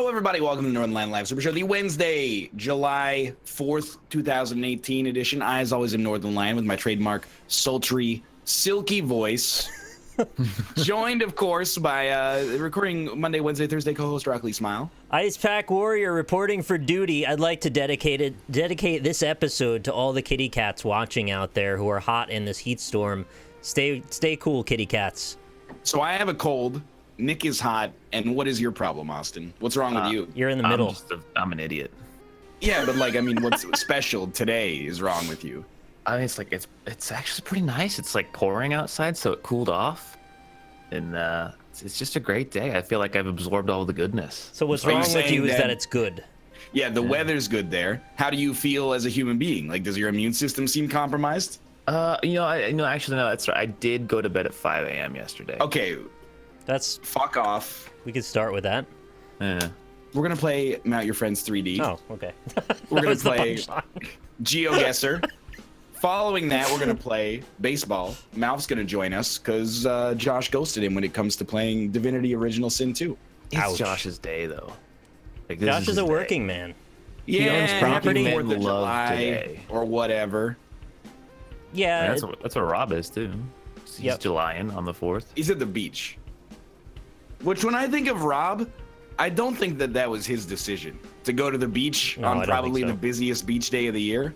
everybody. Welcome to Northernlion Live Super Show, the Wednesday, July 4th, 2018 edition. I, as always, am Northernlion with my trademark sultry, silky voice. Joined, of course, by recording Monday, Wednesday, Thursday co-host Rockley Smile. Ice Pack Warrior reporting for duty. I'd like to dedicate this episode to all the kitty cats watching out there who are hot in this heat storm. Stay cool, kitty cats. So I have a cold. Nick is hot, and what is your problem, Austin? What's wrong with you? You're in the middle. I'm an idiot. Yeah, but like, I mean, what's special today is wrong with you? I mean, it's actually pretty nice. It's like pouring outside, so it cooled off, and it's just a great day. I feel like I've absorbed all the goodness. So what's wrong with you is that it's good. Yeah, the weather's good there. How do you feel as a human being? Like, does your immune system seem compromised? Actually, no, that's right. I did go to bed at 5 a.m. yesterday. Okay. That's fuck off. We could start with that. Yeah. We're gonna play Mount Your Friends 3D. Oh, okay. We're gonna play Geoguessr. Following that, we're gonna play baseball. Malf's gonna join us because Josh ghosted him when it comes to playing Divinity Original Sin 2. It's Josh's day, though. Like, Josh is a working man. Yeah, he owns property. 4th of July or whatever. Yeah, that's what Rob is too. He's Julying on the 4th. He's at the beach. Which, when I think of Rob, I don't think that was his decision to go to the beach on probably the busiest beach day of the year.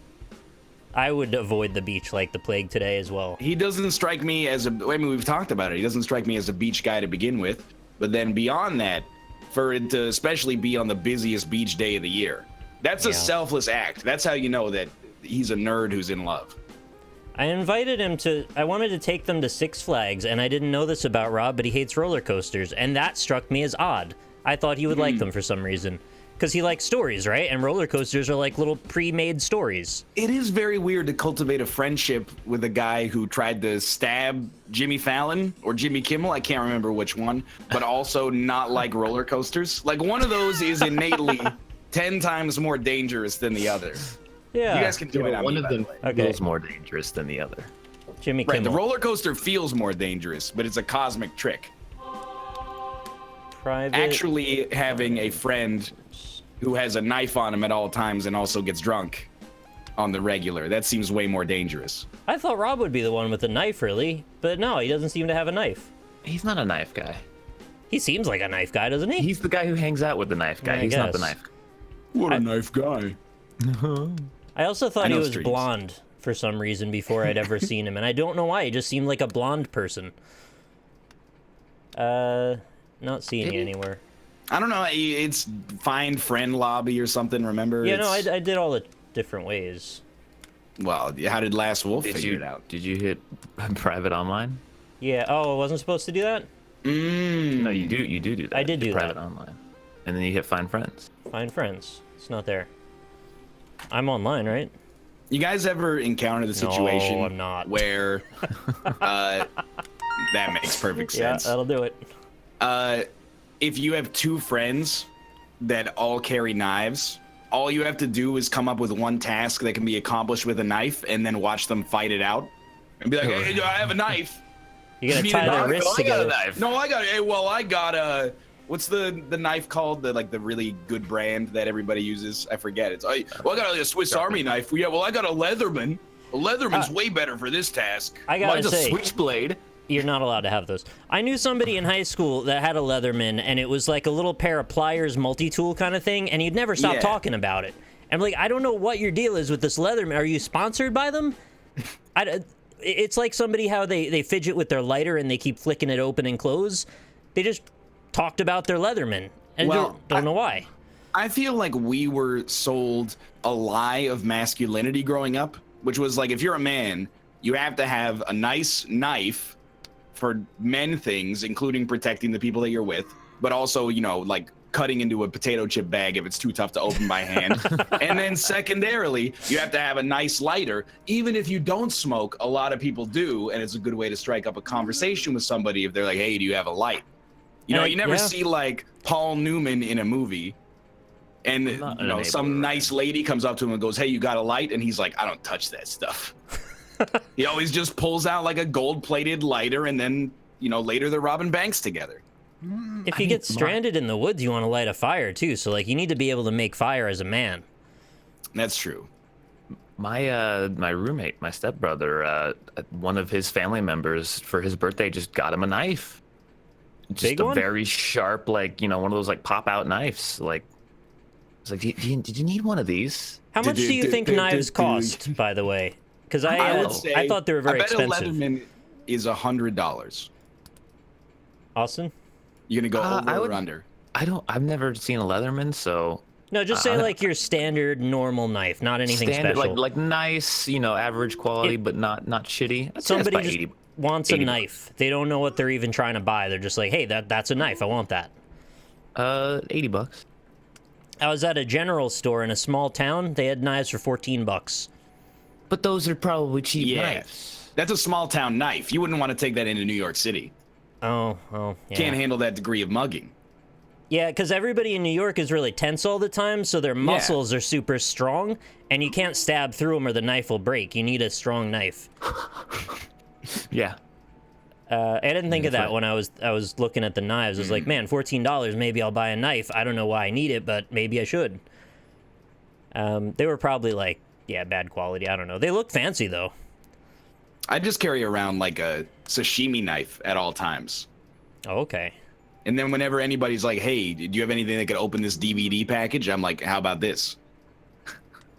I would avoid the beach like the plague today as well. He doesn't strike me as I mean, we've talked about it. He doesn't strike me as a beach guy to begin with. But then beyond that, for it to especially be on the busiest beach day of the year, that's a selfless act. That's how you know that he's a nerd who's in love. I invited him I wanted to take them to Six Flags, and I didn't know this about Rob, but he hates roller coasters, and that struck me as odd. I thought he would like them for some reason. Because he likes stories, right? And roller coasters are like little pre-made stories. It is very weird to cultivate a friendship with a guy who tried to stab Jimmy Fallon or Jimmy Kimmel, I can't remember which one, but also not like roller coasters. Like, one of those is innately 10 times more dangerous than the other. Yeah. You guys can do it. One of them feels more dangerous than the other. Jimmy Kimmel. Right, the roller coaster feels more dangerous, but it's a cosmic trick. Actually having a friend who has a knife on him at all times and also gets drunk on the regular, that seems way more dangerous. I thought Rob would be the one with the knife, really. But no, he doesn't seem to have a knife. He's not a knife guy. He seems like a knife guy, doesn't he? He's the guy who hangs out with the knife guy. He's not the knife guy. What a knife guy. I also thought he was blonde for some reason before I'd ever seen him, and I don't know why. He just seemed like a blonde person. Not seeing you anywhere. I don't know. It's find friend lobby or something. Remember? Yeah, no, I did all the different ways. Well, how did Last Wolf figure it out? Did you hit private online? Yeah. Oh, I wasn't supposed to do that. No, you do that. I did do private online, and then you hit find friends. Find friends. It's not there. I'm online, right? You guys ever encounter the situation I'm not. where that makes perfect sense. Yeah, that'll do it. If you have two friends that all carry knives, all you have to do is come up with one task that can be accomplished with a knife and then watch them fight it out. And be like, hey, I have a knife. You're going to tie their wrists together. No, I got a... What's the knife called? The really good brand that everybody uses? I forget. It's I got a Swiss Army knife. Yeah, well, I got a Leatherman. A Leatherman's way better for this task. I gotta say, a switchblade. You're not allowed to have those. I knew somebody in high school that had a Leatherman, and it was like a little pair of pliers multi-tool kind of thing, and you'd never stop talking about it. I'm like, I don't know what your deal is with this Leatherman. Are you sponsored by them? It's like somebody how they fidget with their lighter and they keep flicking it open and close. They just talked about their Leatherman, and don't know why. I feel like we were sold a lie of masculinity growing up, which was like, if you're a man, you have to have a nice knife for men things, including protecting the people that you're with, but also, like cutting into a potato chip bag if it's too tough to open by hand. And then secondarily, you have to have a nice lighter. Even if you don't smoke, a lot of people do, and it's a good way to strike up a conversation with somebody if they're like, hey, do you have a light? You never see like Paul Newman in a movie, and some nice lady comes up to him and goes, hey, you got a light? And he's like, I don't touch that stuff. He always just pulls out like a gold-plated lighter, and then later they're robbing banks together. If you get stranded in the woods, you want to light a fire too. So like, you need to be able to make fire as a man. That's true. My roommate, my stepbrother, one of his family members for his birthday just got him a knife. Just Big a one? very sharp, like, one of those like pop out knives. Like, it's like, did you need one of these? How much do you think knives cost, by the way? Because I thought they were very expensive. I bet a Leatherman is $100. Austin? You gonna go over or under? I've never seen a Leatherman, so. No, just say like your standard normal knife, not anything special. Like nice, average quality, but not shitty. Somebody just wants a knife. They don't know what they're even trying to buy. They're just like, hey, that's a knife. I want that. $80. I was at a general store in a small town. They had knives for $14. But those are probably cheap knives. That's a small town knife. You wouldn't want to take that into New York City. Oh, yeah. Can't handle that degree of mugging. Yeah, because everybody in New York is really tense all the time, so their muscles are super strong, and you can't stab through them or the knife will break. You need a strong knife. Yeah. I didn't think of that when I was looking at the knives. I was like, man, $14, maybe I'll buy a knife. I don't know why I need it, but maybe I should. They were probably like, bad quality. I don't know. They look fancy, though. I just carry around like a sashimi knife at all times. Oh, okay. And then whenever anybody's like, hey, do you have anything that could open this DVD package? I'm like, how about this?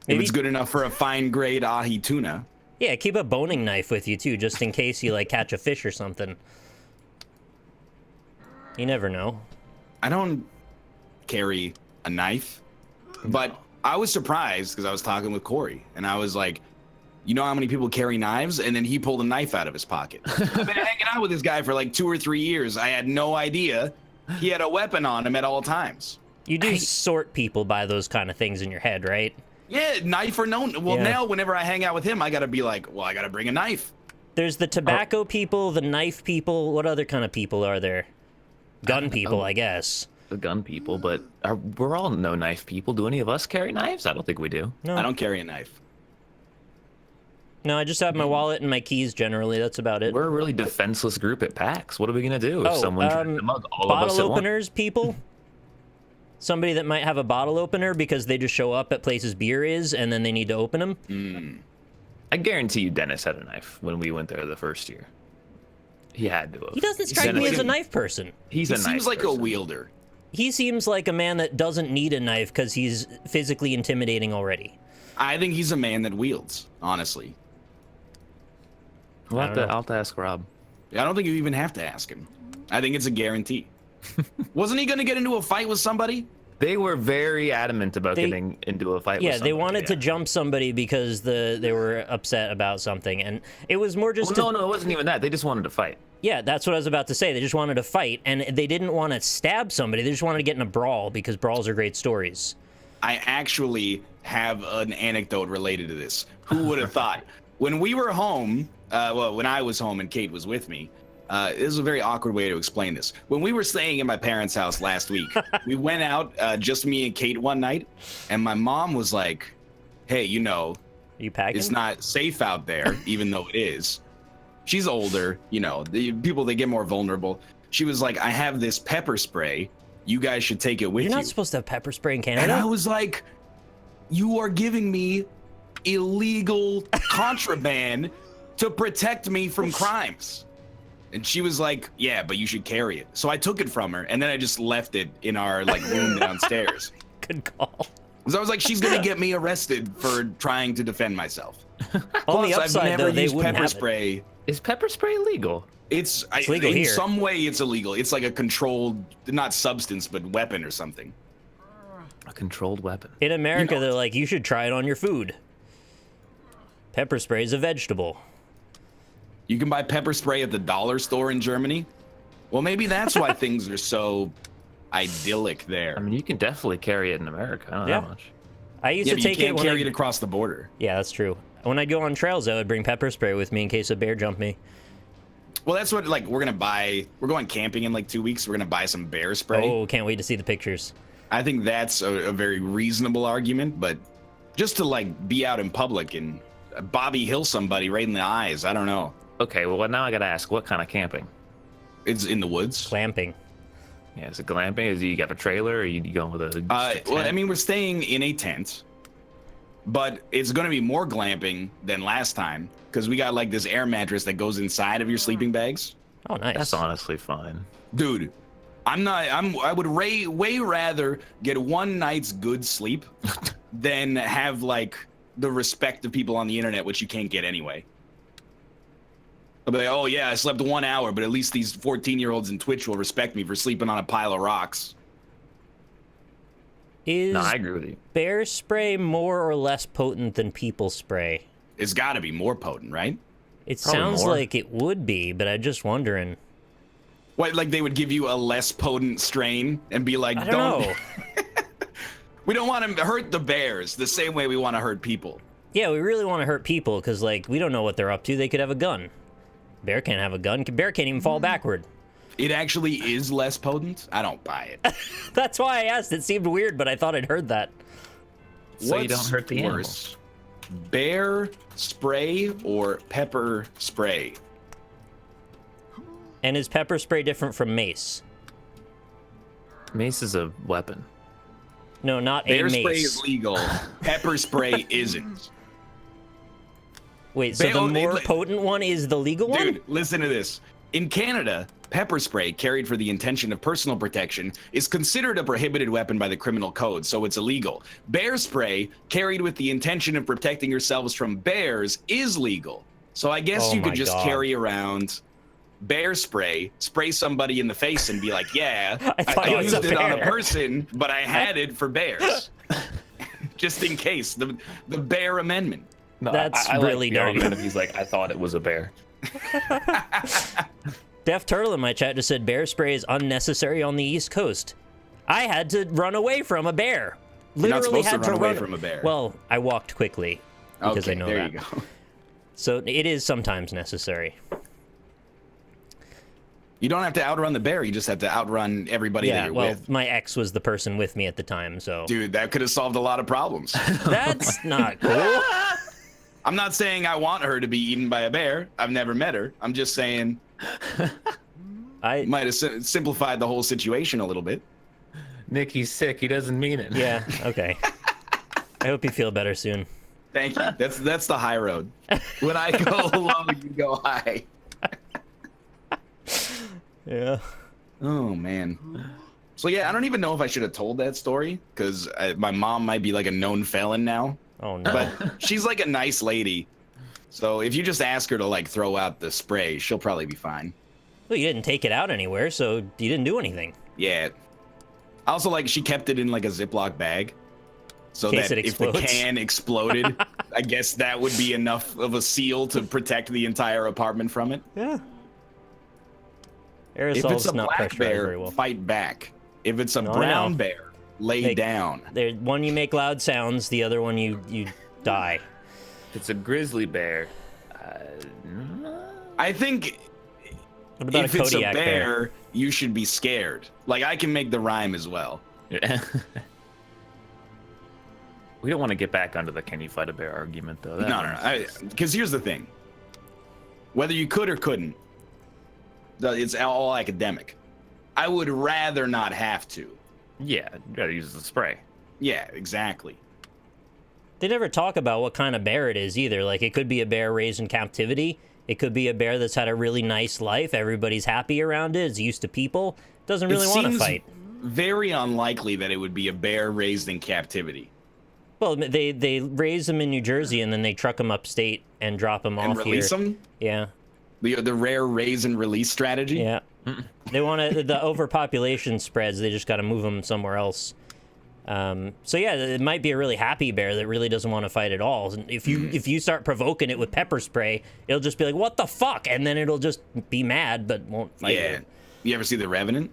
If it's good enough for a fine grade ahi tuna. Yeah, keep a boning knife with you, too, just in case you, like, catch a fish or something. You never know. I don't carry a knife, but I was surprised because I was talking with Corey, and I was like, you know how many people carry knives? And then he pulled a knife out of his pocket. I've been hanging out with this guy for like 2 or 3 years. I had no idea he had a weapon on him at all times. You do sort people by those kind of things in your head, right? Yeah, knife or no. Well, now whenever I hang out with him, I got to be like, well, I got to bring a knife. There's the tobacco people, the knife people. What other kind of people are there? Gun people, I guess. The gun people, but we're all no knife people. Do any of us carry knives? I don't think we do. No. I don't carry a knife. No, I just have my wallet and my keys generally. That's about it. We're a really defenseless group at PAX. What are we going to do if someone tries to mug all of us bottle at once? openers, people? Somebody that might have a bottle opener because they just show up at places beer is and then they need to open them? I guarantee you Dennis had a knife when we went there the first year. He had to have. He doesn't strike me as a knife person. He seems like a wielder. He seems like a man that doesn't need a knife because he's physically intimidating already. I think he's a man that wields, honestly. I'll have to ask Rob. I don't think you even have to ask him. I think it's a guarantee. Wasn't he going to get into a fight with somebody? They were very adamant about getting into a fight with somebody. Yeah, they wanted to jump somebody because they were upset about something. And it was more just... No, it wasn't even that. They just wanted to fight. Yeah, that's what I was about to say. They just wanted to fight. And they didn't want to stab somebody. They just wanted to get in a brawl because brawls are great stories. I actually have an anecdote related to this. Who would have thought? When we were home... when I was home and Kate was with me, this is a very awkward way to explain this. When we were staying in my parents' house last week, we went out, just me and Kate one night, and my mom was like, hey, you packing? It's not safe out there, even though it is. She's older, the people, they get more vulnerable. She was like, I have this pepper spray. You guys should take it with you. You're not supposed to have pepper spray in Canada. And I was like, you are giving me illegal contraband to protect me from crimes. And she was like, yeah, but you should carry it. So I took it from her, and then I just left it in our room downstairs. Good call. Because I was like, she's gonna get me arrested for trying to defend myself. On the Plus, upside, I've never though, used pepper have spray. Is pepper spray illegal? It's legal in here. some way it's illegal. It's like a controlled, not substance, but weapon or something. A controlled weapon. In America, they're like, you should try it on your food. Pepper spray is a vegetable. You can buy pepper spray at the dollar store in Germany. Well, maybe that's why things are so idyllic there. I mean, you can definitely carry it in America. I don't know how much. I used to take it. You can't carry it across the border. Yeah, that's true. When I'd go on trails, I would bring pepper spray with me in case a bear jumped me. Well, that's what we're gonna buy. We're going camping in 2 weeks. We're gonna buy some bear spray. Oh, can't wait to see the pictures. I think that's a very reasonable argument, but just to be out in public and Bobby Hill somebody right in the eyes, I don't know. Okay, well now I gotta ask, what kind of camping? It's in the woods. Clamping. Yeah, is it glamping? Is you got a trailer, or you going with a? Well, I mean, we're staying in a tent, but it's going to be more glamping than last time because we got like this air mattress that goes inside of your sleeping bags. Oh, nice. That's honestly fine, dude. I would way rather get one night's good sleep than have like the respect of people on the internet, which you can't get anyway. I'll be like, oh yeah, I slept 1 hour, but at least these 14-year-olds in Twitch will respect me for sleeping on a pile of rocks. Is I agree with you. bear spray more or less potent than people spray? It's got to be more potent, right? It Probably sounds more. like it would be, but I'm just wondering. What, like they would give you a less potent strain and be like, I don't know. We don't want to hurt the bears the same way we want to hurt people. Yeah, we really want to hurt people because, like, we don't know what they're up to. They could have a gun. Bear can't have a gun. Bear can't even fall backward. It actually is less potent. I don't buy it. That's why I asked. It seemed weird, but I thought I'd heard that. So you don't hurt the worse, bear spray or pepper spray? And is pepper spray different from mace? Mace is a weapon. No, not Bear a mace. spray is legal. Pepper spray isn't. Wait, so the more it- potent one is the legal one? Dude, listen to this. In Canada, pepper spray carried for the intention of personal protection is considered a prohibited weapon by the criminal code, so it's illegal. Bear spray carried with the intention of protecting yourselves from bears is legal. So I guess Oh you could my just God. carry around bear spray, spray somebody in the face and be like, yeah, I thought it was used a it on a bear." person, but I had it for bears. Just in case, the bear amendment. No, That's I really like the dumb. argument if he's like, I thought it was a bear. Def Turtle in my chat just said bear spray is unnecessary on the East Coast. I had to run away from a bear. You're not Literally supposed to had run away from a bear. Well, I walked quickly because Okay, I know there that. you go. So it is sometimes necessary. You don't have to outrun the bear. You just have to outrun everybody that Yeah, you're well, with. my ex was the person with me at the time, so Dude, that could have solved a lot of problems. that's not cool. I'm not saying I want her to be eaten by a bear. I've never met her. I'm just saying I might have simplified the whole situation a little bit. Nick, he's sick. He doesn't mean it. yeah, okay. I hope you feel better soon. Thank you. That's the high road. When I go low, you go high. Yeah. Oh man. So yeah, I don't even know if I should have told that story because my mom might be like a known felon now. Oh no. But she's like a nice lady. So if you just ask her to like throw out the spray, she'll probably be fine. Well, you didn't take it out anywhere, so you didn't do anything. Yeah. Also, like, she kept it in like a Ziploc bag. So In case that it if the explodes. can exploded, I guess that would be enough of a seal to protect the entire apartment from it. Yeah. If it's Aerosol's a not black pressurized very bear, well. fight back. If it's a No, brown no. bear, lay Hey. down. There, one you make loud sounds, the other one you die. It's a grizzly bear. I think What about if a it's a Kodiak bear, you should be scared. Like, I can make the rhyme as well. Yeah. We don't want to get back onto the can you fight a bear argument, though. That No. Because here's the thing. Whether you could or couldn't, it's all academic. I would rather not have to. Yeah, you gotta use the spray. Yeah, exactly. They never talk about what kind of bear it is either. Like, it could be a bear raised in captivity. It could be a bear that's had a really nice life. Everybody's happy around it. It's used to people. Doesn't really want to seems fight. Very unlikely that it would be a bear raised in captivity. Well, they raise them in New Jersey and then they truck them upstate and drop them And off release here. them? Yeah, The rare raise and release strategy? yeah. They want to. The overpopulation spreads. They just got to move them somewhere else. So yeah, it might be a really happy bear that really doesn't want to fight at all. And if you start provoking it with pepper spray, it'll just be like, "What the fuck?" And then it'll just be mad but won't fight. Yeah. You ever see The Revenant?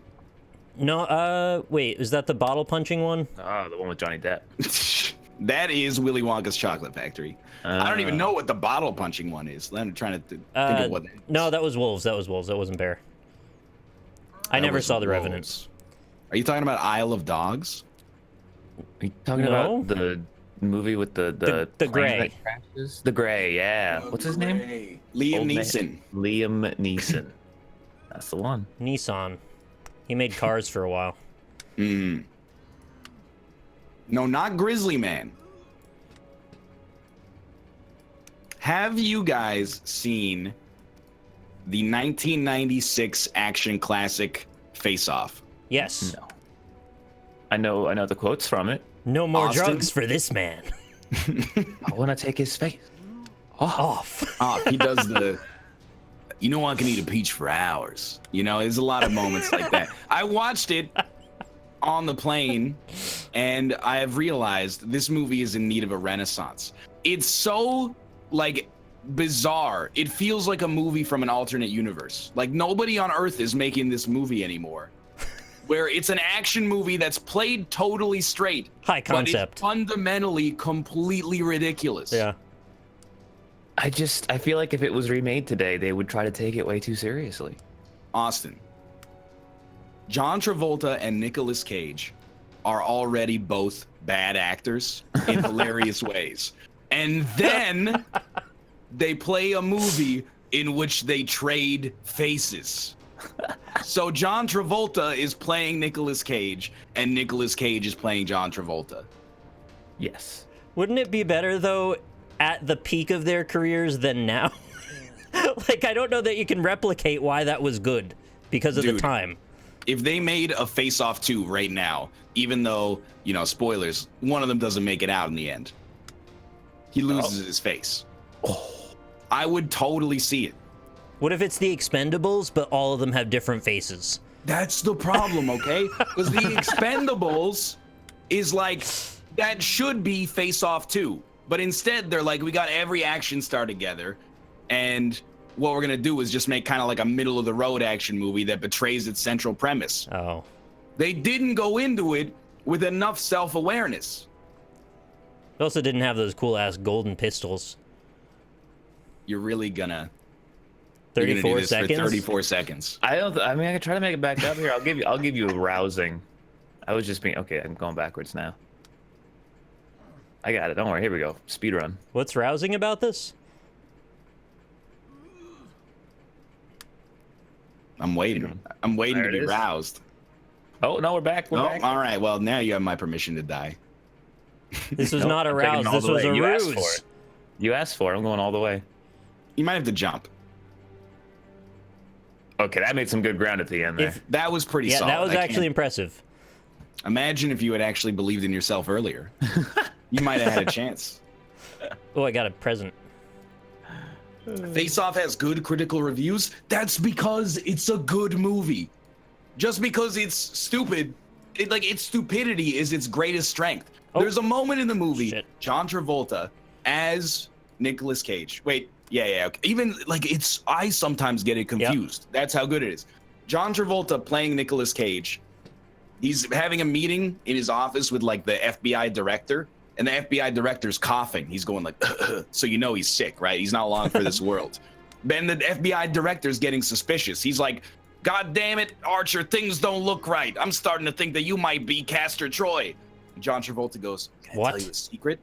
No. Wait. Is that the bottle punching one? Oh, the one with Johnny Depp. That is Willy Wonka's Chocolate Factory. I don't even know what the bottle punching one is. I'm trying to think of what that is. No, that was wolves. That was wolves. That wasn't bear. I That never was saw The wolves. Revenant. Are you talking about Isle of Dogs? Are you talking No. about the movie with the The plane Gray. that crashes? The Gray, yeah. What's his name? Liam Old man. Neeson. Liam Neeson. That's the one. Nissan. He made Cars for a while. No, not Grizzly Man. Have you guys seen the 1996 action classic Face Off? Yes. No. I know the quotes from it. No more Austin? drugs for this man. I want to take his face Off. He does the, you know, I can eat a peach for hours. You know, there's a lot of moments like that. I watched it on the plane, and I have realized this movie is in need of a renaissance. It's so, like, bizarre. It feels like a movie from an alternate universe. Like, nobody on Earth is making this movie anymore. Where it's an action movie that's played totally straight. High concept. But it's fundamentally completely ridiculous. Yeah. I feel like if it was remade today, they would try to take it way too seriously. Austin, John Travolta and Nicolas Cage are already both bad actors in hilarious ways. And then they play a movie in which they trade faces. So John Travolta is playing Nicolas Cage, and Nicolas Cage is playing John Travolta. Yes. Wouldn't it be better, though, at the peak of their careers than now? Like, I don't know that you can replicate why that was good because of the time. If they made a Face Off 2 right now, even though, you know, spoilers, one of them doesn't make it out in the end. He loses his face. I would totally see it. What if it's the Expendables, but all of them have different faces? That's the problem, okay? Because the Expendables is like, that should be Face Off 2. But instead, they're like, we got every action star together, and what we're gonna do is just make kind of like a middle-of-the-road action movie that betrays its central premise. Oh. They didn't go into it with enough self-awareness. They also didn't have those cool-ass golden pistols. You're really gonna... 34 seconds? For 34 seconds. I mean, I can try to make it back up here. I'll give you a rousing. I was just being okay. I'm going backwards now. I got it. Don't worry. Here we go. Speed run. What's rousing about this? I'm waiting. I'm waiting to be roused. Oh no, we're back. We're back. All right. Well, now you have my permission to die. This was not a rouse. This was a you ruse. asked for it. You asked for it. I'm going all the way. You might have to jump. Okay, that made some good ground at the end there. That was pretty solid. Yeah, that was actually impressive. Imagine if you had actually believed in yourself earlier. You might have had a chance. Oh, I got a present. Face Off has good critical reviews. That's because it's a good movie. Just because it's stupid, its stupidity is its greatest strength. Oh. There's a moment in the movie, Shit. John Travolta as Nicolas Cage. Wait, yeah. Okay. Even I sometimes get it confused. Yep. That's how good it is. John Travolta playing Nicolas Cage. He's having a meeting in his office with like the FBI director, and the FBI director's coughing. He's going like, so you know he's sick, right? He's not long for this world. Then the FBI director's getting suspicious. He's like, God damn it, Archer, things don't look right. I'm starting to think that you might be Castor Troy. And John Travolta goes, can I tell you a secret?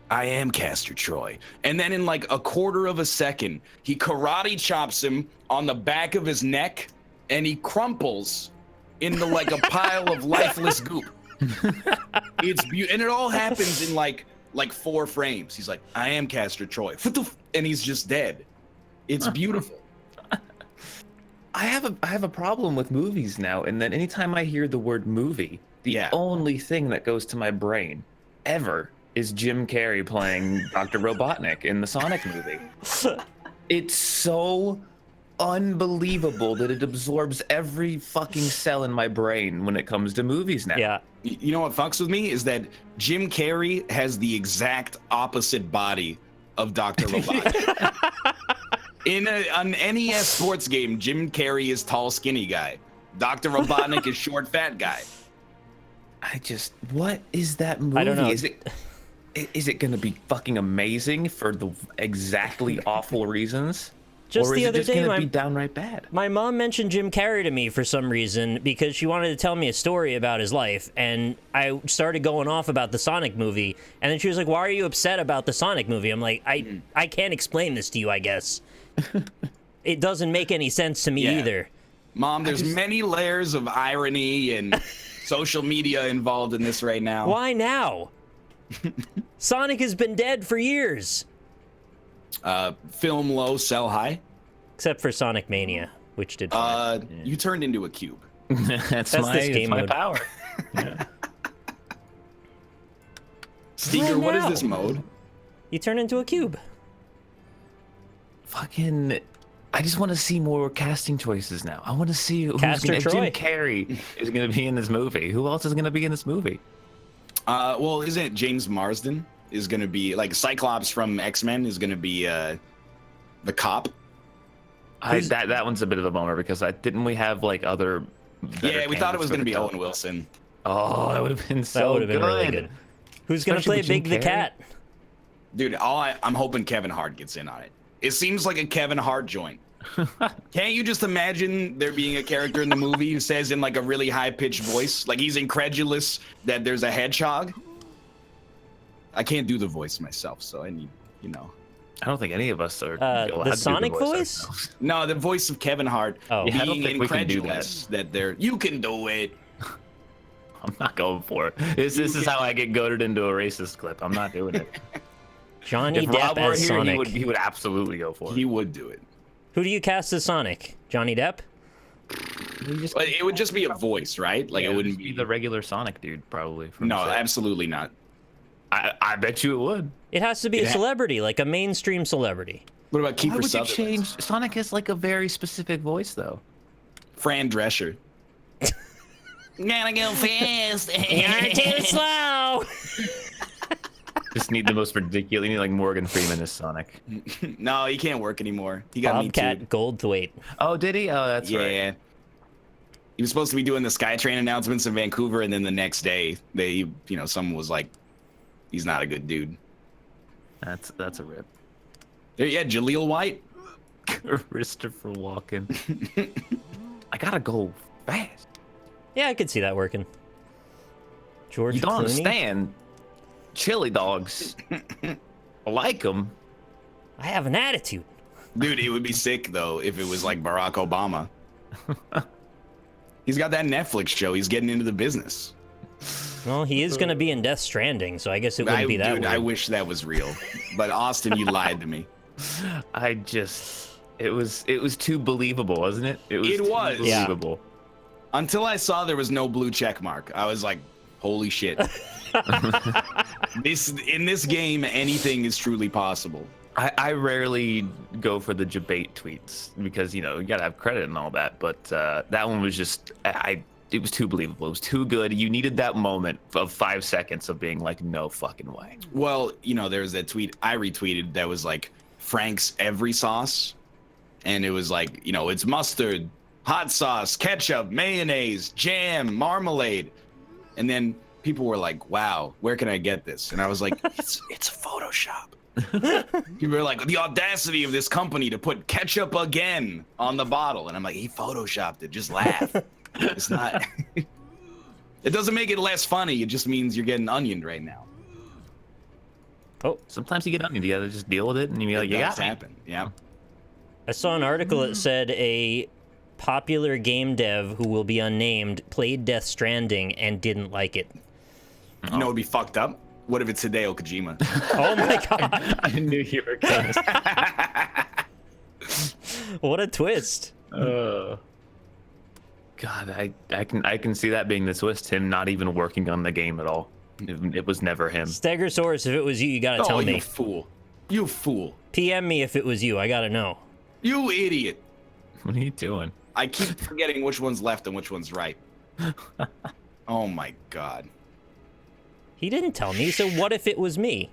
I am Castor Troy. And then in like a quarter of a second, he karate chops him on the back of his neck, and he crumples into like a pile of lifeless goop. It's beautiful, and it all happens in like 4 frames. He's like, I am Castor Troy, and he's just dead. It's beautiful. I have a problem with movies now, and then anytime I hear the word movie, the only thing that goes to my brain ever is Jim Carrey playing Dr. Robotnik in the Sonic movie. It's so unbelievable that it absorbs every fucking cell in my brain when it comes to movies now. Yeah. You know what fucks with me is that Jim Carrey has the exact opposite body of Dr. Robotnik. In an NES sports game, Jim Carrey is tall, skinny guy. Dr. Robotnik is short, fat guy. What is that movie? I don't know. Is it going to be fucking amazing for the exactly awful reasons? Just or is the other it just day, going to be downright bad? My mom mentioned Jim Carrey to me for some reason because she wanted to tell me a story about his life, and I started going off about the Sonic movie, and then she was like, why are you upset about the Sonic movie? I'm like, I can't explain this to you, I guess. It doesn't make any sense to me either. Mom, there's many layers of irony and social media involved in this right now. Why now? Sonic has been dead for years. Film low, sell high. Except for Sonic Mania, which did fine. You turned into a cube. That's this game my mode. power. Yeah. Steeker, what is this mode? You turn into a cube. Fucking, I just want to see more casting choices now. I want to see who's Castor Troy. Jim Carrey is going to be in this movie. Who else is going to be in this movie? Well, isn't it James Marsden is going to be, like, Cyclops from X-Men is going to be the cop? That one's a bit of a bummer because didn't we have like other? Yeah, we thought it was going to be Owen Wilson. Oh, that would have been so That would have been good. really good. Who's going to Especially play with Big Jim the Carrey. Cat? Dude, I'm hoping Kevin Hart gets in on it. It seems like a Kevin Hart joint. Can't you just imagine there being a character in the movie who says in like a really high-pitched voice, like he's incredulous that there's a hedgehog? I can't do the voice myself, so I need, you know. I don't think any of us are. The Sonic voice? ourselves. No, the voice of Kevin Hart Oh. Yeah, I don't being think we can do incredulous that they're, you can do it. I'm not going for it. This is how I get goaded into a racist clip. I'm not doing it. Johnny If Depp Rob were as here, Sonic. he would absolutely go for it. He would do it. Who do you cast as Sonic? Johnny Depp? But it would just be a voice, right? Like Yeah, it wouldn't be be the regular Sonic dude, probably. from No, set. absolutely not. I bet you it would. It has to be a celebrity, like a mainstream celebrity. What about Why Kiefer would you Sutherland? change? Sonic has like a very specific voice, though. Fran Drescher. Gotta go fast. You're too slow! Just need the most ridiculous. You need like Morgan Freeman as Sonic. No, he can't work anymore. He got me too. Bobcat Goldthwait. Oh, did he? Oh, that's right. Yeah. He was supposed to be doing the SkyTrain announcements in Vancouver, and then the next day, someone was like, "He's not a good dude." That's a rip. Yeah, Jaleel White. Christopher Walken. I gotta go fast. Yeah, I could see that working. George You don't Clooney? understand. Chili dogs. I like them. I have an attitude. Dude, it would be sick though if it was like Barack Obama. He's got that Netflix show. He's getting into the business. Well, he is going to be in Death Stranding, so I guess it wouldn't be that Dude, weird. I wish that was real. But Austin, you lied to me. It was too believable, wasn't it? It was. It too was. believable. Until I saw there was no blue check mark, I was like, holy shit. In this game, anything is truly possible. I rarely go for the debate tweets because you gotta have credit and all that, but that one was just it was too believable. It was too good. You needed that moment of 5 seconds of being like, no fucking way. Well, there's that tweet I retweeted that was like Frank's every sauce, and it was like, it's mustard, hot sauce, ketchup, mayonnaise, jam, marmalade, and then people were like, wow, where can I get this? And I was like, it's Photoshop. People are like, the audacity of this company to put ketchup again on the bottle. And I'm like, he photoshopped it. Just laugh. It's not. It doesn't make it less funny. It just means you're getting onioned right now. Oh, Sometimes you get onion. You gotta just deal with it, and you're like, you got me. happen. Yeah. I saw an article that said a popular game dev who will be unnamed played Death Stranding and didn't like it. You know, it'd be fucked up. What if it's Hideo Kojima? Oh my god! I knew you were gonna. What a twist! God, I can see that being the twist. Him not even working on the game at all. It was never him. Stegosaurus, if it was you, you gotta tell you me. fool! You fool! PM me if it was you. I gotta know. You idiot! What are you doing? I keep forgetting which one's left and which one's right. Oh my god. He didn't tell me, so what if it was me?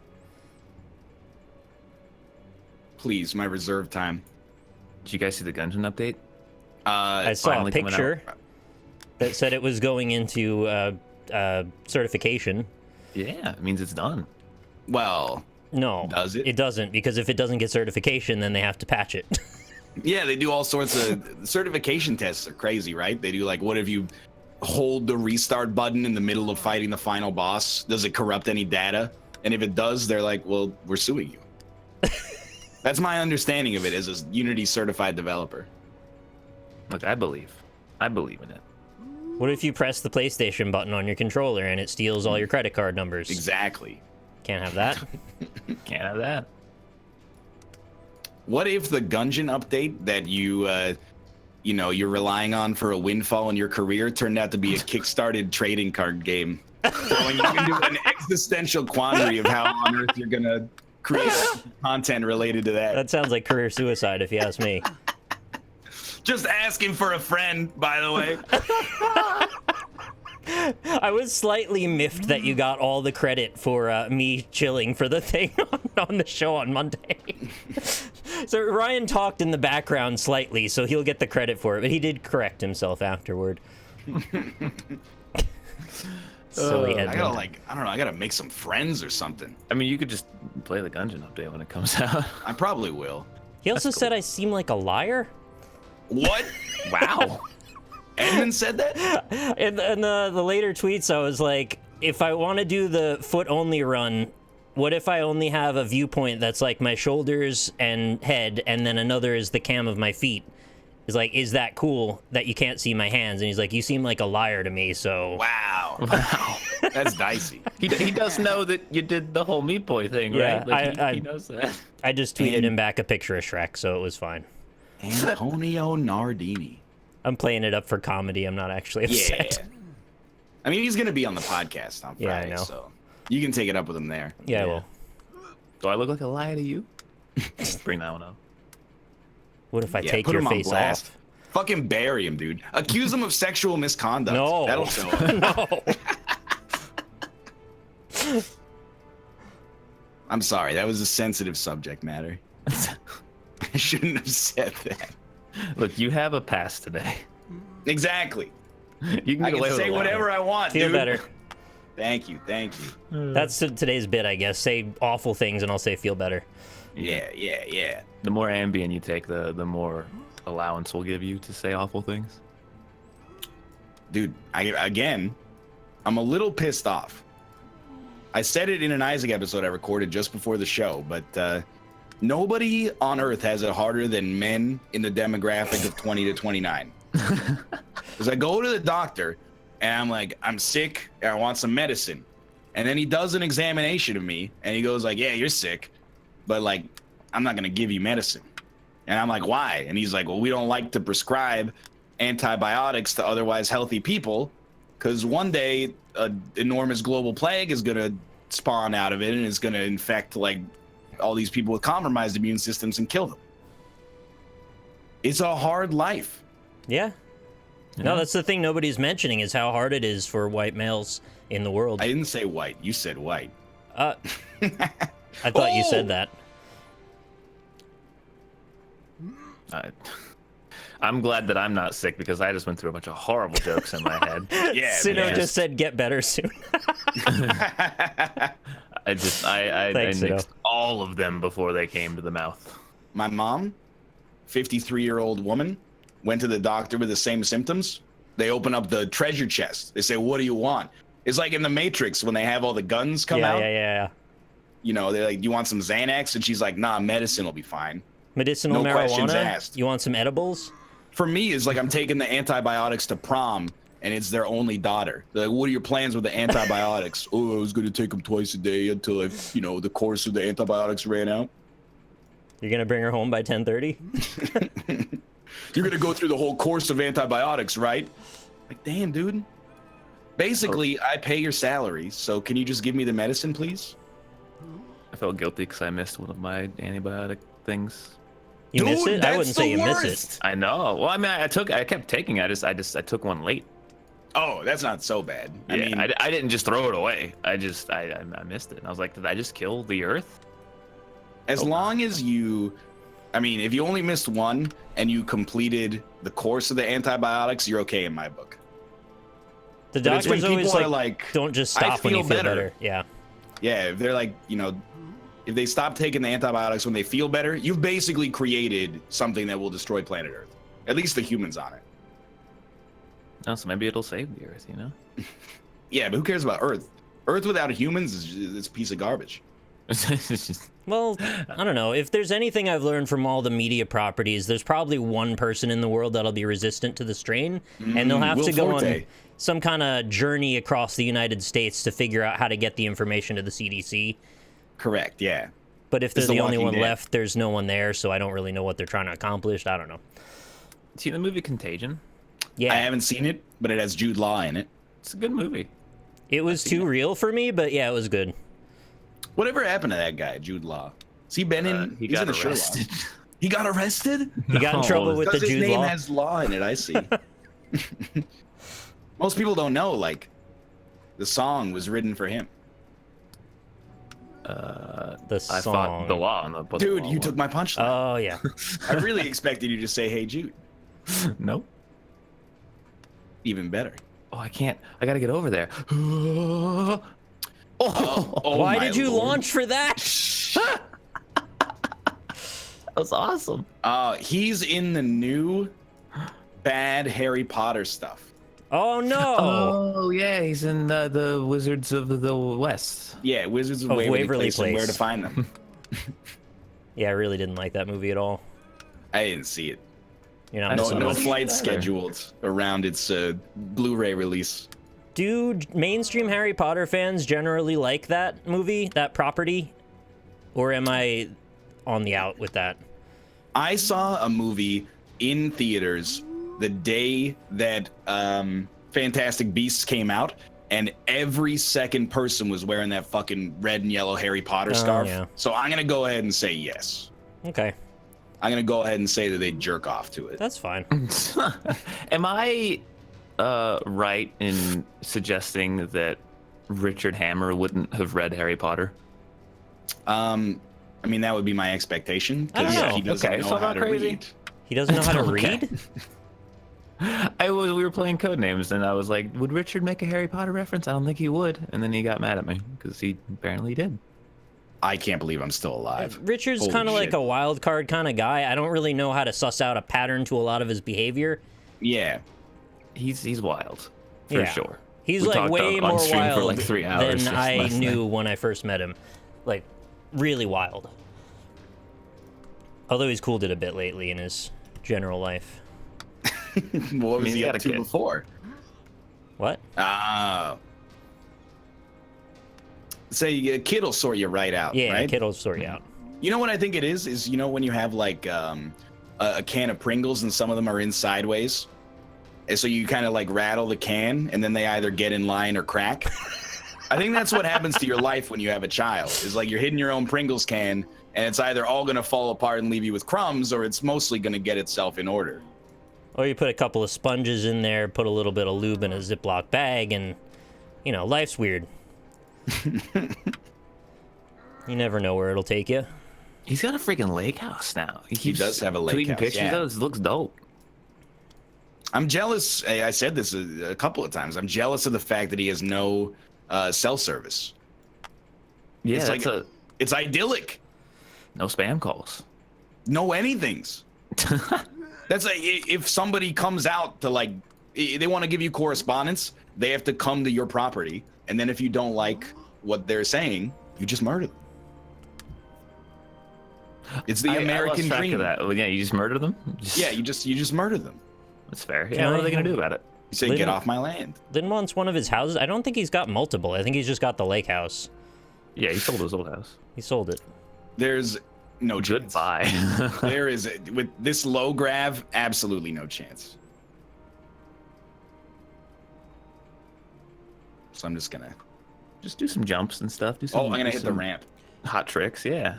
Please, my reserve time. Did you guys see the Gungeon update? I saw a finally coming picture that said it was going into certification. Yeah, it means it's done. Well, No, does it? It doesn't, because if it doesn't get certification, then they have to patch it. yeah, they do all sorts of certification tests are crazy, right? They do like, what if you hold the restart button in the middle of fighting the final boss? Does it corrupt any data? And if it does, they're like, well, we're suing you. That's my understanding of it as a Unity certified developer. Look, I believe. I believe in it. What if you press the PlayStation button on your controller and it steals all your credit card numbers? Exactly. Can't have that. Can't have that. What if the Gungeon update that you're relying on for a windfall in your career turned out to be a kickstarted trading card game, throwing you into an existential quandary of how on earth you're gonna create content related to that? That sounds like career suicide, if you ask me. Just asking for a friend, by the way. I was slightly miffed that you got all the credit for me chilling for the thing on the show on Monday. So Ryan talked in the background slightly, so he'll get the credit for it, but he did correct himself afterward. Silly Edmund. I gotta make some friends or something. I mean, you could just play the Gungeon update when it comes out. I probably will. He also said I seem like a liar. What? Wow. Edmund said that? In the later tweets, I was like, if I want to do the foot-only run, what if I only have a viewpoint that's like my shoulders and head, and then another is the cam of my feet? Is like, is that cool that you can't see my hands? And he's like, you seem like a liar to me, so... Wow. That's dicey. He does know that you did the whole Meat Boy thing, Yeah, right? Like, he knows that. I just tweeted him back a picture of Shrek, so it was fine. Antonio Nardini. I'm playing it up for comedy. I'm not actually upset. Yeah. I mean, he's going to be on the podcast on Friday, Yeah, I know. So you can take it up with him there. Yeah, well. Do I look like a liar to you? Bring that one up. What if I take put your him on face blast. off? Fucking bury him, dude. Accuse him of sexual misconduct. No. That'll show up. No. I'm sorry. That was a sensitive subject matter. I shouldn't have said that. Look, you have a pass today. Exactly. You can I get away can with say a lie. whatever I want, Feel dude. better. Thank you. Thank you. That's today's bit, I guess. Say awful things and I'll say feel better. Yeah. The more Ambien you take, the more allowance we'll give you to say awful things. Dude, I'm a little pissed off. I said it in an Isaac episode I recorded just before the show, but nobody on Earth has it harder than men in the demographic of 20 to 29. Because I go to the doctor and I'm like, I'm sick and I want some medicine. And then he does an examination of me and he goes like, yeah, you're sick, but like, I'm not going to give you medicine. And I'm like, why? And he's like, well, we don't like to prescribe antibiotics to otherwise healthy people because one day an enormous global plague is going to spawn out of it and it's going to infect like all these people with compromised immune systems and kill them. It's a hard life. Yeah. No, that's the thing nobody's mentioning is how hard it is for white males in the world. I didn't say white. You said white. I thought you said that. I'm glad that I'm not sick because I just went through a bunch of horrible jokes in my head. Yeah. Sino just said get better soon. I Thanks, nixed all of them before they came to the mouth. My mom, 53-year-old woman, went to the doctor with the same symptoms. They open up the treasure chest. They say, what do you want? It's like in the Matrix when they have all the guns come out. Yeah. You know, they're like, you want some Xanax? And she's like, nah, medicine will be fine. Medicinal No questions marijuana? asked. You want some edibles? For me, it's like I'm taking the antibiotics to prom, and it's their only daughter. They're like, what are your plans with the antibiotics? Oh, I was going to take them twice a day until the course of the antibiotics ran out. You're going to bring her home by 10:30? You're going to go through the whole course of antibiotics, right? Like, damn, dude. Basically, I pay your salary, so can you just give me the medicine, please? I felt guilty because I missed one of my antibiotic things. You miss Dude, it? I wouldn't say you miss it. I know. Well, I mean, I kept taking it. I took one late. Oh, that's not so bad. I mean, I didn't just throw it away. I missed it. And I was like, did I just kill the earth? as long as you, I mean, if you only missed one and you completed the course of the antibiotics, you're okay in my book. The But it's when doctors always people are like, don't just stop when you feel better. Yeah. Yeah, if they're like, you know, if they stop taking the antibiotics when they feel better, you've basically created something that will destroy planet Earth. At least the humans on it. Oh, so maybe it'll save the Earth, you know? Yeah, but who cares about Earth? Earth without humans is a piece of garbage. It's just Well, I don't know. If there's anything I've learned from all the media properties, there's probably one person in the world that'll be resistant to the strain, and they'll have Will to go Forte. on some kind of journey across the United States to figure out how to get the information to the CDC. Correct, yeah. But if they're The the only Walking one Dead. left, there's no one there, so I don't really know what they're trying to accomplish. I don't know. See the movie Contagion? Yeah, I haven't seen it, but it has Jude Law in it. It's a good movie. it was too real for me, but yeah, it was good. Whatever happened to that guy, Jude Law? Has he been in? He he's got in a Sherlock. arrested. He got arrested? He got in No, trouble with the Because his Jude name Law. has Law in it, I see. Most people don't know, like, the song was written for him. The I song. fought the law on the Dude, you took my punchline. Oh yeah. I really expected you to say, "Hey Jude." Nope. Even better. Oh, I can't. I gotta get over there. Oh, Why my did you Lord. launch for that? That was awesome. He's in the new bad Harry Potter stuff. Oh no. Oh yeah, he's in the Wizards of the West. Yeah, Wizards of Of Waverly, Waverly Place and Where Place. to Find Them. Yeah, I really didn't like that movie at all. I didn't see it. You're not No, missing no much. flights scheduled around its Blu-ray release. Do mainstream Harry Potter fans generally like that movie, that property? Or am I on the out with that? I saw a movie in theaters the day that Fantastic Beasts came out, and every second person was wearing that fucking red and yellow Harry Potter scarf. yeah. So I'm gonna go ahead and say yes. Okay, I'm gonna go ahead and say that they jerk off to it. that's fine. Am I right in suggesting that Richard Hammer wouldn't have read Harry Potter? I mean, that would be my expectation I don't because know. he doesn't Okay, know so how not to crazy. read. He doesn't know how to Okay. read? We were playing Codenames, and I was like, would Richard make a Harry Potter reference? I don't think he would. And then he got mad at me because he apparently did. I can't believe I'm still alive. Richard's Holy kind of like shit. a wild card kind of guy. I don't really know how to suss out a pattern to a lot of his behavior. Yeah. He's wild, for Yeah. sure. He's We like talked way on more stream wild for like 3 hours than just I last knew night. when I first met him. Like, really wild. Although he's cooled it a bit lately in his general life. What was he's he got up a to kid. before? What? Say a kid will sort you right out. Yeah, right? kid will sort you out. You know what I think it is? Is you know when you have like a can of Pringles and some of them are in sideways, and so you kind of like rattle the can and then they either get in line or crack. I think that's what happens to your life when you have a child. Is like you're hitting your own Pringles can and it's either all gonna fall apart and leave you with crumbs, or it's mostly gonna get itself in order. Or you put a couple of sponges in there, put a little bit of lube in a Ziploc bag, and, you know, life's weird. You never know where it'll take you. He's got a freaking lake house now. He does have a lake tweeting house, pictures yeah. of it. It looks dope. I'm jealous. I said this a couple of times. I'm jealous of the fact that he has no cell service. Yeah, It's that's like it's idyllic. no spam calls. No anythings. That's like if somebody comes out to like they want to give you correspondence, they have to come to your property, and then if you don't like what they're saying, you just murder them. It's the I American lost track dream. of that. Well, yeah, you just murder them. Yeah, you just murder them. That's fair. Can Yeah, what I are they gonna have- do about it? You say, Lynn- get off my land. Lynn wants one of his houses. I don't think he's got multiple. I think he's just got the lake house. Yeah, he sold his old house. He sold it. There's no chance. Goodbye. There is, with this low grav, absolutely no chance. So I'm just gonna. Just do some jumps and stuff. Do some, Oh, I'm gonna do hit the some ramp. hot tricks. Yeah.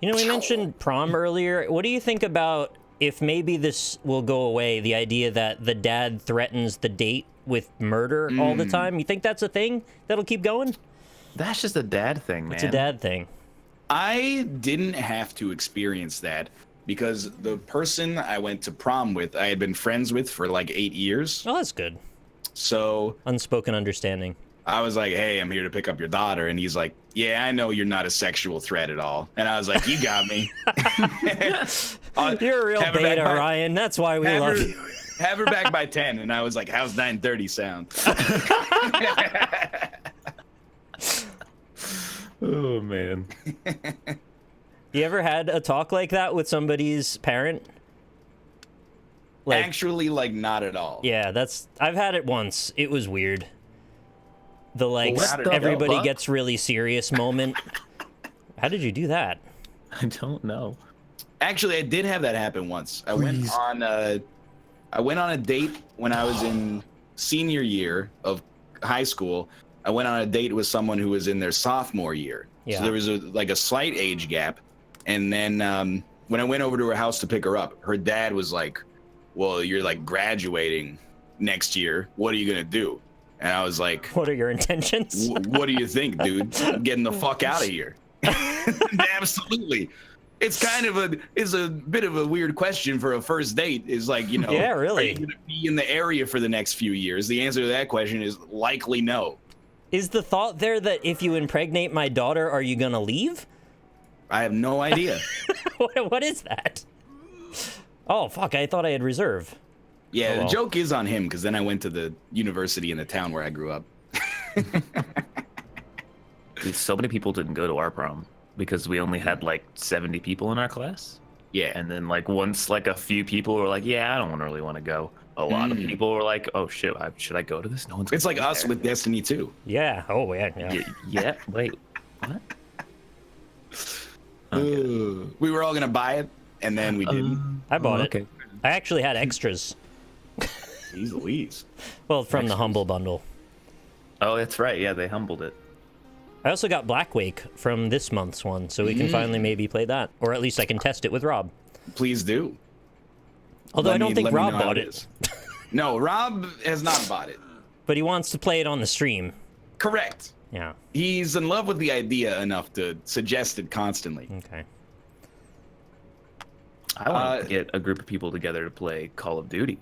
You know, we mentioned prom earlier. What do you think about if maybe this will go away, the idea that the dad threatens the date with murder all the time? You think that's a thing that'll keep going? That's just a dad thing, man. It's a dad thing. I didn't have to experience that because the person I went to prom with, I had been friends with for like 8 years. Oh, that's good. So Unspoken understanding. I was like, hey, I'm here to pick up your daughter. And he's like, yeah, I know you're not a sexual threat at all. And I was like, you got me. You're a real Have her back beta, by- Ryan. That's why we have love her, you. have her back by 10. And I was like, how's 9:30 sound? Oh man. You ever had a talk like that with somebody's parent? Like, actually, like, not at all. Yeah, I've had it once. It was weird. The like everybody gets really serious moment. How did you do that? I don't know. Actually, I did have that happen once. I went on a date when I was in senior year of high school. I went on a date with someone who was in their sophomore year. Yeah. So there was a slight age gap. And then when I went over to her house to pick her up, her dad was like, well, you're like graduating next year. What are you going to do? And I was like, what are your intentions? What do you think, dude? I'm getting the fuck out of here. Absolutely. It's kind of a bit of a weird question for a first date. Is like, you know, yeah, really. Are you going to be in the area for the next few years? The answer to that question is likely no. Is the thought there that if you impregnate my daughter, are you going to leave? I have no idea. What is that? Oh, fuck, I thought I had reserve. Yeah, the joke is on him, because then I went to the university in the town where I grew up. Dude, so many people didn't go to our prom because we only had like 70 people in our class. Yeah. And then like once like a few people were like, yeah, I don't really want to go. A lot of people were like, oh shit, should I go to this? No one's It's like us with Destiny 2. Yeah. Oh, yeah. Yeah. Wait, what? We were all going to buy it, and then we didn't. I bought it. I actually had extras. Jeez Louise. Well, from the Humble Bundle. Oh, that's right. Yeah, they humbled it. I also got Black Wake from this month's one, so we can finally maybe play that. Or at least I can test it with Rob. Please do. Although I don't think Rob bought it. No, Rob has not bought it. But he wants to play it on the stream. Correct. Yeah. He's in love with the idea enough to suggest it constantly. Okay. I want to get a group of people together to play Call of Duty.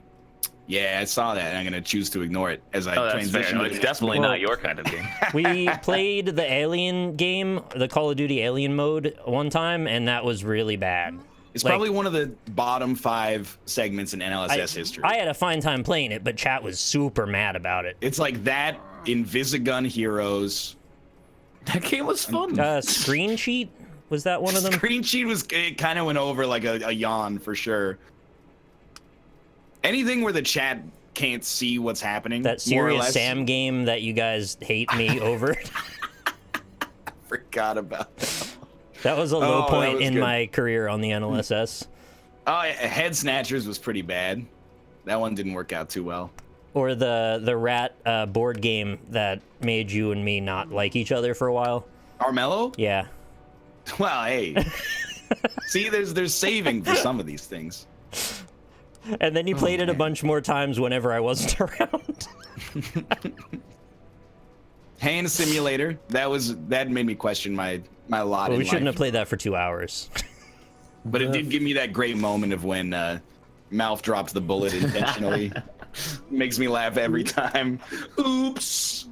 Yeah, I saw that, and I'm going to choose to ignore it as I transition. No, it's definitely not your kind of game. We played the Alien game, the Call of Duty Alien mode, one time, and that was really bad. It's probably one of the bottom 5 segments in NLSS history. I had a fine time playing it, but chat was super mad about it. It's like that, Invisigun Heroes. That game was fun. Screen Cheat? Was that one of them? Screen Cheat it kind of went over like a yawn for sure. Anything where the chat can't see what's happening. That Serious Sam game that you guys hate me over. Forgot about that. That was a low point in my career on the NLSS. Oh, yeah, Head Snatchers was pretty bad. That one didn't work out too well. Or the rat board game that made you and me not like each other for a while. Armello? Yeah. Well, hey. See, there's saving for some of these things. And then you played it a bunch more times whenever I wasn't around. Hand Simulator. That made me question my lot. Well, we shouldn't have played that for 2 hours. But it did give me that great moment of when Mouth drops the bullet intentionally. Makes me laugh every time. Oops.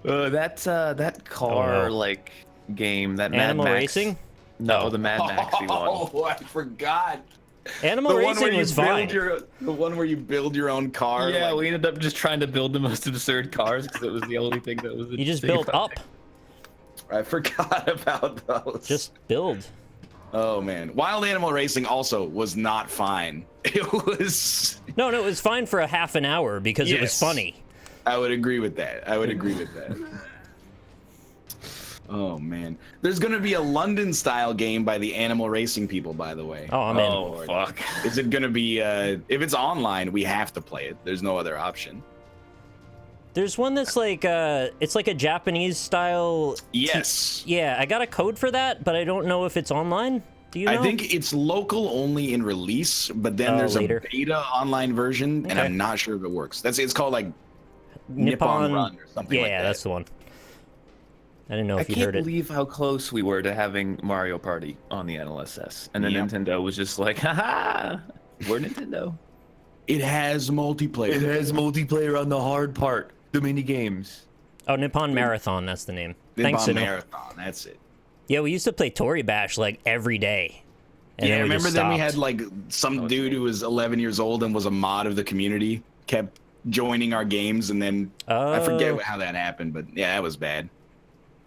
That car like game, that Animal Mad Max. Racing? No, the Mad Maxy one. Oh, I forgot. Animal Racing was fine. The one where you build your own car. Yeah, we ended up just trying to build the most absurd cars because it was the only thing that was. You just built up. I forgot about those. Just build. Oh man, Wild Animal Racing also was not fine. It was. No, it was fine for a half an hour because it was funny. I would agree with that. Oh man, there's gonna be a London-style game by the Animal Racing people, by the way. Oh, I'm in. Oh fuck! Is it gonna be? If it's online, we have to play it. There's no other option. There's one that's like it's like a Japanese style. Yes. Yeah, I got a code for that, but I don't know if it's online. Do you know? I think it's local only in release, but then there's a beta online version, and I'm not sure if it works. It's called like Nippon Run or something like that. Yeah, that's the one. I didn't know if you heard it. I can't believe how close we were to having Mario Party on the NLSS. And then Nintendo was just like, haha, we're Nintendo. It has multiplayer. It has multiplayer on the hard part, the mini games. Oh, Nippon Marathon, that's the name. Nippon Marathon, that's it. Yeah, we used to play Tory Bash like every day. Yeah, I remember then we had like some dude who was 11 years old and was a mod of the community, kept joining our games, and then I forget how that happened, but yeah, that was bad.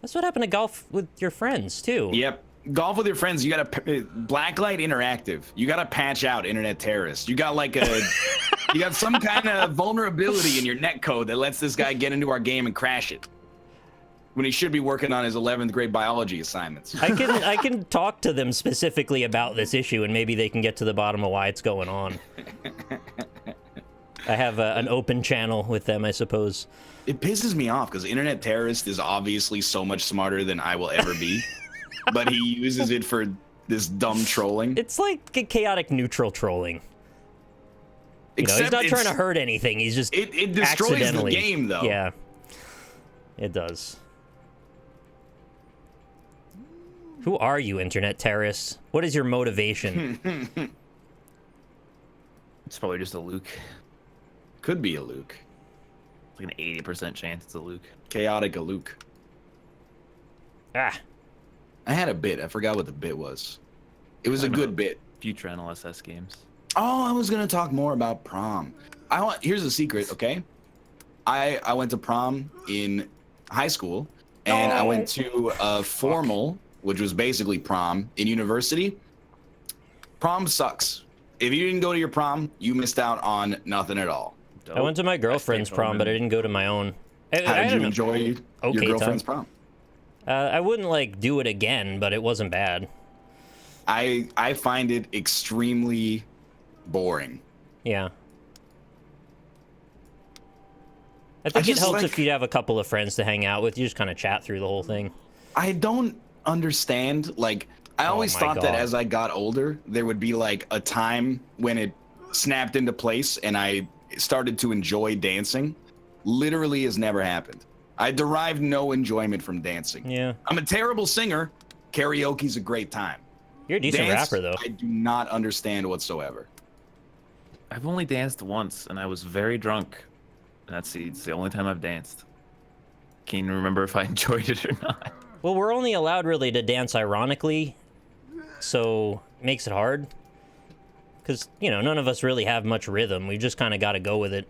That's what happened to golf with your friends too. Yep. Golf with your friends, you gotta Blacklight Interactive. You gotta patch out internet terrorists. You got like you got some kind of vulnerability in your netcode that lets this guy get into our game and crash it when he should be working on his 11th grade biology assignments. I can talk to them specifically about this issue, and maybe they can get to the bottom of why it's going on. I have an open channel with them, I suppose. It pisses me off because internet terrorist is obviously so much smarter than I will ever be. But he uses it for this dumb trolling. It's like chaotic neutral trolling. You know, he's not trying to hurt anything. He's just it destroys the game, though. Yeah, it does. Who are you, internet terrorists? What is your motivation? It's probably just a Luke. Could be a Luke. It's like an 80% chance it's a Luke. Chaotic a Luke. Ah. I had a bit. I forgot what the bit was. It was a good bit. Future NLSS games. Oh, I was gonna talk more about prom. Here's a secret, okay? I went to prom in high school, and I went to a formal, which was basically prom, in university. Prom sucks. If you didn't go to your prom, you missed out on nothing at all. I went to my girlfriend's prom, but I didn't go to my own. How did you enjoy your girlfriend's prom? I wouldn't like do it again, but it wasn't bad. I find it extremely boring. Yeah. I think it helps if you have a couple of friends to hang out with. You just kind of chat through the whole thing. I don't understand. Like, I always thought that as I got older, there would be like a time when it snapped into place and I started to enjoy dancing. Literally has never happened. I derived no enjoyment from dancing. Yeah. I'm a terrible singer. Karaoke's a great time. You're a decent rapper, though. I do not understand whatsoever. I've only danced once, and I was very drunk. And it's the only time I've danced. Can't even remember if I enjoyed it or not. Well, we're only allowed really to dance ironically, so it makes it hard. Because, you know, none of us really have much rhythm. We just kind of got to go with it.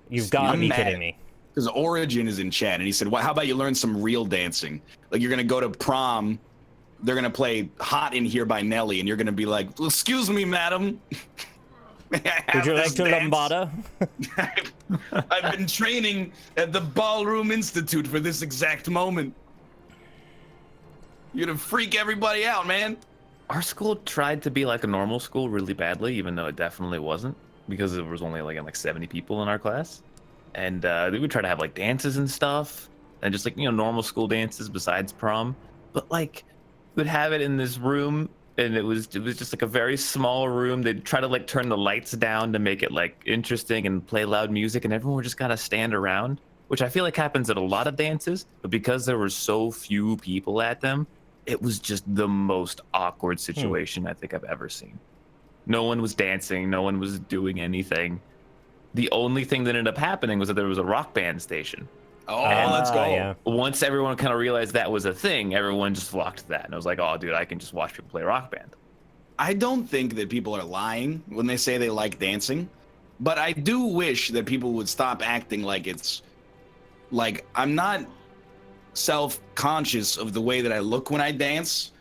You've got to be kidding me. Because Origin is in chat, and he said, well, how about you learn some real dancing? Like, you're going to go to prom, they're going to play Hot in Here by Nelly, and you're going to be like, well, excuse me, madam. Would you like to lambada? I've been training at the Ballroom Institute for this exact moment. You're going to freak everybody out, man. Our school tried to be like a normal school really badly, even though it definitely wasn't, because there was only like 70 people in our class. And they would try to have like dances and stuff, and just like, you know, normal school dances besides prom. But like, we'd have it in this room, and it was just like a very small room. They'd try to like turn the lights down to make it like interesting and play loud music, and everyone would just kind of stand around, which I feel like happens at a lot of dances. But because there were so few people at them, it was just the most awkward situation I think I've ever seen. No one was dancing. No one was doing anything. The only thing that ended up happening was that there was a rock band station. Oh, let's go. Yeah. Once everyone kind of realized that was a thing, everyone just flocked to that. And I was like, oh, dude, I can just watch people play rock band. I don't think that people are lying when they say they like dancing, but I do wish that people would stop acting like it's like I'm not self-conscious of the way that I look when I dance.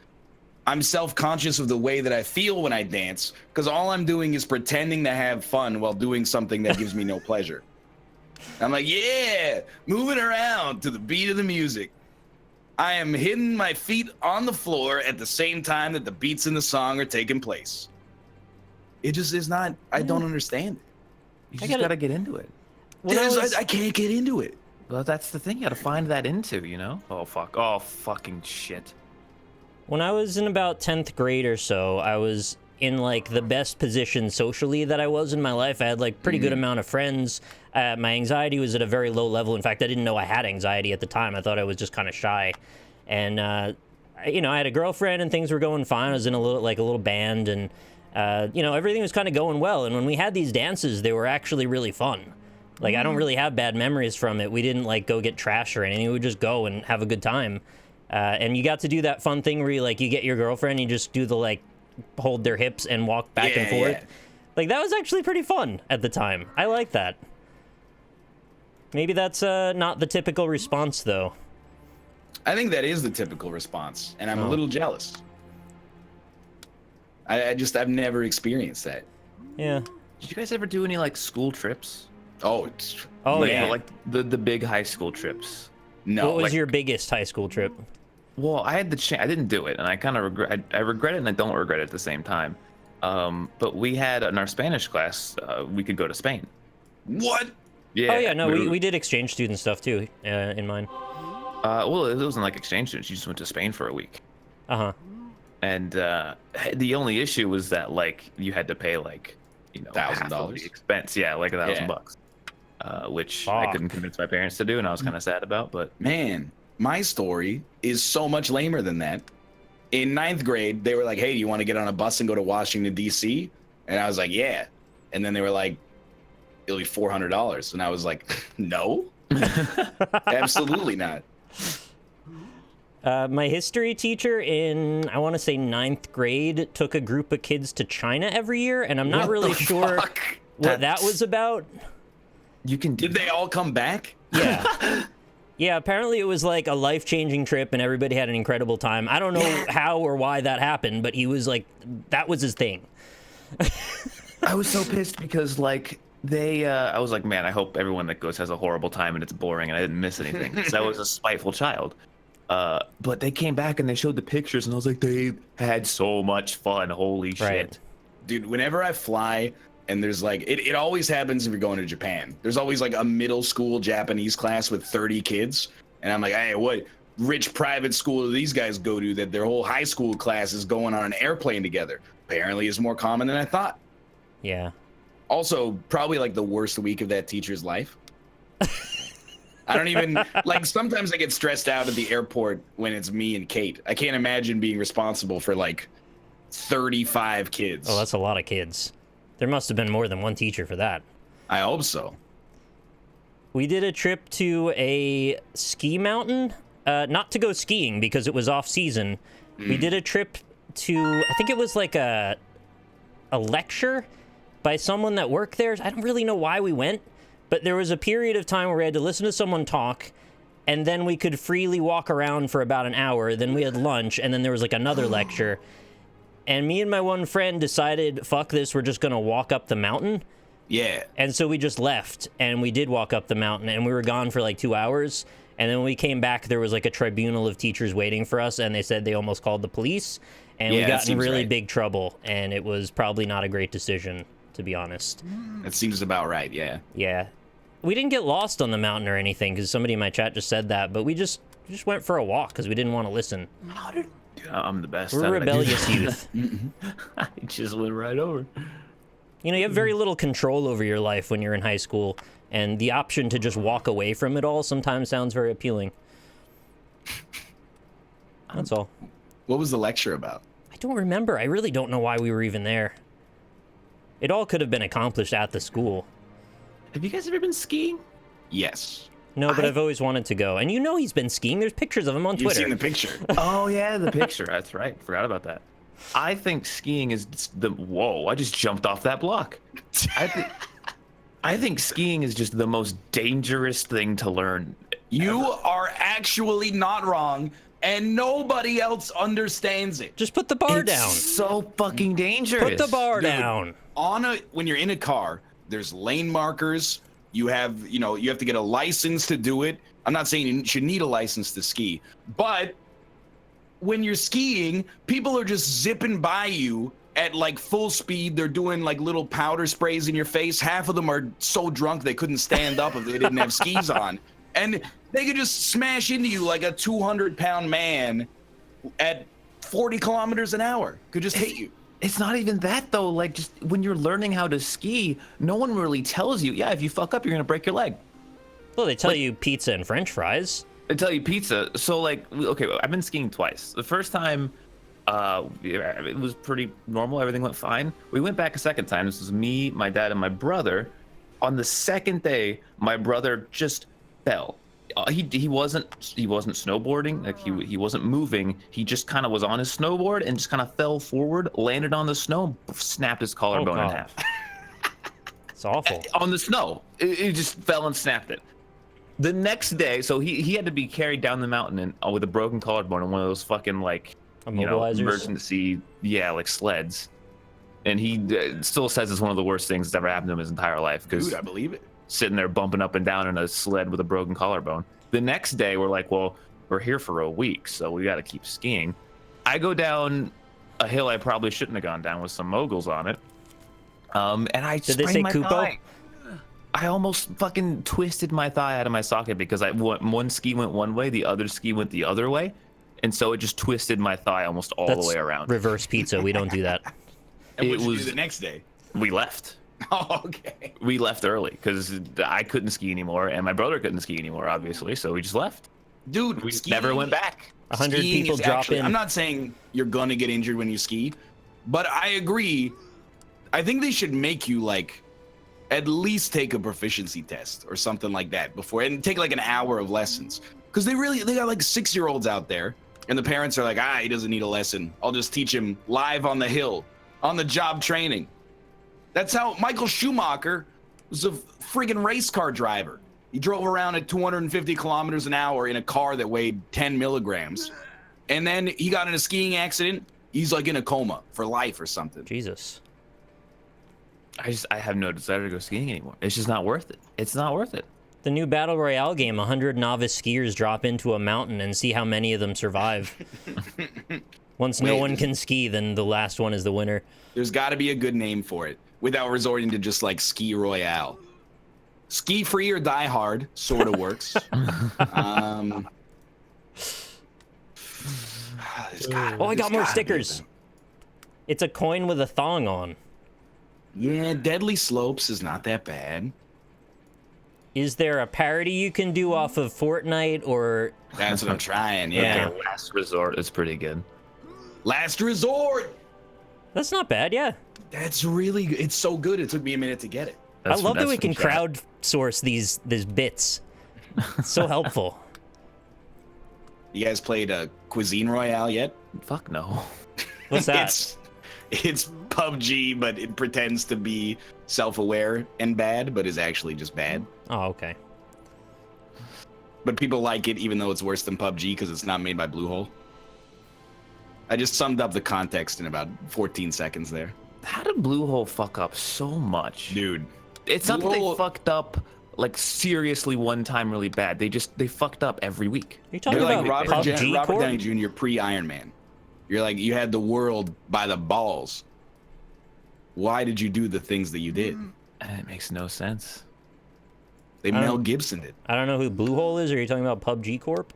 I'm self-conscious of the way that I feel when I dance, because all I'm doing is pretending to have fun while doing something that gives me no pleasure. I'm like, yeah, moving around to the beat of the music. I am hitting my feet on the floor at the same time that the beats in the song are taking place. It just is not, I don't understand it. You just gotta get into it. I can't get into it. Well, that's the thing. You gotta find that into, you know? Oh, fuck. Oh, fucking shit. When I was in about 10th grade or so, I was in like the best position socially that I was in my life. I had like pretty good amount of friends. My anxiety was at a very low level. In fact, I didn't know I had anxiety at the time. I thought I was just kind of shy. And, you know, I had a girlfriend and things were going fine. I was in a little band, and, you know, everything was kind of going well. And when we had these dances, they were actually really fun. Like, I don't really have bad memories from it. We didn't like go get trashed or anything. We would just go and have a good time. And you got to do that fun thing where you like, you get your girlfriend, you just do the like, hold their hips and walk back and forth. Yeah. Like, that was actually pretty fun at the time. I like that. Maybe that's not the typical response, though. I think that is the typical response, and I'm a little jealous. I've never experienced that. Yeah. Did you guys ever do any like school trips? Oh yeah, like the big high school trips. No. What was your biggest high school trip? Well, I had the chance. I didn't do it, and I kind of regret. I regret it, and I don't regret it at the same time. But we had in our Spanish class, we could go to Spain. What? Yeah. Oh yeah, no, we did exchange student stuff too in mine. Well, it wasn't like exchange students. You just went to Spain for a week. Uh-huh. And the only issue was that like you had to pay like $1,000 expense. Yeah, like $1,000, which I couldn't convince my parents to do, and I was kind of sad about. But man, my story is so much lamer than that. In 9th grade, they were like, "Hey, do you want to get on a bus and go to Washington D.C.?" And I was like, "Yeah." And then they were like, "It'll be $400," and I was like, "No, absolutely not." My history teacher in, I want to say 9th grade, took a group of kids to China every year, and I'm not really sure what that was about. Did they all come back? Yeah. Yeah, apparently it was like a life-changing trip, and everybody had an incredible time. I don't know how or why that happened, but he was like, that was his thing. I was so pissed because like I was like, man, I hope everyone that goes has a horrible time and it's boring and I didn't miss anything. Because I was a spiteful child. But they came back and they showed the pictures, and I was like, they had so much fun. Holy shit. Dude, whenever I fly, and there's like, it always happens if you're going to Japan. There's always like a middle school Japanese class with 30 kids. And I'm like, hey, what rich private school do these guys go to that their whole high school class is going on an airplane together? Apparently it's more common than I thought. Yeah. Also, probably like the worst week of that teacher's life. I don't even, like, sometimes I get stressed out at the airport when it's me and Kate. I can't imagine being responsible for like 35 kids. Oh, that's a lot of kids. There must have been more than one teacher for that. I hope so. We did a trip to a ski mountain, not to go skiing because it was off season. We did a trip to, I think it was like a lecture by someone that worked there. I don't really know why we went, but there was a period of time where we had to listen to someone talk, and then we could freely walk around for about an hour. Then we had lunch, and then there was like another lecture. And me and my one friend decided, fuck this, we're just going to walk up the mountain. Yeah. And so we just left, and we did walk up the mountain, and we were gone for like 2 hours. And then when we came back, there was like a tribunal of teachers waiting for us, and they said they almost called the police. And we got in really big trouble, and it was probably not a great decision, to be honest. That seems about right, yeah. Yeah. We didn't get lost on the mountain or anything, because somebody in my chat just said that, but we just went for a walk because we didn't want to listen. I'm the best. We're rebellious youth. I just went right over. You know, you have very little control over your life when you're in high school, and the option to just walk away from it all sometimes sounds very appealing. That's all. What was the lecture about? I don't remember. I really don't know why we were even there. It all could have been accomplished at the school. Have you guys ever been skiing? Yes. No, but I've always wanted to go. And you know he's been skiing. There's pictures of him on Twitter. You've seen the picture. Oh, yeah, the picture. That's right. Forgot about that. I think skiing is whoa, I just jumped off that block. I think skiing is just the most dangerous thing to learn. You are actually not wrong, and nobody else understands it. Just put the bar down. So fucking dangerous. Put the bar down. When you're in a car, there's lane markers. You have to get a license to do it. I'm not saying you should need a license to ski, but when you're skiing, people are just zipping by you at like full speed. They're doing like little powder sprays in your face. Half of them are so drunk they couldn't stand up if they didn't have skis on. And they could just smash into you like a 200-pound man at 40 kilometers an hour. Could just hit you. It's not even that though. Like, just when you're learning how to ski, no one really tells you, yeah, if you fuck up, you're gonna break your leg. Well, they tell you pizza and French fries. They tell you pizza. So like, okay, I've been skiing twice. The first time, it was pretty normal. Everything went fine. We went back a second time. This was me, my dad, and my brother. On the second day, my brother just fell. He wasn't snowboarding. Like he wasn't moving. He just kind of was on his snowboard and just kind of fell forward, landed on the snow, snapped his collarbone in half. It's awful. On the snow, he just fell and snapped it. The next day, so he had to be carried down the mountain with a broken collarbone and one of those fucking like, immobilizers? emergency, like sleds. And he still says it's one of the worst things that's ever happened to him his entire life. Dude, I believe it. Sitting there bumping up and down in a sled with a broken collarbone. The next day, we're like, well, we're here for a week, so we got to keep skiing. I go down a hill I probably shouldn't have gone down with some moguls on it. And I Did they say my Kupo? thigh. I almost fucking twisted my thigh out of my socket because one ski went one way, the other ski went the other way. And so it just twisted my thigh almost all the way around. Reverse pizza. We don't do that. And what did you do the next day? We left. Oh, okay. We left early because I couldn't ski anymore and my brother couldn't ski anymore, obviously. So we just left. Dude, we never went back. 100 people drop in. I'm not saying you're gonna get injured when you ski, but I agree. I think they should make you like at least take a proficiency test or something like that before, and take like an hour of lessons. Because they got like 6-year-olds out there, and the parents are like, he doesn't need a lesson. I'll just teach him live on the hill, on the job training. That's how Michael Schumacher was a friggin' race car driver. He drove around at 250 kilometers an hour in a car that weighed 10 milligrams. And then he got in a skiing accident. He's like in a coma for life or something. Jesus. I have no desire to go skiing anymore. It's just not worth it. It's not worth it. The new Battle Royale game, 100 novice skiers drop into a mountain and see how many of them survive. Once no one can ski, then the last one is the winner. There's got to be a good name for it without resorting to just like Ski Royale. Ski Free or Die Hard sort of works. I got more stickers. It's a coin with a thong on. Yeah, Deadly Slopes is not that bad. Is there a parody you can do off of Fortnite or... That's what I'm trying, yeah. Okay, Last Resort is pretty good. Last Resort! That's not bad, yeah. That's really good. It's so good, it took me a minute to get it. I love that we can crowdsource these bits. It's so helpful. You guys played Cuisine Royale yet? Fuck no. What's that? It's PUBG, but it pretends to be self-aware and bad, but is actually just bad. Oh, okay. But people like it even though it's worse than PUBG because it's not made by Bluehole. I just summed up the context in about 14 seconds there. How did Bluehole fuck up so much? Dude. It's not that they fucked up like seriously one time really bad. They fucked up every week. You're talking They're about like PUBG Robert Downey Jr. pre-Iron Man. You're like, you had the world by the balls. Why did you do the things that you did? It makes no sense. They Mel Gibson did. I don't know who Bluehole is. Or are you talking about PUBG Corp?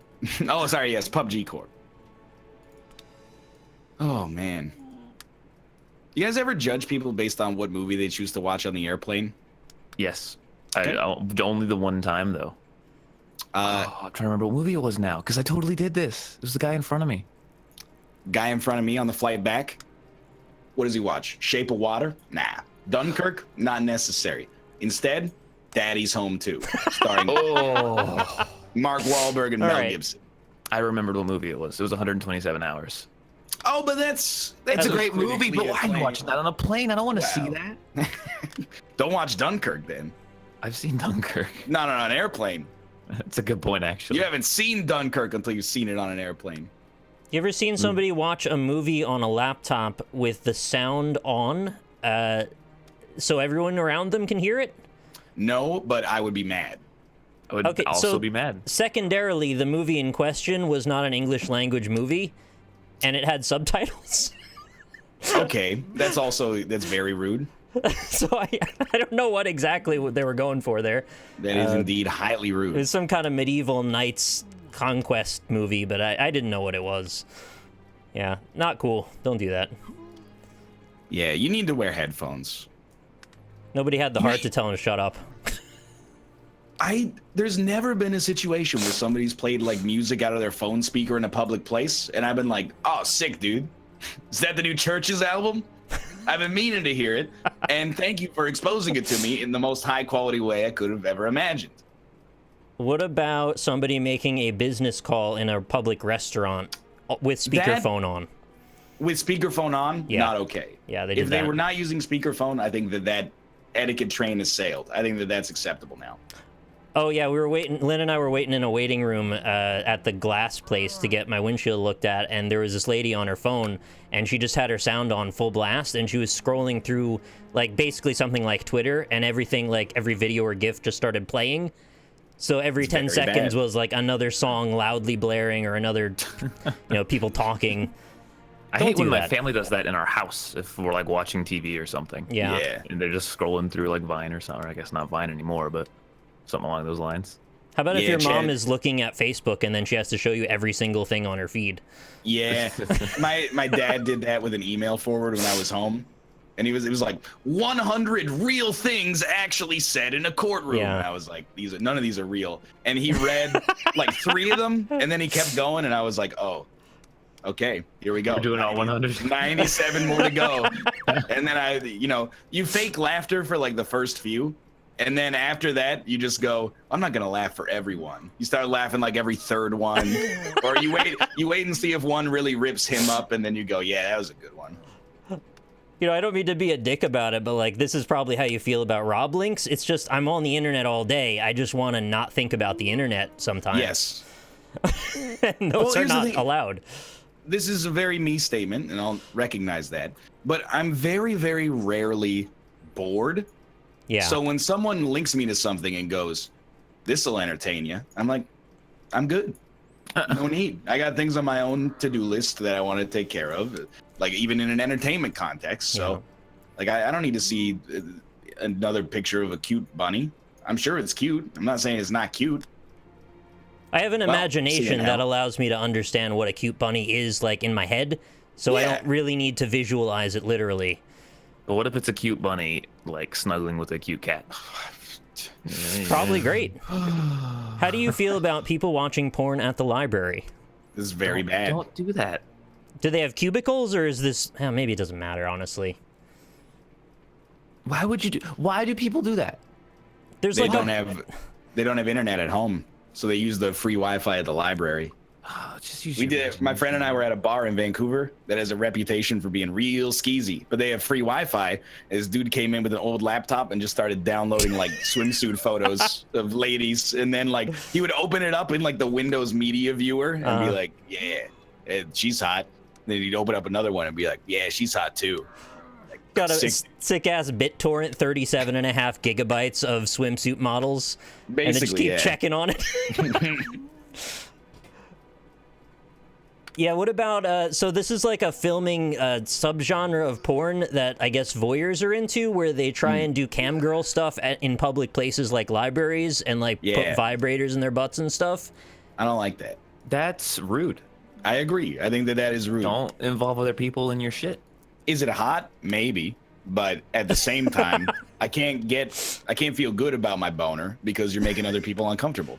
Oh, sorry. Yes, PUBG Corp. Oh, man. You guys ever judge people based on what movie they choose to watch on the airplane? Yes. Okay. Only the one time, though. I'm trying to remember what movie it was now, because I totally did this. It was the guy in front of me. Guy in front of me on the flight back? What does he watch? Shape of Water? Nah. Dunkirk? Not necessary. Instead, Daddy's Home 2, starring Mark Wahlberg and Mel Gibson. I remembered what movie it was. It was 127 Hours. Oh, but that's a great movie, but why are you watching that on a plane? I don't want to see that. Don't watch Dunkirk, then. I've seen Dunkirk. No, on an airplane. That's a good point, actually. You haven't seen Dunkirk until you've seen it on an airplane. You ever seen somebody watch a movie on a laptop with the sound on, so everyone around them can hear it? No, but I would be mad. I would also be mad. Secondarily, the movie in question was not an English language movie, and it had subtitles. Okay, that's very rude. So I don't know what exactly they were going for there. That is indeed highly rude. It was some kind of medieval knights conquest movie, but I didn't know what it was. Yeah, not cool. Don't do that. Yeah, you need to wear headphones. Nobody had the heart to tell him to shut up. There's never been a situation where somebody's played like music out of their phone speaker in a public place, and I've been like, oh, sick, dude. Is that the new Church's album? I've been meaning to hear it, and thank you for exposing it to me in the most high quality way I could have ever imagined. What about somebody making a business call in a public restaurant with speakerphone on? With speakerphone on? Yeah. Not okay. Yeah, they did If they were not using speakerphone, I think that etiquette train has sailed. I think that's acceptable now. Oh yeah, we were waiting. Lynn and I were waiting in a waiting room at the glass place to get my windshield looked at, and there was this lady on her phone, and she just had her sound on full blast, and she was scrolling through like basically something like Twitter, and everything like every video or GIF just started playing. So every 10 seconds was like another song loudly blaring or another, people talking. I hate when my family does that in our house if we're like watching TV or something. Yeah. And they're just scrolling through like Vine or something. Or I guess not Vine anymore, but something along those lines. How about if your mom is looking at Facebook and then she has to show you every single thing on her feed? Yeah. my dad did that with an email forward when I was home. And it was like 100 real things actually said in a courtroom. Yeah. And I was like, none of these are real. And he read like 3 of them, and then he kept going, and I was like, oh, okay, here we go. We're doing all 100. 97 more to go. And then you fake laughter for like the first few, and then after that, you just go, I'm not gonna laugh for everyone. You start laughing like every third one, or you wait and see if one really rips him up, and then you go, yeah, that was a good one. I don't mean to be a dick about it, but like this is probably how you feel about Rob links. It's just I'm on the internet all day. I just want to not think about the internet sometimes. Yes. And those are not allowed. This is a very me statement, and I'll recognize that. But I'm very, very rarely bored. Yeah. So when someone links me to something and goes, "This'll entertain you," I'm like, I'm good. No need. I got things on my own to-do list that I want to take care of, like even in an entertainment context. So, like, I don't need to see another picture of a cute bunny. I'm sure it's cute. I'm not saying it's not cute. I have an imagination that allows me to understand what a cute bunny is like in my head, so I don't really need to visualize it literally. But what if it's a cute bunny, like, snuggling with a cute cat? Probably great. How do you feel about people watching porn at the library? This is very bad. Don't do that. Do they have cubicles, or is this... maybe it doesn't matter, honestly. Why do people do that? They don't have internet at home, so they use the free Wi-Fi at the library. Oh, just use we did it. My friend and I were at a bar in Vancouver that has a reputation for being real skeezy, but they have free Wi-Fi. This dude came in with an old laptop and just started downloading like swimsuit photos of ladies, and then like he would open it up in like the Windows Media Viewer and be like, "Yeah, she's hot." Then he'd open up another one and be like, "Yeah, she's hot too." Like, got a sick-ass BitTorrent 37.5 gigabytes of swimsuit models. Basically, and then just keep checking on it. Yeah, what about, so this is like a filming subgenre of porn that I guess voyeurs are into, where they try and do cam girl stuff in public places like libraries and like put vibrators in their butts and stuff. I don't like that. That's rude. I agree. I think that is rude. Don't involve other people in your shit. Is it hot? Maybe. But at the same time, I can't feel good about my boner because you're making other people uncomfortable.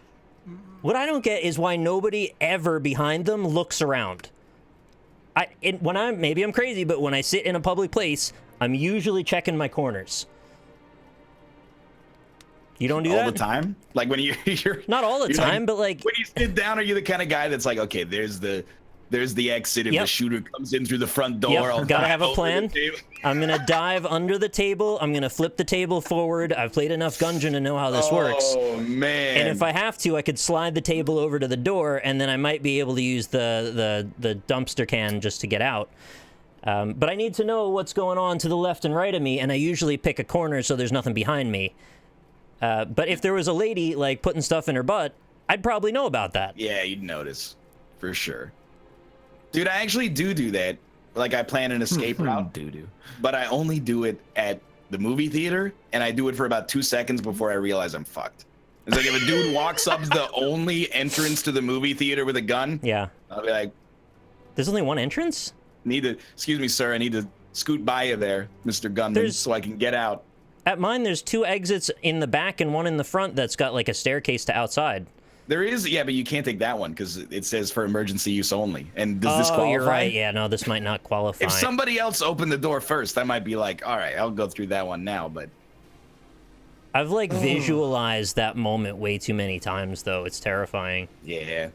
What I don't get is why nobody ever behind them looks around. Maybe I'm crazy, but when I sit in a public place, I'm usually checking my corners. You don't do that all the time? Like when you're not all the time, like, but like when you sit down, are you the kind of guy that's like, okay, there's the exit if the shooter comes in through the front door? I'll gotta have a plan. I'm gonna dive under the table. I'm gonna flip the table forward. I've played enough Gungeon to know how this works. Oh man! And if I have to, I could slide the table over to the door, and then I might be able to use the dumpster can just to get out. But I need to know what's going on to the left and right of me, and I usually pick a corner so there's nothing behind me. But if there was a lady like putting stuff in her butt, I'd probably know about that. Yeah, you'd notice for sure. Dude, I actually do that. Like, I plan an escape route, but I only do it at the movie theater, and I do it for about 2 seconds before I realize I'm fucked. It's like if a dude walks up the only entrance to the movie theater with a gun, I'll be like, "There's only one entrance? Excuse me, sir, I need to scoot by you there, Mr. Gunman, so I can get out." At mine, there's 2 exits in the back and one in the front that's got like a staircase to outside. There is, but you can't take that one because it says for emergency use only. And does this qualify? Oh, you're right. Yeah, no, this might not qualify. If somebody else opened the door first, I might be like, all right, I'll go through that one now. But I've like visualized that moment way too many times, though. It's terrifying. Yeah.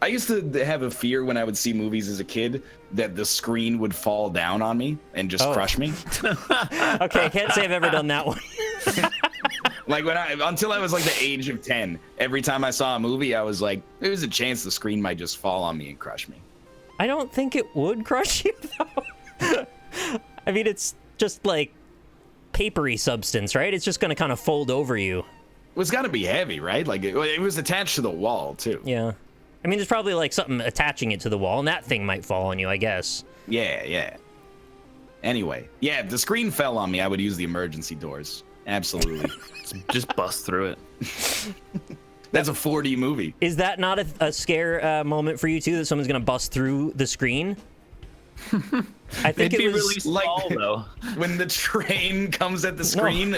I used to have a fear when I would see movies as a kid that the screen would fall down on me and just crush me. Okay, I can't say I've ever done that one. Like until I was like the age of 10, every time I saw a movie, I was like, there's a chance the screen might just fall on me and crush me. I don't think it would crush you, though. I mean, it's just like papery substance, right? It's just going to kind of fold over you. Well, it's got to be heavy, right? Like it was attached to the wall, too. Yeah. I mean, there's probably like something attaching it to the wall, and that thing might fall on you, I guess. Yeah. Anyway, yeah, if the screen fell on me, I would use the emergency doors. Absolutely. Just bust through it. That's a 4D movie. Is that not a scare moment for you, too, that someone's going to bust through the screen? I think it was really small, like, though. When the train comes at the screen.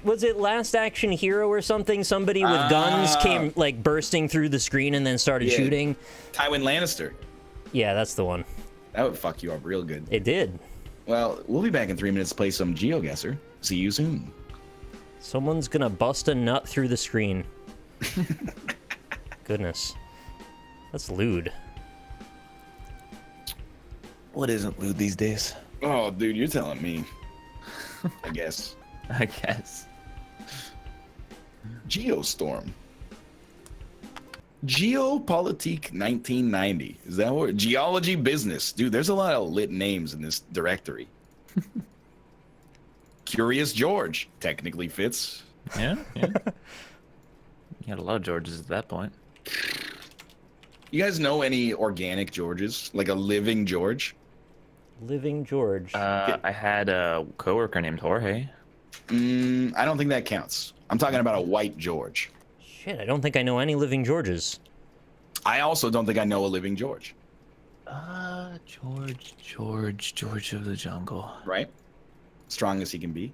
Was it Last Action Hero or something? Somebody with guns came like bursting through the screen and then started shooting. Tywin Lannister. Yeah, that's the one. That would fuck you up real good. It did. Well, we'll be back in 3 minutes to play some Geoguessr. See you soon. Someone's gonna bust a nut through the screen. Goodness. That's lewd. What isn't lewd these days? Oh, dude, you're telling me. I guess. I guess. Geostorm. Geopolitique 1990. Is that what? Geology business. Dude, there's a lot of lit names in this directory. Curious George. Technically fits. Yeah. You had a lot of Georges at that point. You guys know any organic Georges? Like a living George? Living George. I had a coworker named Jorge. I don't think that counts. I'm talking about a white George. Shit, I don't think I know any living Georges. I also don't think I know a living George. George of the jungle. Right? Strong as he can be.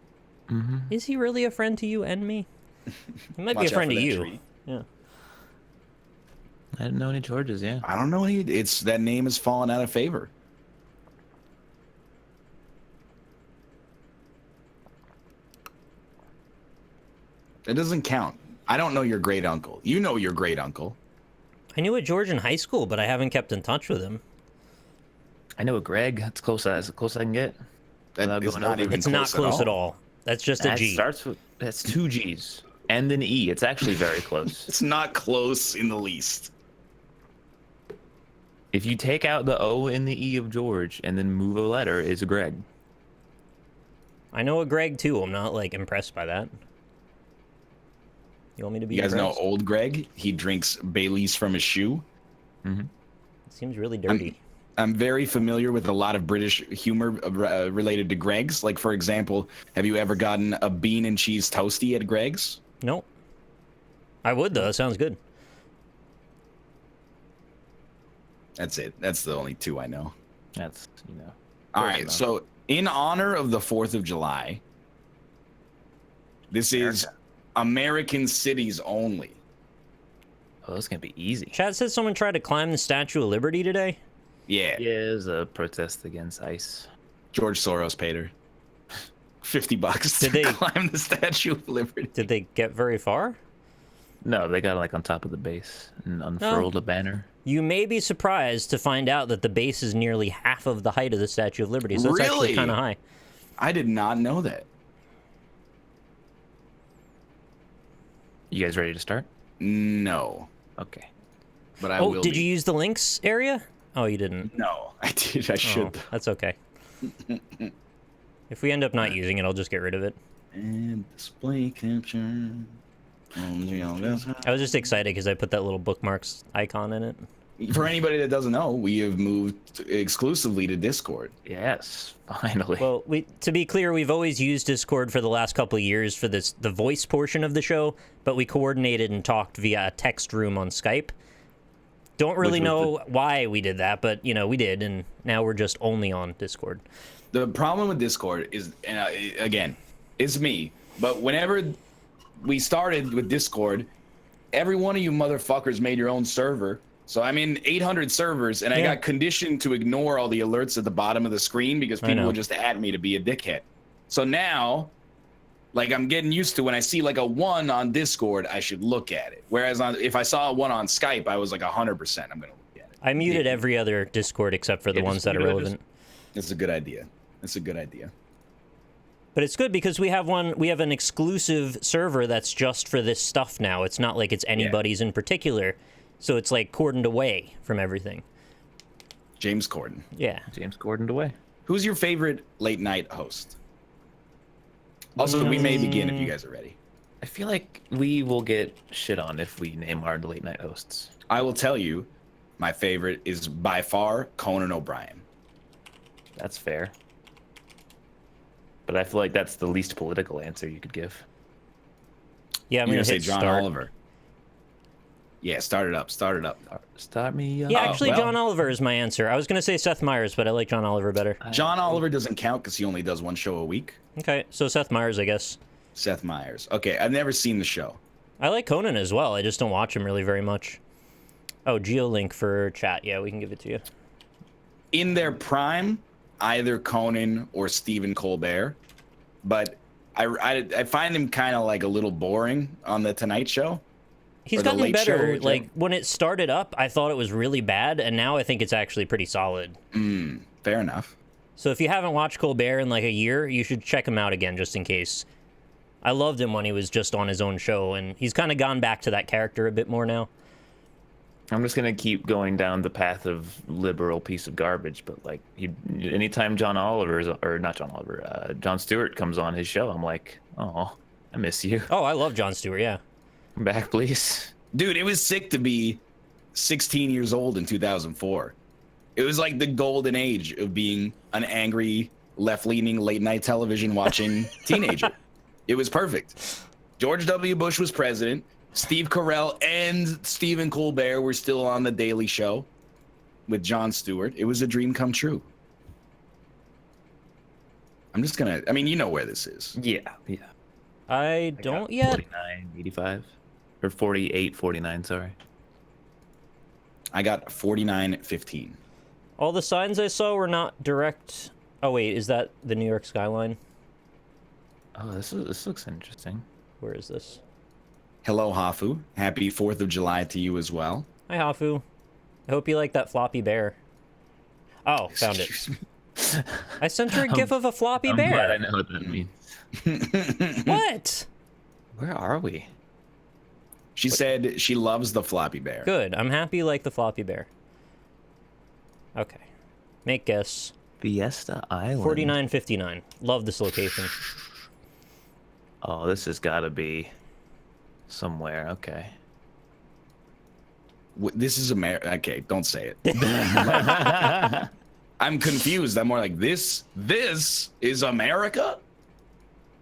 Mm-hmm. Is he really a friend to you and me? He might be a friend to you. Tree. Yeah. I didn't know any Georges, yeah. I don't know. That name has fallen out of favor. It doesn't count. I don't know your great uncle. You know your great uncle. I knew a George in high school, but I haven't kept in touch with him. I know a Greg. That's close as close I can get. It's not even It's not close at all. That's just a G. That's 2 G's and an E. It's actually very close. It's not close in the least. If you take out the O and the E of George and then move a letter, it's a Greg. I know a Greg too. I'm not like impressed by that. You want me to be? You guys impressed? know old Greg? He drinks Baileys from his shoe. Mm-hmm. It seems really dirty. I'm very familiar with a lot of British humor related to Greg's. Like, for example, have you ever gotten a bean and cheese toasty at Greg's? Nope. I would though. That sounds good. That's it. That's the only 2 I know. That's, All right. enough. So, in honor of the 4th of July, this is American cities only. Oh, this is gonna be easy. Chad said someone tried to climb the Statue of Liberty today. Yeah. Yeah, it was a protest against ICE. George Soros paid her $50 Did to they- climb the Statue of Liberty. Did they get very far? No, they got like on top of the base and unfurled a banner. You may be surprised to find out that the base is nearly half of the height of the Statue of Liberty, so it's actually Really? kind of high. I did not know that. You guys ready to start? No. Okay. But I Oh, will did be. you use the links area? Oh, you didn't. No, I did. I Oh, should. that's okay. If we end up not using it, I'll just get rid of it. And display capture. I was just excited because I put that little bookmarks icon in it. For anybody that doesn't know, we have moved exclusively to Discord. Yes, finally. Well, to be clear, we've always used Discord for the last couple of years for the voice portion of the show, but we coordinated and talked via a text room on Skype. Don't really know why we did that, but we did, and now we're just only on Discord. The problem with Discord is, again, it's me, but whenever we started with Discord, every one of you motherfuckers made your own server. So I'm in 800 servers, and I got conditioned to ignore all the alerts at the bottom of the screen because people would just add me to be a dickhead. So now, like, I'm getting used to when I see like a 1 on Discord, I should look at it. Whereas if I saw a 1 on Skype, I was like 100%. I'm gonna look at it. I muted every other Discord except for the ones that are relevant. It's a good idea. It's a good idea. But it's good because we have an exclusive server that's just for this stuff now. It's not like it's anybody's in particular. So it's like cordoned away from everything. James Corden. Yeah. James Corden away. Who's your favorite late night host? Also, we may begin if you guys are ready. I feel like we will get shit on if we name our late night hosts. I will tell you, my favorite is by far Conan O'Brien. That's fair. But I feel like that's the least political answer you could give. Yeah, I'm You're gonna say hit John start. Oliver. Yeah, start it up. Start it up. Start me up. Yeah, actually, well. John Oliver is my answer. I was gonna say Seth Meyers, but I like John Oliver better. John Oliver doesn't count because he only does one show a week. Okay, so Seth Meyers, I guess. Seth Meyers. Okay, I've never seen the show. I like Conan as well. I just don't watch him really very much. Oh, Geolink for chat. Yeah, we can give it to you. In their prime, either Conan or Stephen Colbert, but I find him kind of like a little boring on the Tonight Show. He's Or the gotten Late Show, better. whichever. Like when it started up, I thought it was really bad, and now I think it's actually pretty solid. Fair enough. So if you haven't watched Colbert in like a year, you should check him out again just in case. I loved him when he was just on his own show, and he's kind of gone back to that character a bit more now. I'm just gonna keep going down the path of liberal piece of garbage, but like, anytime John Stewart comes on his show, I'm like, oh, I miss you. Oh, I love Jon Stewart, yeah. Come back, please. Dude, it was sick to be 16 years old in 2004. It was like the golden age of being an angry, left-leaning, late-night television watching teenager. It was perfect. George W. Bush was president. Steve Carell and Stephen Colbert were still on The Daily Show with Jon Stewart. It was a dream come true. I'm just gonna, I mean, you know where this is. Yeah. I don't yet. 49, 85. Or 48, 49, sorry. I got 49-15. All the signs I saw were not direct. Oh wait, is that the New York skyline? Oh, this looks interesting. Where is this? Hello, Hafu. Happy 4th of July to you as well. Hi, Hafu. I hope you like that floppy bear. Oh, found it. I sent her a gif of a floppy I'm bear. glad I know what that means. What? Where are we? She said she loves the floppy bear. Good. I'm happy you like the floppy bear. Okay. Make guess. Fiesta Island. 4959. Love this location. Oh, this has got to be somewhere. Okay. This is America. Okay, don't say it. I'm confused. I'm more like, this is America?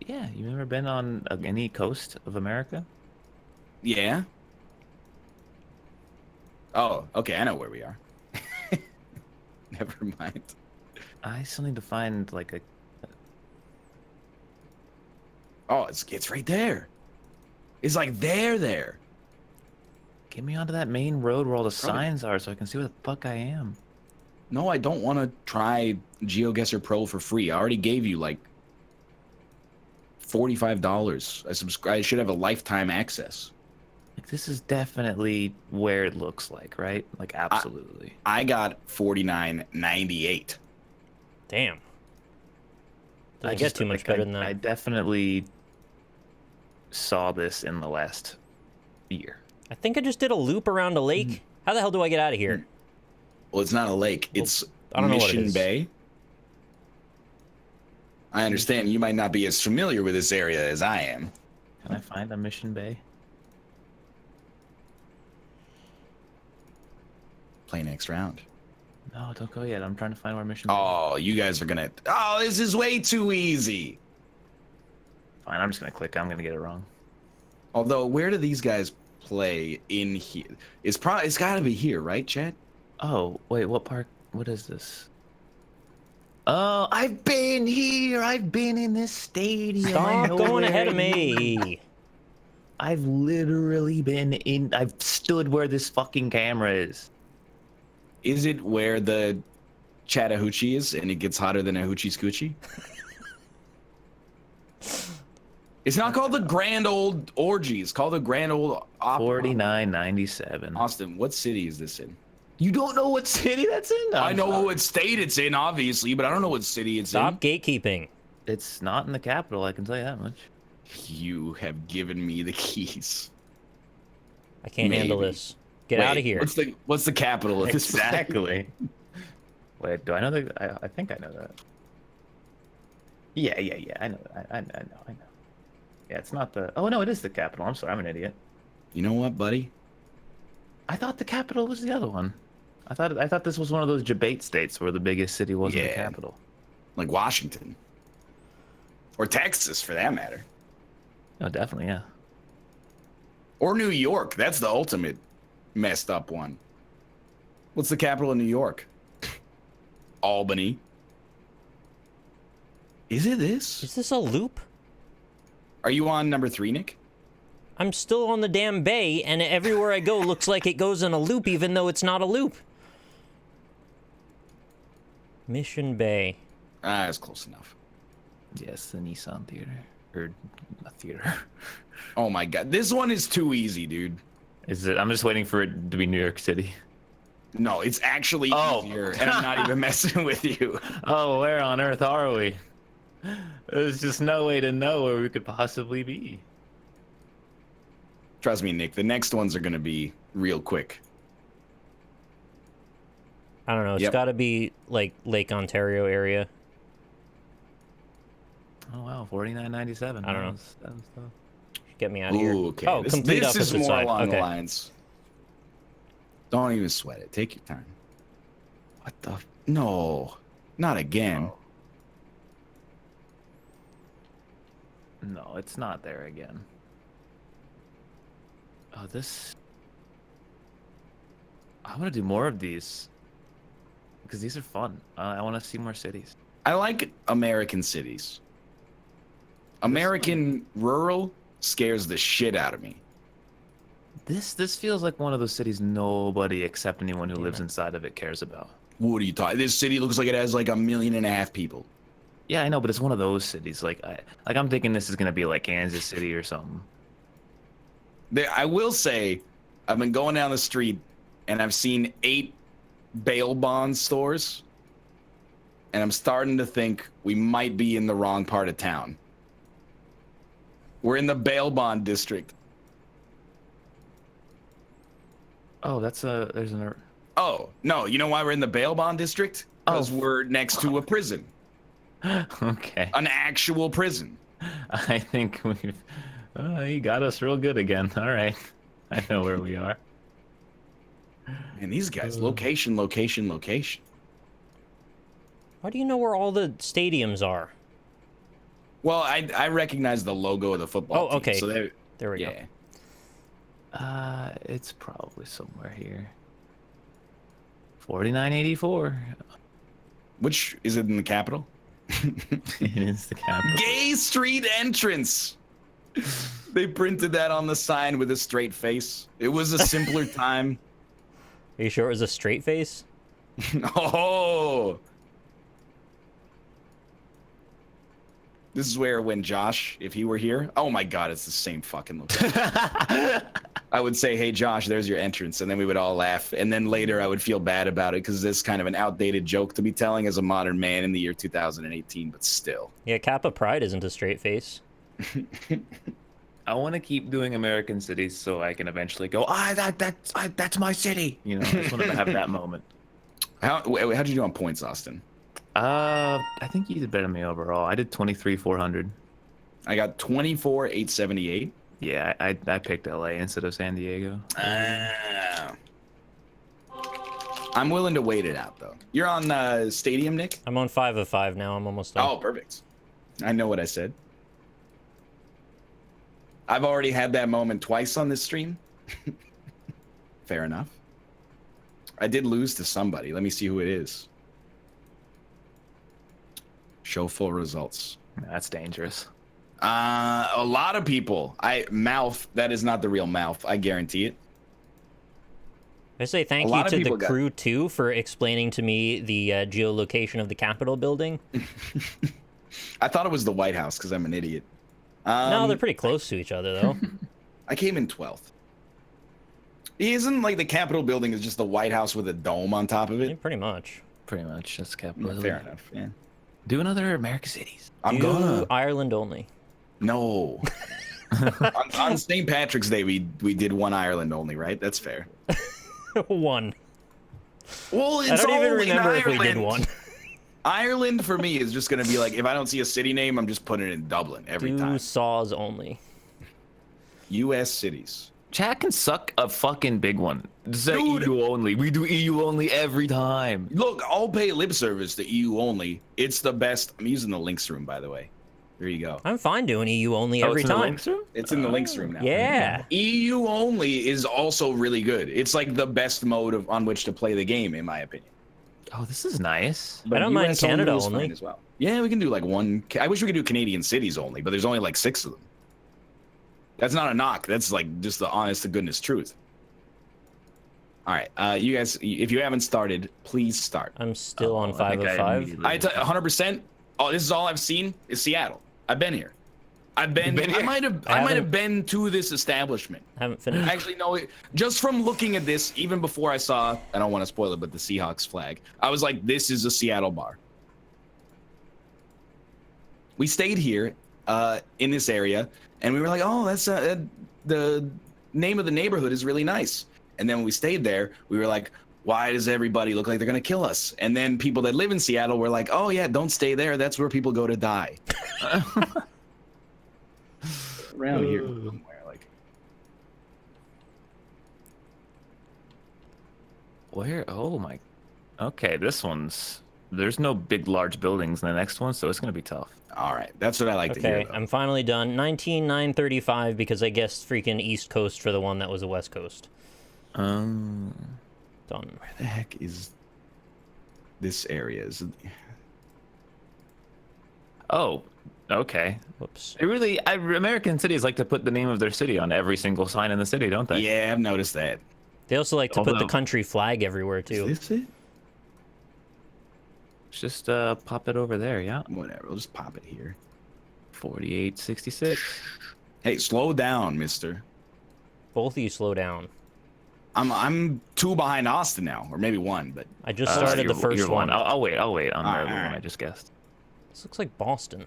Yeah, you've never been on any coast of America? Yeah. Oh, okay. I know where we are. Never mind. I still need to find like a. Oh, it's right there. It's like there. Get me onto that main road where all the signs are so I can see where the fuck I am. No, I don't want to try Geoguessr Pro for free. I already gave you like $45. I should have a lifetime access. Like, this is definitely where it looks like, right? Like, absolutely. I got 49.98. Damn. Doesn't get too much better than that. I definitely saw this in the last year. I think I just did a loop around a lake. How the hell do I get out of here? Well, it's not a lake. It's I don't know what it Mission is. Bay. I understand you might not be as familiar with this area as I am. Can I find a Mission Bay? Play next round. No, don't go yet. I'm trying to find where Mission Bay is. Oh, you guys are gonna. Oh, this is way too easy. Fine, I'm just gonna click. I'm gonna get it wrong. Although, where do these guys play in here? It's got to be here, right, Chad? Oh, wait, what park? What is this? Oh, I've been here. I've been in this stadium. I Stop know going where ahead of it is. me. I've literally been in. I've stood where this fucking camera is. Is it where the Chattahoochee is and it gets hotter than a hoochie scoochie? It's not called the Grand Old Orgy. It's called the Grand Old Opera. 49.97. Austin, what city is this in? You don't know what city that's in? I know what state it's in, obviously, but I don't know what city it's Stop in. gatekeeping. It's not in the capital, I can tell you that much. You have given me the keys. I can't handle this. Get out of here. What's the capital of this? Exactly. Wait, do I know that? I think I know that. Yeah. I know. I know. Yeah, it's not the. Oh no, it is the capital. I'm sorry, I'm an idiot. You know what, buddy? I thought the capital was the other one. I thought this was one of those debate states where the biggest city wasn't the capital. Like Washington. Or Texas, for that matter. Oh, definitely, yeah. Or New York. That's the ultimate messed up one. What's the capital of New York? Albany. Is it this? Is this a loop? Are you on number 3, Nick? I'm still on the damn bay, and everywhere I go looks like it goes in a loop, even though it's not a loop. Mission Bay. Ah, that's close enough. Yes, the Nissan Theater. Or a theater. Oh my god. This one is too easy, dude. Is it? I'm just waiting for it to be New York City. No, it's actually easier, and I'm not even messing with you. Oh, where on earth are we? There's just no way to know where we could possibly be. Trust me, Nick, the next ones are going to be real quick. I don't know. It's got to be, like, Lake Ontario area. Oh, wow. 49.97. I don't know. That was tough. Get me out of here. Okay. Oh, complete this is opposite more side. along Okay. the lines. Don't even sweat it. Take your time. What the? No. Not again. No, it's not there again. Oh, this... I want to do more of these. Because these are fun. I want to see more cities. I like American cities. American rural scares the shit out of me. This feels like one of those cities nobody except anyone who lives inside of it cares about. What are you talking? This city looks like it has like 1.5 million people. Yeah, I know, but it's one of those cities. Like I'm thinking this is gonna be like Kansas City or something. I will say, I've been going down the street and I've seen 8 bail bond stores, and I'm starting to think we might be in the wrong part of town. We're in the bail bond district. Oh, there's an. Oh no! You know why we're in the bail bond district? Because we're next to a prison. Okay. An actual prison. I think we've. You got us real good again. All right. I know where we are. And these guys, location. Why do you know where all the stadiums are? Well, I recognize the logo of the football team. Okay. So there we go. It's probably somewhere here. 4984. Which is it in the capital? It is the capital. Gay street entrance. They printed that on the sign with a straight face. It was a simpler time. Are you sure it was a straight face? Oh. This is where when Josh, if he were here, oh my god, it's the same fucking location. I would say, hey Josh, there's your entrance, and then we would all laugh. And then later I would feel bad about it because this is kind of an outdated joke to be telling as a modern man in the year 2018, but still. Yeah, Kappa Pride isn't a straight face. I want to keep doing American cities so I can eventually go, that's my city. You know, I just want to have that moment. How'd you do on points, Austin? I think you did better than me overall. I did 23,400. I got 24,878. Yeah, I picked LA instead of San Diego. I'm willing to wait it out though. You're on Stadium, Nick? I'm on 5 of 5 now. I'm almost done. Oh, perfect. I know what I said. I've already had that moment twice on this stream. Fair enough. I did lose to somebody. Let me see who it is. Show full results. That's dangerous. A lot of people. Mouth. That is not the real Mouth. I guarantee it. I say thank you to the crew too for explaining to me the geolocation of the Capitol building. I thought it was the White House because I'm an idiot. No, they're pretty close to each other though. I came in 12th. Isn't like the Capitol building is just the White House with a dome on top of it? Yeah, pretty much. Pretty much. That's Capitol. Fair enough. Yeah. Do another American cities. I'm Do gonna. Ireland only. No. on St. Patrick's Day, we did one Ireland only, right? That's fair. One. Well, it's I don't even all in remember if we did Ireland. one. Ireland for me is just gonna be like, if I don't see a city name, I'm just putting it in Dublin every Do time. saws only. U.S. cities. Chat can suck a fucking big one. Say Dude. EU only. We do EU only every time. Look, I'll pay lip service to EU only. It's the best. I'm using the links room, by the way. There you go. I'm fine doing EU only every it's in the time. links room? It's in the links room now. Yeah. EU only is also really good. It's like the best mode on which to play the game, in my opinion. Oh, this is nice. But I don't mind US Canada is only. fine as well. Yeah, we can do like one. I wish we could do Canadian cities only, but there's only like 6 of them. That's not a knock. That's like just the honest to goodness truth. All right, you guys, if you haven't started, please start. I'm still on I think I 505. immediately- 100%. Oh, this is all I've seen is Seattle. I've been here. I've been. You've been I here? might have been to this establishment. Haven't finished. Actually, no. Just from looking at this, even before I saw, I don't want to spoil it, but the Seahawks flag, I was like, this is a Seattle bar. We stayed here in this area, and we were like, oh, that's the name of the neighborhood is really nice. And then when we stayed there, we were like, why does everybody look like they're gonna kill us? And then people that live in Seattle were like, oh yeah, don't stay there. That's where people go to die. Around here somewhere, like. Where? Oh my. Okay, this one's. There's no big, large buildings in the next one, so it's gonna be tough. All right, that's what I like to hear. Okay, Though. I'm finally done. 19935 because I guessed freaking East Coast for the one that was the West Coast. Done. Where the heck is this area? Is it... Oh, okay. Whoops. American cities like to put the name of their city on every single sign in the city, don't they? Yeah, I've noticed that. They also like to put the Although- country flag everywhere too. Is this it? Just pop it over there, yeah. Whatever, we'll just pop it here. 4866. Hey, slow down, mister. Both of you slow down. I'm 2 behind Austin now, or maybe 1, but I just started the You're 1st one. I'll wait on the All other right. one I just guessed. This looks like Boston.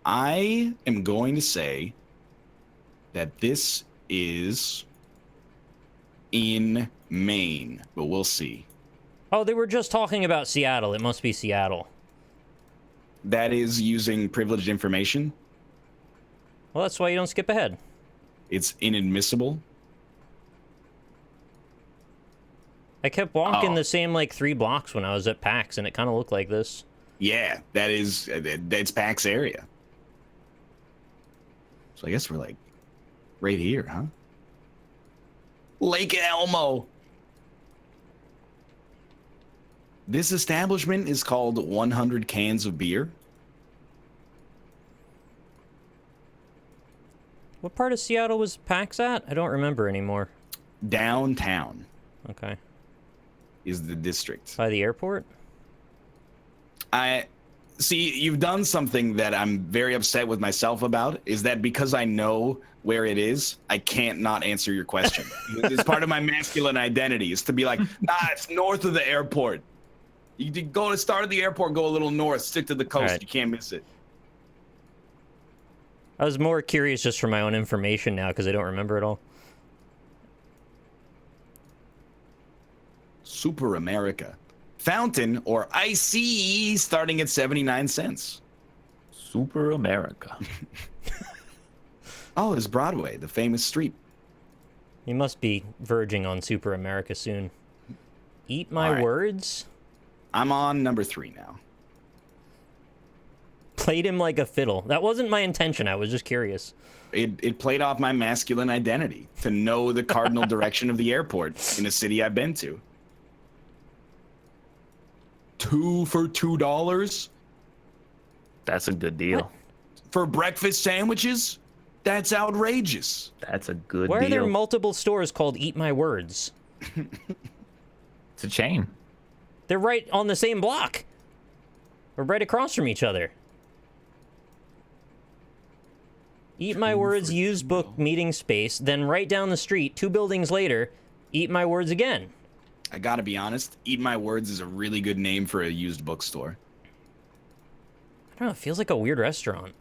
I am going to say that this is in Maine, but we'll see. Oh, they were just talking about Seattle. It must be Seattle. That is using privileged information. Well, that's why you don't skip ahead. It's inadmissible. I kept walking Oh. the same like 3 blocks when I was at PAX, and it kind of looked like this. Yeah, that's PAX area. So I guess we're like right here, huh? Lake Elmo. This establishment is called 100 Cans of Beer. What part of Seattle was PAX at? I don't remember anymore. Downtown Okay. is the district. By the airport? I see you've done something that I'm very upset with myself about, is that because I know where it is, I can't not answer your question. It's part of my masculine identity is to be like, nah, it's north of the airport. You go to start at the airport, go a little north, stick to the coast. Right. You can't miss it. I was more curious just for my own information now because I don't remember it all. Super America. Fountain or ICE starting at 79 cents. Super America. Oh, it's Broadway, the famous street. You must be verging on Super America soon. Eat my All right. words? I'm on number 3 now. Played him like a fiddle. That wasn't my intention. I was just curious. It played off my masculine identity to know the cardinal direction of the airport in a city I've been to. 2 for $2 That's a good deal. What? for breakfast sandwiches? That's outrageous. That's a good Why deal. are there multiple stores called Eat My Words? It's a chain. They're right on the same block. Or right across from each other. Eat My Words, used book, meeting space. Then right down the street, 2 buildings later, Eat My Words again. I gotta be honest, Eat My Words is a really good name for a used bookstore. I don't know, it feels like a weird restaurant.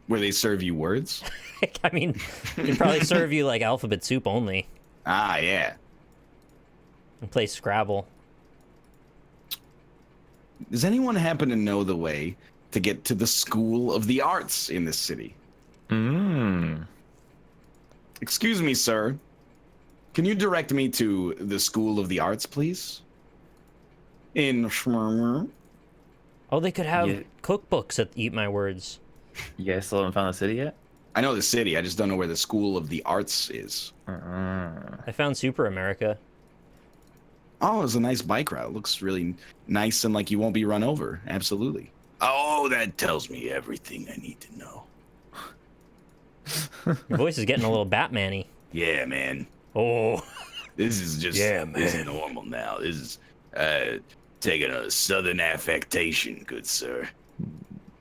Where they serve you words? I mean, they'd probably serve you like alphabet soup only. Ah, yeah. And play Scrabble. Does anyone happen to know the way to get to the School of the Arts in this city? Excuse me, sir. Can you direct me to the School of the Arts, please? In Schmurmer. Oh, they could have cookbooks at Eat My Words. You guys still haven't found the city yet? I know the city. I just don't know where the School of the Arts is. I found Super America. Oh, it's a nice bike route. It looks really nice and like you won't be run over. Absolutely. Oh, that tells me everything I need to know. Your voice is getting a little Batman-y. Yeah, man. Oh. This is just this is normal now. This is taking a southern affectation, good sir.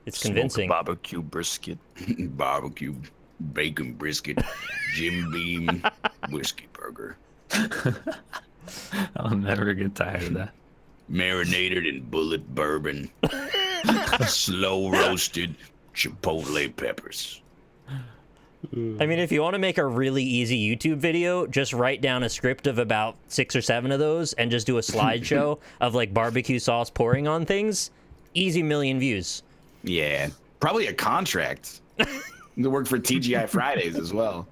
It's convincing. Barbecue brisket. Barbecue bacon brisket. Jim Beam whiskey burger. I'll never get tired of that. Marinated in bullet bourbon. Slow roasted chipotle peppers. I mean, if you want to make a really easy YouTube video, just write down a script of about 6 or 7 of those and just do a slideshow of like barbecue sauce pouring on things. Easy million views. Yeah, probably a contract to work for TGI Fridays as well.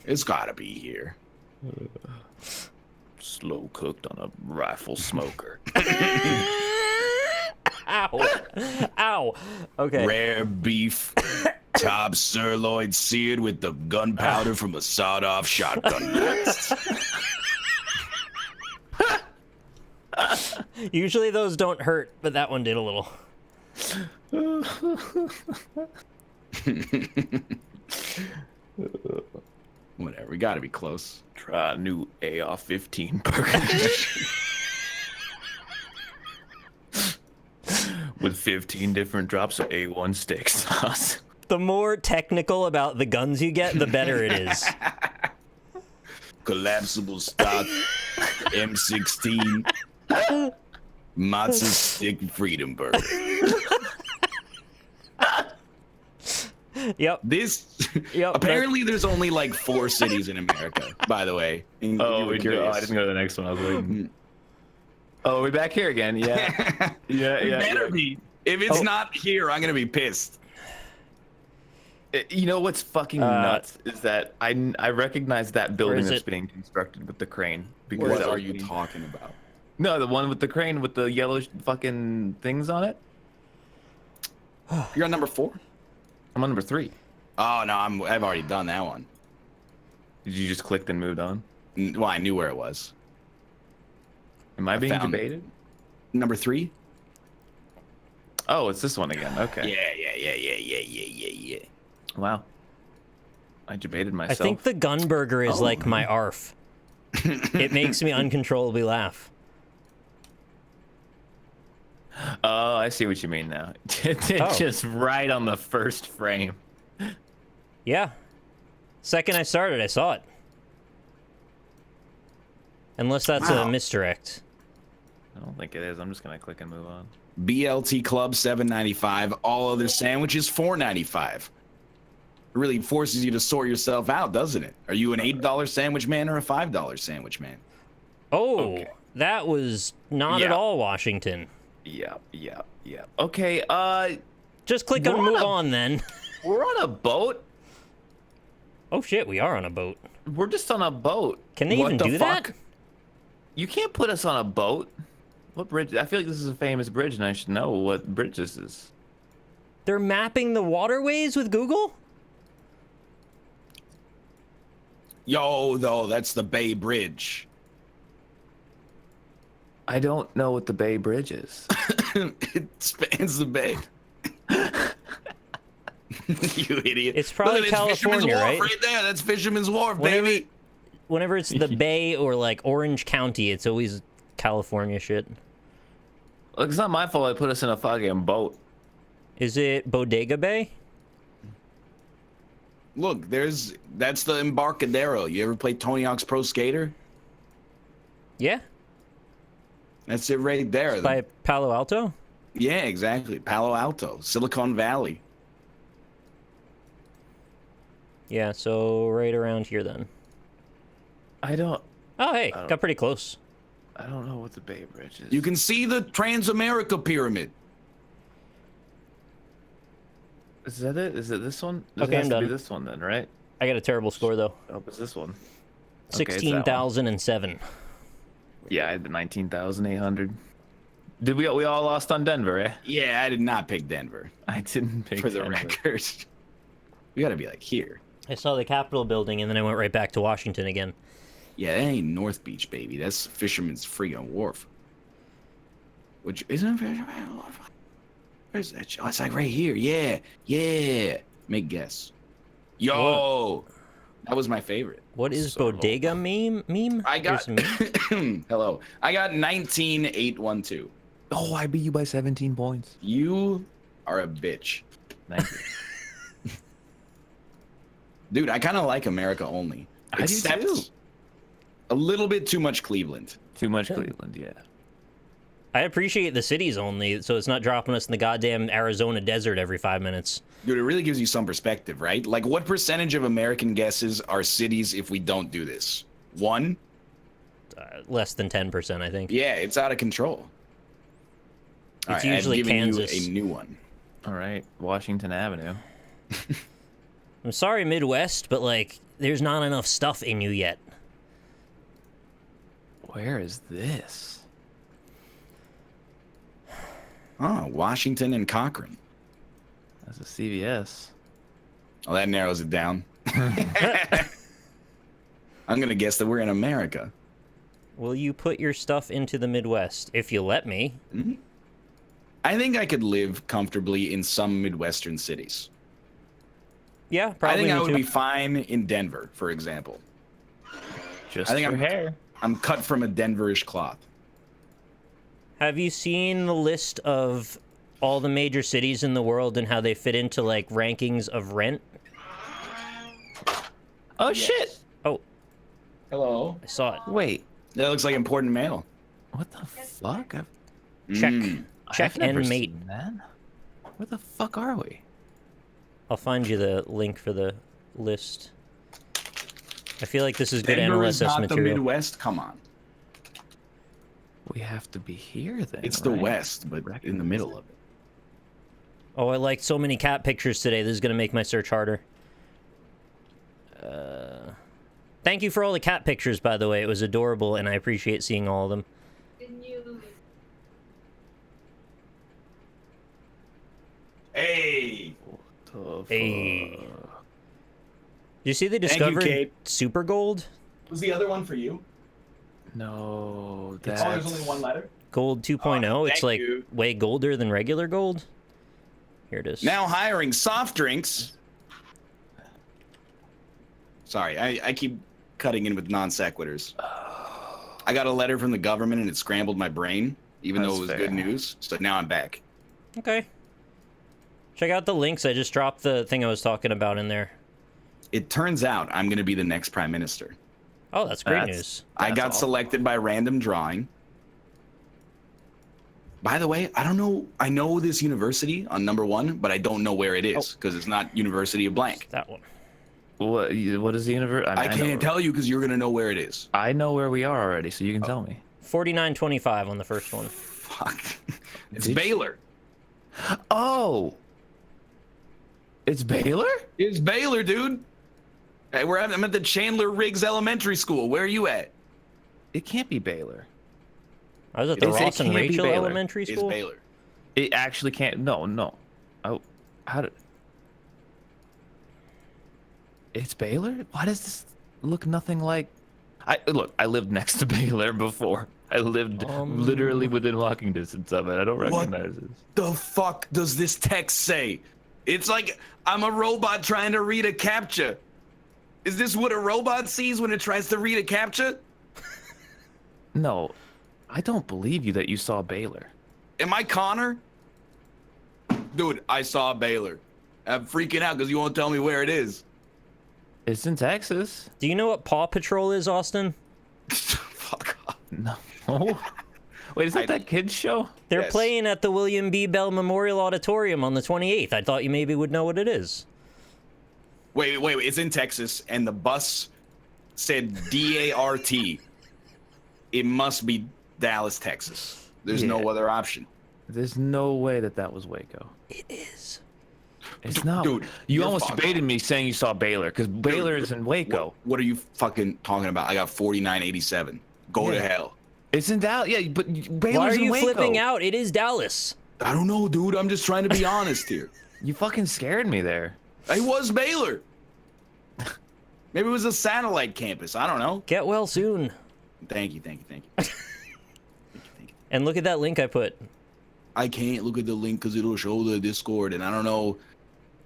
It's gotta be here. Slow cooked on a rifle smoker. Ow. Ow. Okay. Rare beef, top sirloin seared with the gunpowder from a sawed-off shotgun blast. Usually those don't hurt, but that one did a little. Whatever, we gotta be close. Try a new AR-15 burger. With 15 different drops of A1 steak sauce. The more technical about the guns you get, the better it is. Collapsible stock, M16, matzo stick freedom burger. Yep. Apparently there's only like 4 cities in America, by the way. I didn't go to the next one. I was waiting. Oh, we're back here again. Yeah. Yeah. Better be. If it's not here, I'm gonna be pissed. You know what's fucking nuts is that I recognize that building that's being constructed with the crane. Because what are you talking about? No, the one with the crane with the yellow fucking things on it. You're on number 4? I'm on number 3. Oh no, I've already done that one. Did you just click and moved on? Well, I knew where it was. Am I being debated? Number 3? Oh, it's this one again. Okay. Yeah. Wow. I debated myself. I think the gun burger is like my ARF. It makes me uncontrollably laugh. Oh, I see what you mean now. It's just right on the first frame. Yeah. Second I started, I saw it. Unless that's a misdirect. I don't think it is. I'm just gonna click and move on. BLT Club $7.95. All other sandwiches $4.95. It really forces you to sort yourself out, doesn't it? Are you an $8 sandwich man or a $5 sandwich man? Oh, that was not at all Washington. Yeah. Okay, just click on move on then. We're on a boat. Oh shit, we are on a boat. We're just on a boat. Can they even do that? You can't put us on a boat. What bridge? I feel like this is a famous bridge and I should know what bridge this is. They're mapping the waterways with Google? Yo, though, that's the Bay Bridge. I don't know what the Bay Bridge is. It spans the bay. You idiot. It's probably California, right? right? Right there. That's Fisherman's Wharf, baby. Whenever it's the Bay or like Orange County, it's always California shit. Look, it's not my fault I put us in a fucking boat. Is it Bodega Bay? Look, that's the Embarcadero. You ever play Tony Hawk's Pro Skater? Yeah. That's it right there. By Palo Alto? Yeah, exactly. Palo Alto, Silicon Valley. Yeah, so right around here then. Oh, hey, got pretty close. I don't know what the Bay Bridge is. You can see the Transamerica Pyramid. Is that it? Is it this one? Okay, I'm done. Be this one then, right? I got a terrible score though. Oh, it's this one. 16,007. Yeah, I had the 19,800. Did we all lost on Denver, eh? Yeah, I did not pick Denver. I didn't pick for the Denver. record. We gotta be like here. I saw the Capitol building and then I went right back to Washington again. Yeah, that ain't North Beach, baby. That's Fisherman's Freaking Wharf. Which isn't Fisherman's Wharf. Where's that? Oh, it's like right here. Yeah, yeah. Make guess. Yo, that was my favorite. What is bodega meme? I got. Hello. I got 19,812. Oh, I beat you by 17 points. You are a bitch. Thank you. Dude, I kind of like America only. I do too. A little bit too much Cleveland. Too much Cleveland, yeah. I appreciate the cities only, so it's not dropping us in the goddamn Arizona desert every 5 minutes. Dude, it really gives you some perspective, right? Like, what percentage of American guesses are cities if we don't do this? 1? Less than 10%, I think. Yeah, it's out of control. It's usually Kansas. You a new one. All right, Washington Avenue. I'm sorry, Midwest, but, like, there's not enough stuff in you yet. Where is this? Oh, Washington and Cochrane. That's a CVS. Oh, that narrows it down. I'm gonna guess that we're in America. Will you put your stuff into the Midwest if you let me? Mm-hmm. I think I could live comfortably in some Midwestern cities. Yeah, probably. I think I would be fine in Denver, for example. Just I think for hair. I'm cut from a Denverish cloth. Have you seen the list of all the major cities in the world and how they fit into, like, rankings of rent? Oh, yes. Shit. Oh. Hello. I saw it. Wait. That looks like important mail. What the fuck? Check. Check and mate. Where the fuck are we? I'll find you the link for the list. I feel like this is good Denver is NLSS not material. the Midwest? Come on. We have to be here then. It's the West, but in the middle of it. Oh, I liked so many cat pictures today. This is going to make my search harder. Thank you for all the cat pictures, by the way. It was adorable, and I appreciate seeing all of them. Hey! Hey. Did you see they discovered super gold? Was the other one for you? No, that's... Oh, there's only one letter? Gold 2.0. It's like way golder than regular gold. Here it is. Now hiring soft drinks. Sorry, I keep cutting in with non sequiturs. I got a letter from the government and it scrambled my brain, even though it was good news. So now I'm back. Okay. Check out the links. I just dropped the thing I was talking about in there. It turns out I'm going to be the next prime minister. Oh, that's great news. I got selected by random drawing. By the way, I don't know. I know this university on #1, but I don't know where it is because it's not University of Blank. That one. What is the university? I can't tell you because you're going to know where it is. I know where we are already, so you can tell me. 4925 on the first one. Fuck. It's Baylor. Oh. It's Baylor? It's Baylor, dude. Hey, I'm at the Chandler Riggs Elementary School. Where are you at? It can't be Baylor. I was at the Ross and Rachel Elementary School. It's Baylor. It actually can't. No. Oh, how did? It's Baylor? Why does this look nothing like? I lived next to Baylor before. I lived literally within walking distance of it. I don't recognize this. The fuck does this text say? It's like I'm a robot trying to read a CAPTCHA. Is this what a robot sees when it tries to read a CAPTCHA? No, I don't believe you that you saw Baylor. Am I Connor? Dude, I saw Baylor. I'm freaking out because you won't tell me where it is. It's in Texas. Do you know what Paw Patrol is, Austin? Fuck off. No. Wait, is that kids show? They're Yes. playing at the William B. Bell Memorial Auditorium on the 28th. I thought you maybe would know what it is. Wait. It's in Texas, and the bus said D-A-R-T. It must be Dallas, Texas. There's no other option. There's no way that was Waco. It is. It's not. Dude, you you're almost debated me saying you saw Baylor, because Baylor is in Waco. What are you fucking talking about? I got 4987. Go to hell. It's in Dallas. Yeah, but Baylor's Why are you in Waco. flipping out? It is Dallas. I don't know, dude. I'm just trying to be honest here. You fucking scared me there. I was Baylor. Maybe it was a satellite campus. I don't know. Get well soon. Thank you. And look at that link I put. I can't look at the link because it'll show the Discord, and I don't know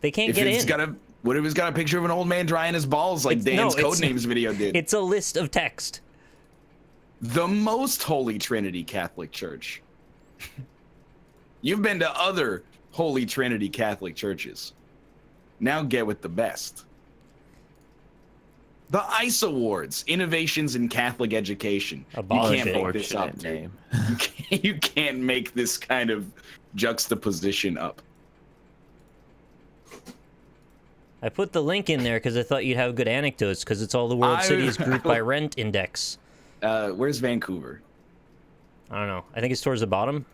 They can't if get it's in. got what if it's got a picture of an old man drying his balls like Dan's Codenames video did. It's a list of text. The most Holy Trinity Catholic Church. You've been to other Holy Trinity Catholic churches. Now get with the best. The ICE Awards, Innovations in Catholic Education. Abolish You can't it. make this up, Name. You can't make this kind of juxtaposition up. I put the link in there because I thought you'd have good anecdotes, because it's all the world cities grouped by rent index. Where's Vancouver? I don't know. I think it's towards the bottom.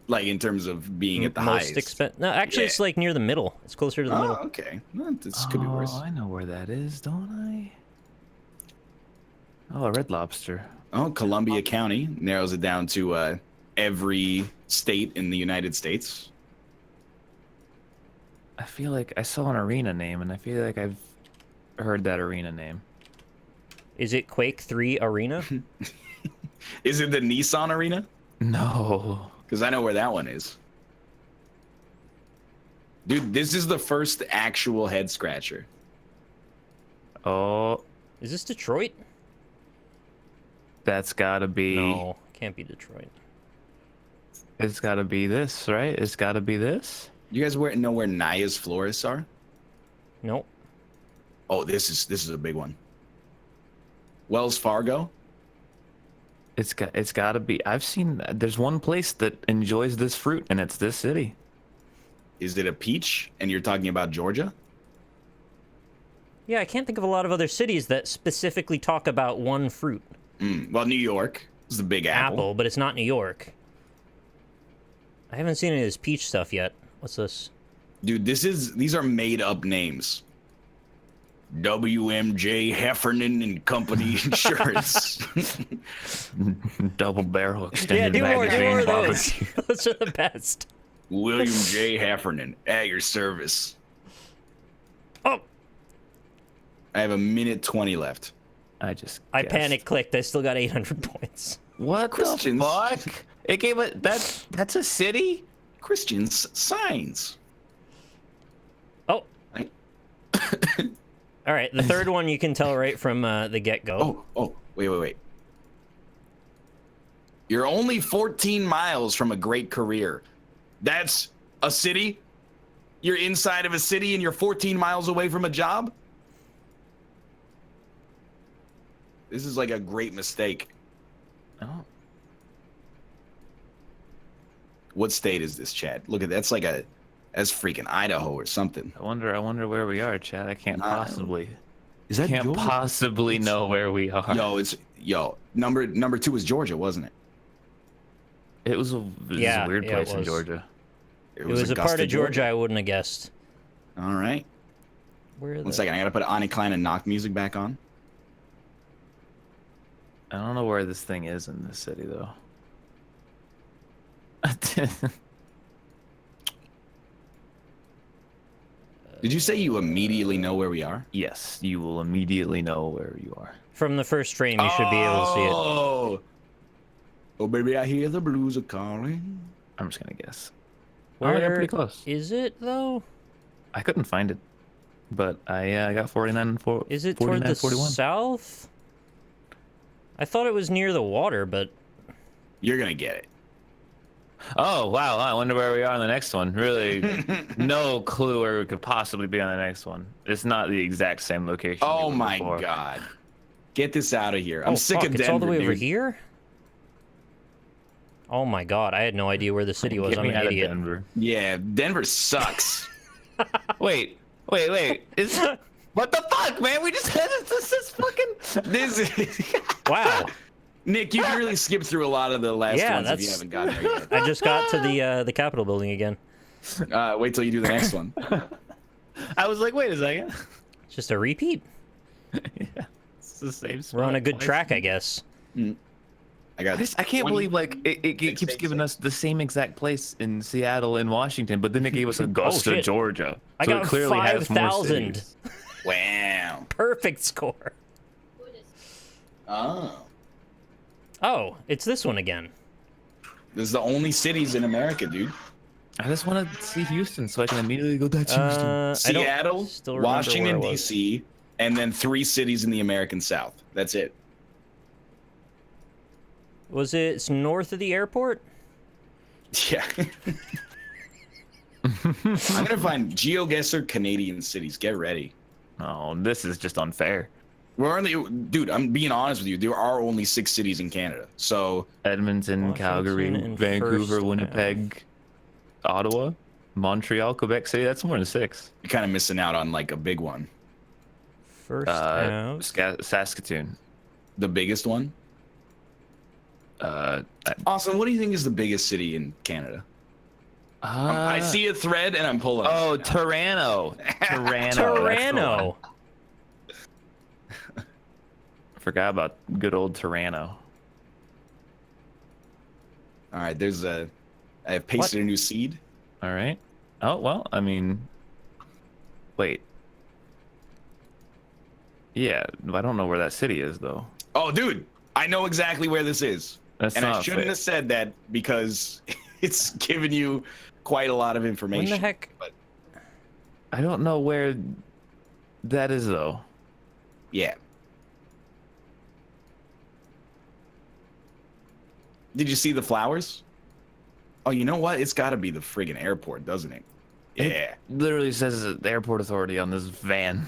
Like in terms of being at the Most highest. expensive. No, actually, it's like near the middle. It's closer to the middle. Okay. Well, this could be worse. I know where that is, don't I? Oh, Red Lobster. Oh, Columbia County narrows it down to every state in the United States. I feel like I saw an arena name, and I feel like I've heard that arena name. Is it Quake 3 Arena? Is it the Nissan Arena? No. Because I know where that one is. Dude, this is the first actual head scratcher. Oh, Is this Detroit? that's gotta be. No, can't be Detroit. It's gotta be this, right? It's gotta be this. You guys know where Naya's florists are? Nope. Oh, this is a big one. Wells Fargo? It's gotta be. I've seen. There's one place that enjoys this fruit, and it's this city. Is it a peach? And you're talking about Georgia? Yeah, I can't think of a lot of other cities that specifically talk about one fruit. Well, New York is the Big Apple. But it's not New York. I haven't seen any of this peach stuff yet. What's this? Dude, these are made up names. WMJ Heffernan and Company Insurance. Double barrel Yeah, extended do more magazine of those. barbecue. Those are the best. William J. Heffernan, at your service. Oh, I have a minute 20 left. I guessed. Panic clicked. I still got 800 points. What Christians. the fuck? It gave it. That's a city? Christians signs. Oh. All right, the third one you can tell right from the get-go. Oh, wait. You're only 14 miles from a great career. That's a city? You're inside of a city and you're 14 miles away from a job? This is like a great mistake. Oh. What state is this, Chad? Look at that's that's freaking Idaho or something. I wonder where we are, Chad. I can't possibly. Is that can't Georgia? possibly know where we are. Number 2 was Georgia, wasn't it? It was a weird place in Georgia. It was a part of Georgia I wouldn't have guessed. All right. One second, I gotta put Ani Klein and Knock music back on. I don't know where this thing is in this city, though. Did you say you immediately know where we are? Yes, you will immediately know where you are. From the first frame, you should be able to see it. Oh, baby, I hear the blues are calling. I'm just gonna guess. Where yeah, pretty close. Is it, though? I couldn't find it, but I got 49 and 4. Is it toward the 41. south? I thought it was near the water, but... You're gonna get it. Oh, wow. I wonder where we are on the next one. Really, no clue where we could possibly be on the next one. It's not the exact same location. Oh, my God. Get this out of here. I'm sick of Denver, it's all the way over dude. here? Oh my god, I had no idea where the city was. Get I'm me an out of idiot. Denver. Yeah, Denver sucks. Wait. Is what the fuck, man? We just had this fucking This Wow. Nick, you can really skip through a lot of the last ones if you haven't gotten there I just got to the Capitol building again. yet. Wait till you do the next one. I was like, wait a second. It's just a repeat. Yeah, it's the same spot We're on a good twice. track, I guess. I got. I can't 20 believe like it keeps giving us the same exact place in Seattle and Washington, but then it gave us Augusta, shit. Georgia. I So got it clearly has more 5,000. cities. Wow. Perfect score. Oh. Oh, it's this one again. This is the only cities in America, dude. I just want to see Houston so I can immediately go to Houston. I don't Seattle, still remember Washington, where I was. D.C., and then 3 cities in the American South. That's it. Was it north of the airport? Yeah. I'm gonna find Geoguessr Canadian cities. Get ready. Oh, this is just unfair. We're only, dude. I'm being honest with you. There are only 6 cities in Canada. So Edmonton, Washington Calgary, and Vancouver, First Winnipeg, Ottawa, Montreal, Quebec City. That's more than 6. you're kind of missing out on like a big one. First out. Saskatoon. The biggest one. Austin, what do you think is the biggest city in Canada? I see a thread and I'm pulling. Oh, it now. Toronto. Toronto. Forgot about good old Toronto. All right, there's a. I have pasted a new seed. All right. Oh, well, I mean, wait. Yeah, I don't know where that city is, though. Oh, dude, I know exactly where this is. That's And I not shouldn't fair. have said that because it's giving you quite a lot of information. When the heck? But I don't know where that is, though. yeah. Did you see the flowers? Oh, you know what? It's got to be the friggin' airport, doesn't it? Yeah. It literally says the airport authority on this van.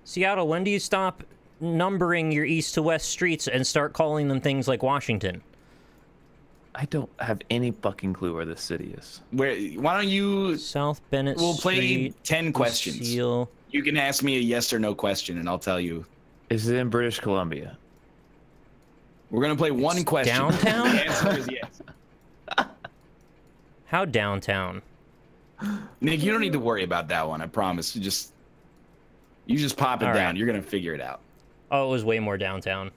Seattle, when do you stop numbering your east to west streets and start calling them things like Washington? I don't have any fucking clue where this city is. Where? Why don't you? South Bennett We'll play Street. 10 questions. Lucille. You can ask me a yes or no question, and I'll tell you. Is it in British Columbia? We're gonna play one question. downtown? The answer is yes. How downtown? Nick, you don't need to worry about that one. I promise. You just pop it All down. right. You're gonna figure it out. Oh, it was way more downtown.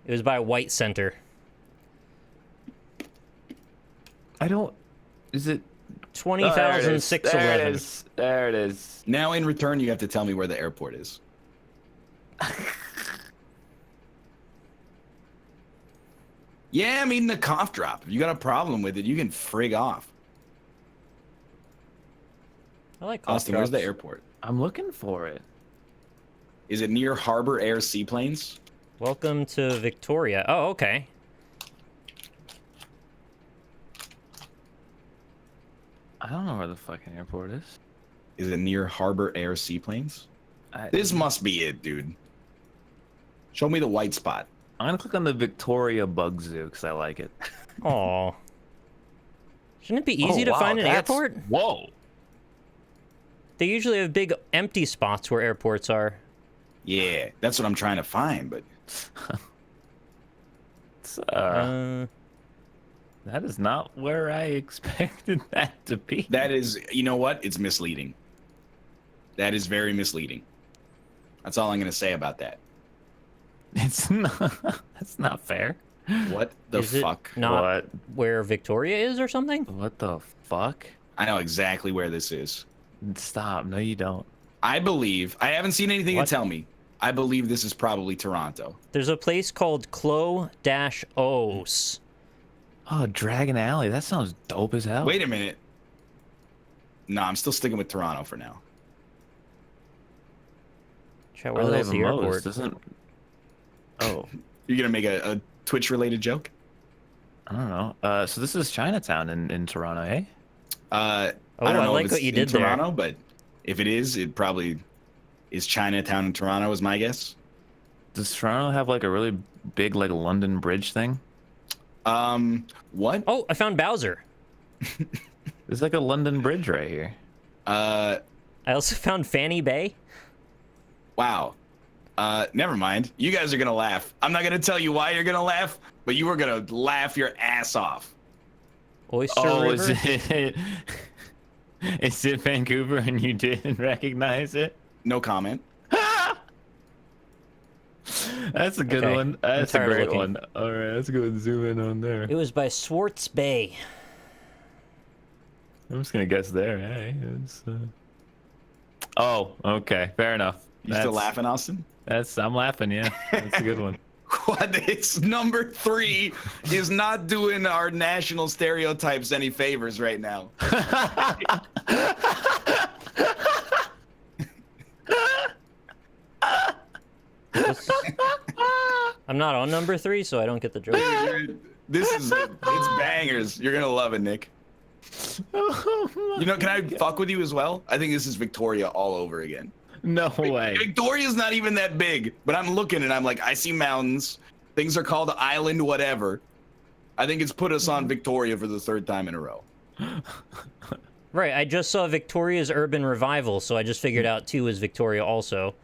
It was by White Center. I don't. Is it? 20,611. There it is. Now, in return, you have to tell me where the airport is. Yeah, I'm eating a cough drop. If you got a problem with it, you can frig off. I like cough Austin, where's the drops. airport? I'm looking for it. Is it near Harbor Air Seaplanes? Welcome to Victoria. Oh, okay. I don't know where the fucking airport is. Is it near Harbor Air Seaplanes? This must be it, dude. Show me the white spot. I'm gonna click on the Victoria Bug Zoo because I like it. Aw. Shouldn't it be easy to find an airport? Whoa. They usually have big empty spots where airports are. Yeah, that's what I'm trying to find, but That is not where I expected that to be. that is, you know what? It's misleading. That is very misleading. That's all I'm going to say about that. It's not. That's not fair. What the Is it fuck? not What? where Victoria is or something? What the fuck? I know exactly where this is. Stop. No, you don't. I believe, I haven't seen anything What? to tell me. I believe this is probably Toronto. There's a place called Clos-Os. Oh, Dragon Alley. That sounds dope as hell. Wait a minute. No, I'm still sticking with Toronto for now. Chat, where Oh, the they hell's have the a Moe's. airport? Doesn't. Oh, You're going to make a Twitch-related joke? I don't know. So this is Chinatown in Toronto, eh? I Oh, don't I know like if what it's you in did there. Toronto, but if it is, it probably is Chinatown in Toronto is my guess. Does Toronto have like a really big like London Bridge thing? What? Oh, I found Bowser. There's like a London Bridge right here. I also found Fanny Bay. Wow. Never mind. You guys are gonna laugh. I'm not gonna tell you why you're gonna laugh, but you were gonna laugh your ass off. Oyster River? Is it Vancouver and you didn't recognize it? No comment. That's a good one. That's a great one. All right, let's go and zoom in on there. It was by Swartz Bay. I'm just gonna guess there. Hey, Oh, okay, fair enough. You still laughing, Austin? I'm laughing. Yeah, that's a good one. What? It's number 3 is not doing our national stereotypes any favors right now. I'm not on number 3, so I don't get the joke. It's bangers. You're gonna love it, Nick. You know, can I fuck with you as well? I think this is Victoria all over again. No way. Victoria's not even that big, but I'm looking and I'm like, I see mountains. Things are called island whatever. I think it's put us on Victoria for the 3rd time in a row. Right, I just saw Victoria's Urban Revival, so I just figured out 2 is Victoria also.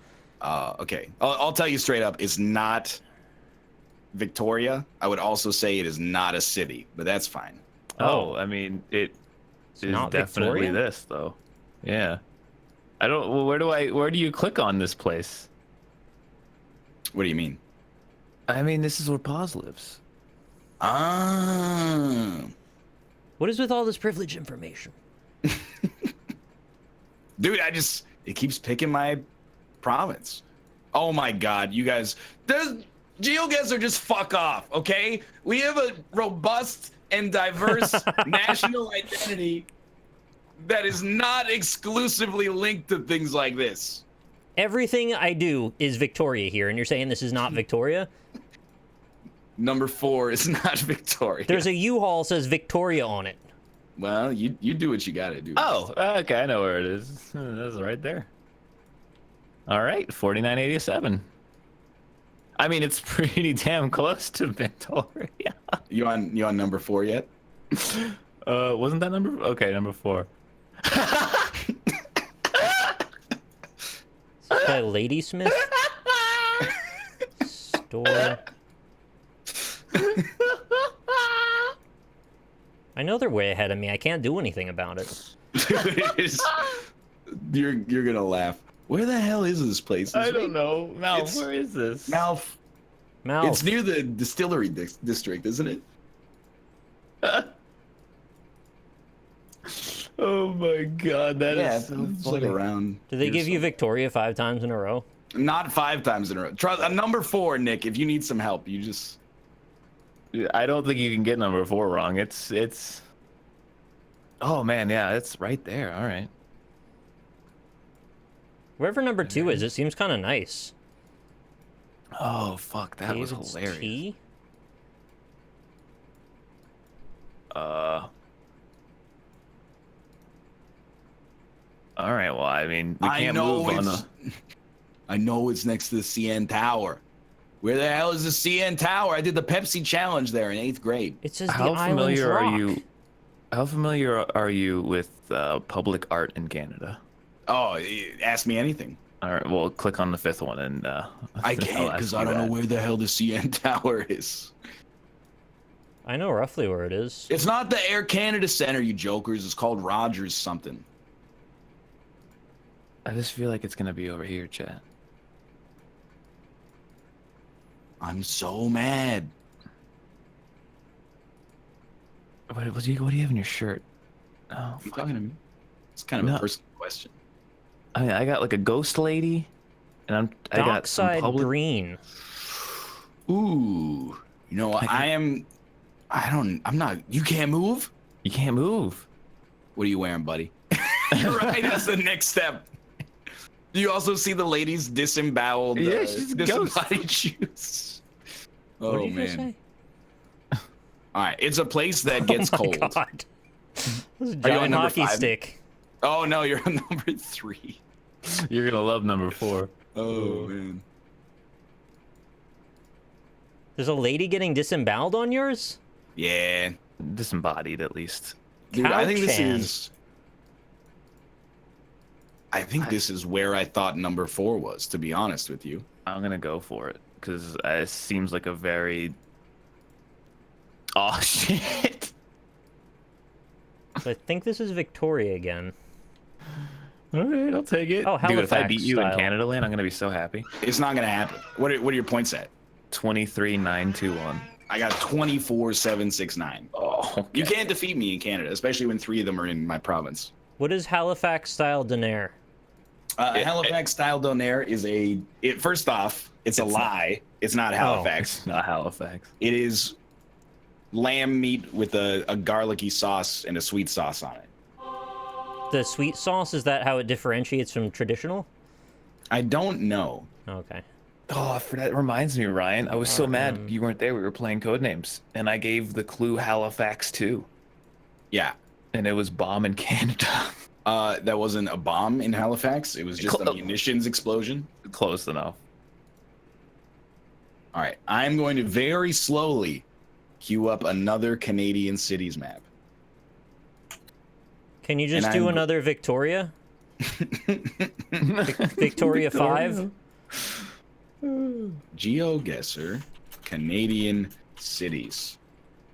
Okay. I'll tell you straight up, it's not Victoria. I would also say it is not a city, but that's fine. Oh, I mean, it is not definitely Victoria? this though. Yeah. I don't. Well, where do you click on this place? What do you mean? I mean, this is where Paz lives. Ah. What is with all this privilege information? Dude, it keeps picking my province. Oh my God, you guys, Geoguessr, just fuck off, okay? We have a robust and diverse national identity that is not exclusively linked to things like this. Everything I do is Victoria here, and you're saying this is not Victoria? Number 4 is not Victoria. There's a U-Haul says Victoria on it. Well, you do what you gotta do. Oh, okay, I know where it is. That's right there. All right, 4987. I mean, it's pretty damn close to Victoria. You on number 4 yet? Wasn't that number? Okay, number 4. By Ladysmith? Store. I know they're way ahead of me. I can't do anything about it. You're gonna laugh. Where the hell is this place? I don't know. Malf, where is this? Malf. It's near the distillery district, isn't it? Oh my God, that is so it's funny. like around. Do they give you Victoria 5 times in a row? Not 5 times in a row. Try number 4, Nick. If you need some help, you just. I don't think you can get number 4 wrong. It's. Oh man, yeah, it's right there. All right. Wherever number 2 is, it seems kind of nice. Oh fuck, that was David's hilarious. Tea? All right. Well, I mean, we can't move on the. I know it's next to the CN Tower. Where the hell is the CN Tower? I did the Pepsi challenge there in 8th grade. It says How the island's familiar rock. are you? How familiar are you with public art in Canada? Oh, ask me anything. All right. Well, click on the 5th one, and I can't because I don't know where the hell the CN Tower is. I know roughly where it is. It's not the Air Canada Center, you jokers. It's called Rogers something. I just feel like it's gonna be over here, chat. I'm so mad. What do you have in your shirt? Oh, You talking to me? It's kind of a personal question. I mean, I got like a ghost lady, and I got some Dockside public. Green. Ooh, you know what? I'm not. You can't move. You can't move. What are you wearing, buddy? You're right. That's the next step. Do you also see the ladies disemboweled? Yeah, she's a ghost. disembodied shoes. Oh What did you man. say? All right, it's a place that gets Oh my cold. God. This is a Are you on giant number hockey 5? stick. Oh no, you're on number 3. You're gonna love number 4. Oh man. There's a lady getting disemboweled on yours? Yeah. Disembodied, at least. Dude, I think this Cow-chan. is... I think this is where I thought number 4 was, to be honest with you. I'm gonna go for it because it seems like a very. Oh shit! So I think this is Victoria again. All right, I'll take it. Oh, Dude, if I beat Halifax you in style. Canada Land, I'm gonna be so happy. It's not going to happen. What are your points at? 23-9-2-1. I got 24-7-6-9. Oh, okay. You can't defeat me in Canada, especially when 3 of them are in my province. What is Halifax style donair? Halifax style donair is first off, it's a lie. It's not Halifax. It's not Halifax. It is lamb meat with a garlicky sauce and a sweet sauce on it. The sweet sauce, is that how it differentiates from traditional? I don't know. Okay. Oh, that reminds me, Ryan. I was so mad you weren't there. We were playing Codenames, and I gave the clue Halifax 2. Yeah. And it was bomb in Canada. That wasn't a bomb in Halifax. It was just a munitions explosion. Close enough. All right. I'm going to very slowly queue up another Canadian cities map. Can you just do another Victoria? Victoria 5? Geoguessr, Canadian cities.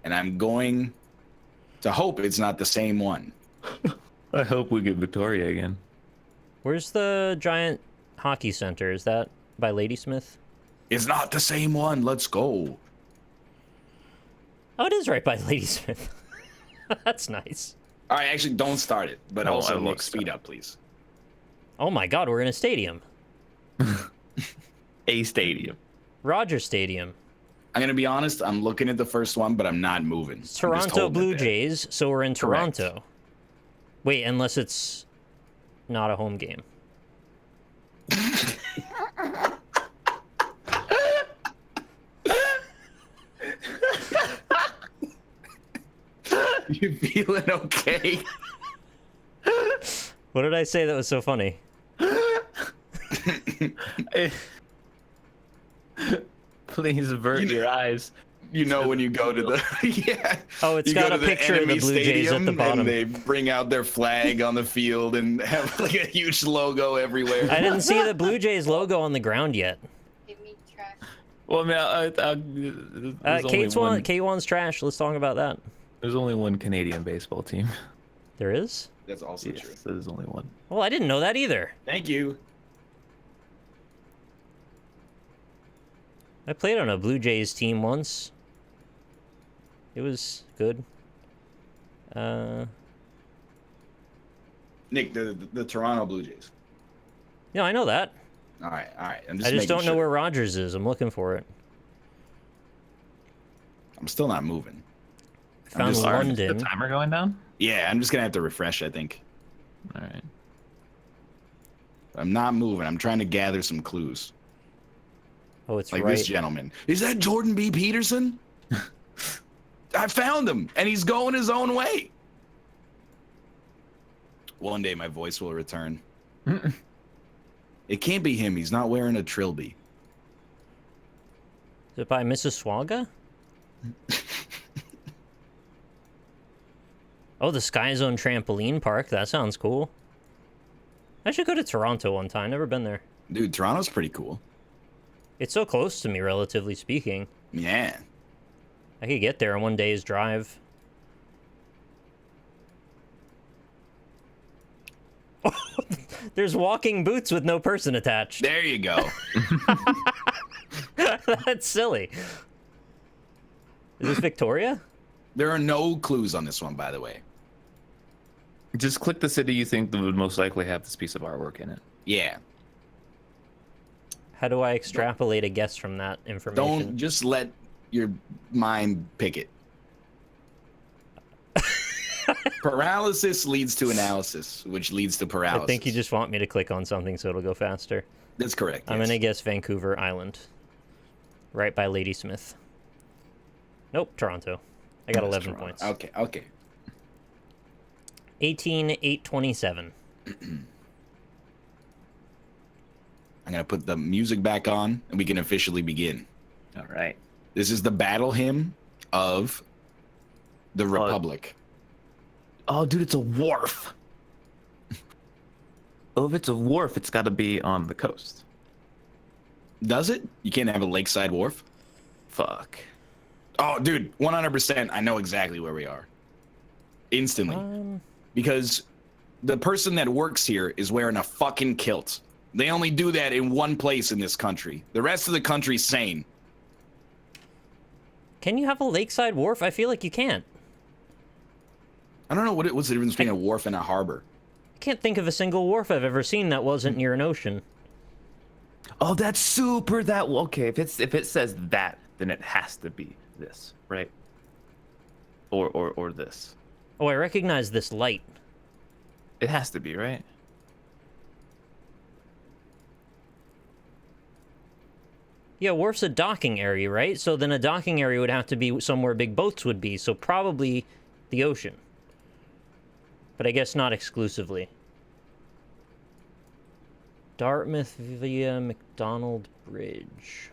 And I'm going to hope it's not the same one. I hope we get Victoria again. Where's the giant hockey center? Is that by Ladysmith? It's not the same one. Let's go. Oh, it is right by Ladysmith. That's nice. All right, actually, don't start it, but No, also I won't speed up, please. Oh my god, we're in a stadium. A stadium. Rogers Stadium. I'm going to be honest. I'm looking at the first one, but I'm not moving. I'm just Toronto holding Blue it there. Jays, so we're in Correct. Toronto. Wait, unless it's not a home game. You feeling okay? What did I say that was so funny? Please avert your eyes. You know when you go to the yeah. Oh, it's you got go a to picture of the enemy Blue Jays at the stadium, bottom. and they bring out their flag on the field and have like a huge logo everywhere. I didn't see the Blue Jays logo on the ground yet. Well, I mean, K1's trash. Let's talk about that. there's only one Canadian baseball team. There is? That's also true. Yes, there's only one. Well, I didn't know that either. Thank you. I played on a Blue Jays team once. It was good. Nick, the Toronto Blue Jays. Yeah, I know that. All right. I just making don't know sure. where Rogers is. I'm looking for it. I'm still not moving. Found just- London. The timer going down? Yeah, I'm just gonna have to refresh. I think All right. I'm not moving. I'm trying to gather some clues. Oh, it's Like right. this gentleman. Is that Jordan B. Peterson? I found him, and he's going his own way. One day my voice will return. It can't be him. He's not wearing a trilby. Is it by Mississauga? Oh, the Sky Zone Trampoline Park. That sounds cool. I should go to Toronto one time. Never been there. Dude, Toronto's pretty cool. It's so close to me, relatively speaking. Yeah. I could get there in one day's drive. There's walking boots with no person attached. There you go. That's silly. Is this Victoria? There are no clues on this one, by the way. Just click the city you think that would most likely have this piece of artwork in it. Yeah. How do I extrapolate a guess from that information? Don't just let your mind pick it. Paralysis leads to analysis, which leads to paralysis. I think you just want me to click on something so it'll go faster. That's correct. I'm yes. gonna guess Vancouver Island. Right by Ladysmith. Nope, Toronto. I got That's 11 Toronto. points. Okay, okay. 18,827. I'm gonna put the music back on, and we can officially begin. All right. This is the battle hymn of The Republic. Oh, dude, it's a wharf. Oh, if it's a wharf, it's got to be on the coast. Does it? You can't have a lakeside wharf? Fuck. Oh, dude, 100%. I know exactly where we are. Instantly. Because the person that works here is wearing a fucking kilt. They only do that in one place in this country. The rest of the country's sane. Can you have a lakeside wharf? I feel like you can't. I don't know what's the difference between a wharf and a harbor. I can't think of a single wharf I've ever seen that wasn't near an ocean. Oh, that's super. Okay. If it says that, then it has to be this, right? Or this. Oh, I recognize this light. It has to be, right? Yeah, wharf's a docking area, right? So then a docking area would have to be somewhere big boats would be, so probably the ocean. But I guess not exclusively. Dartmouth via McDonald Bridge.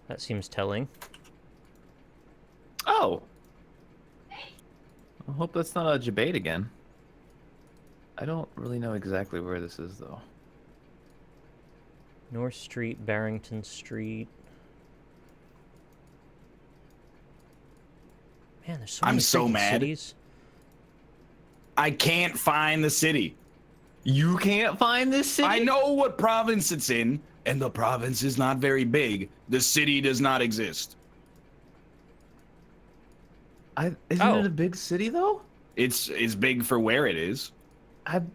That seems telling. Oh. I hope that's not a debate again. I don't really know exactly where this is, though. North Street, Barrington Street. Man, there's so many I'm so freaking mad. cities. I can't find the city. You can't find this city? I know what province it's in, and the province is not very big. The city does not exist. Isn't it a big city, though? It's big for where it is.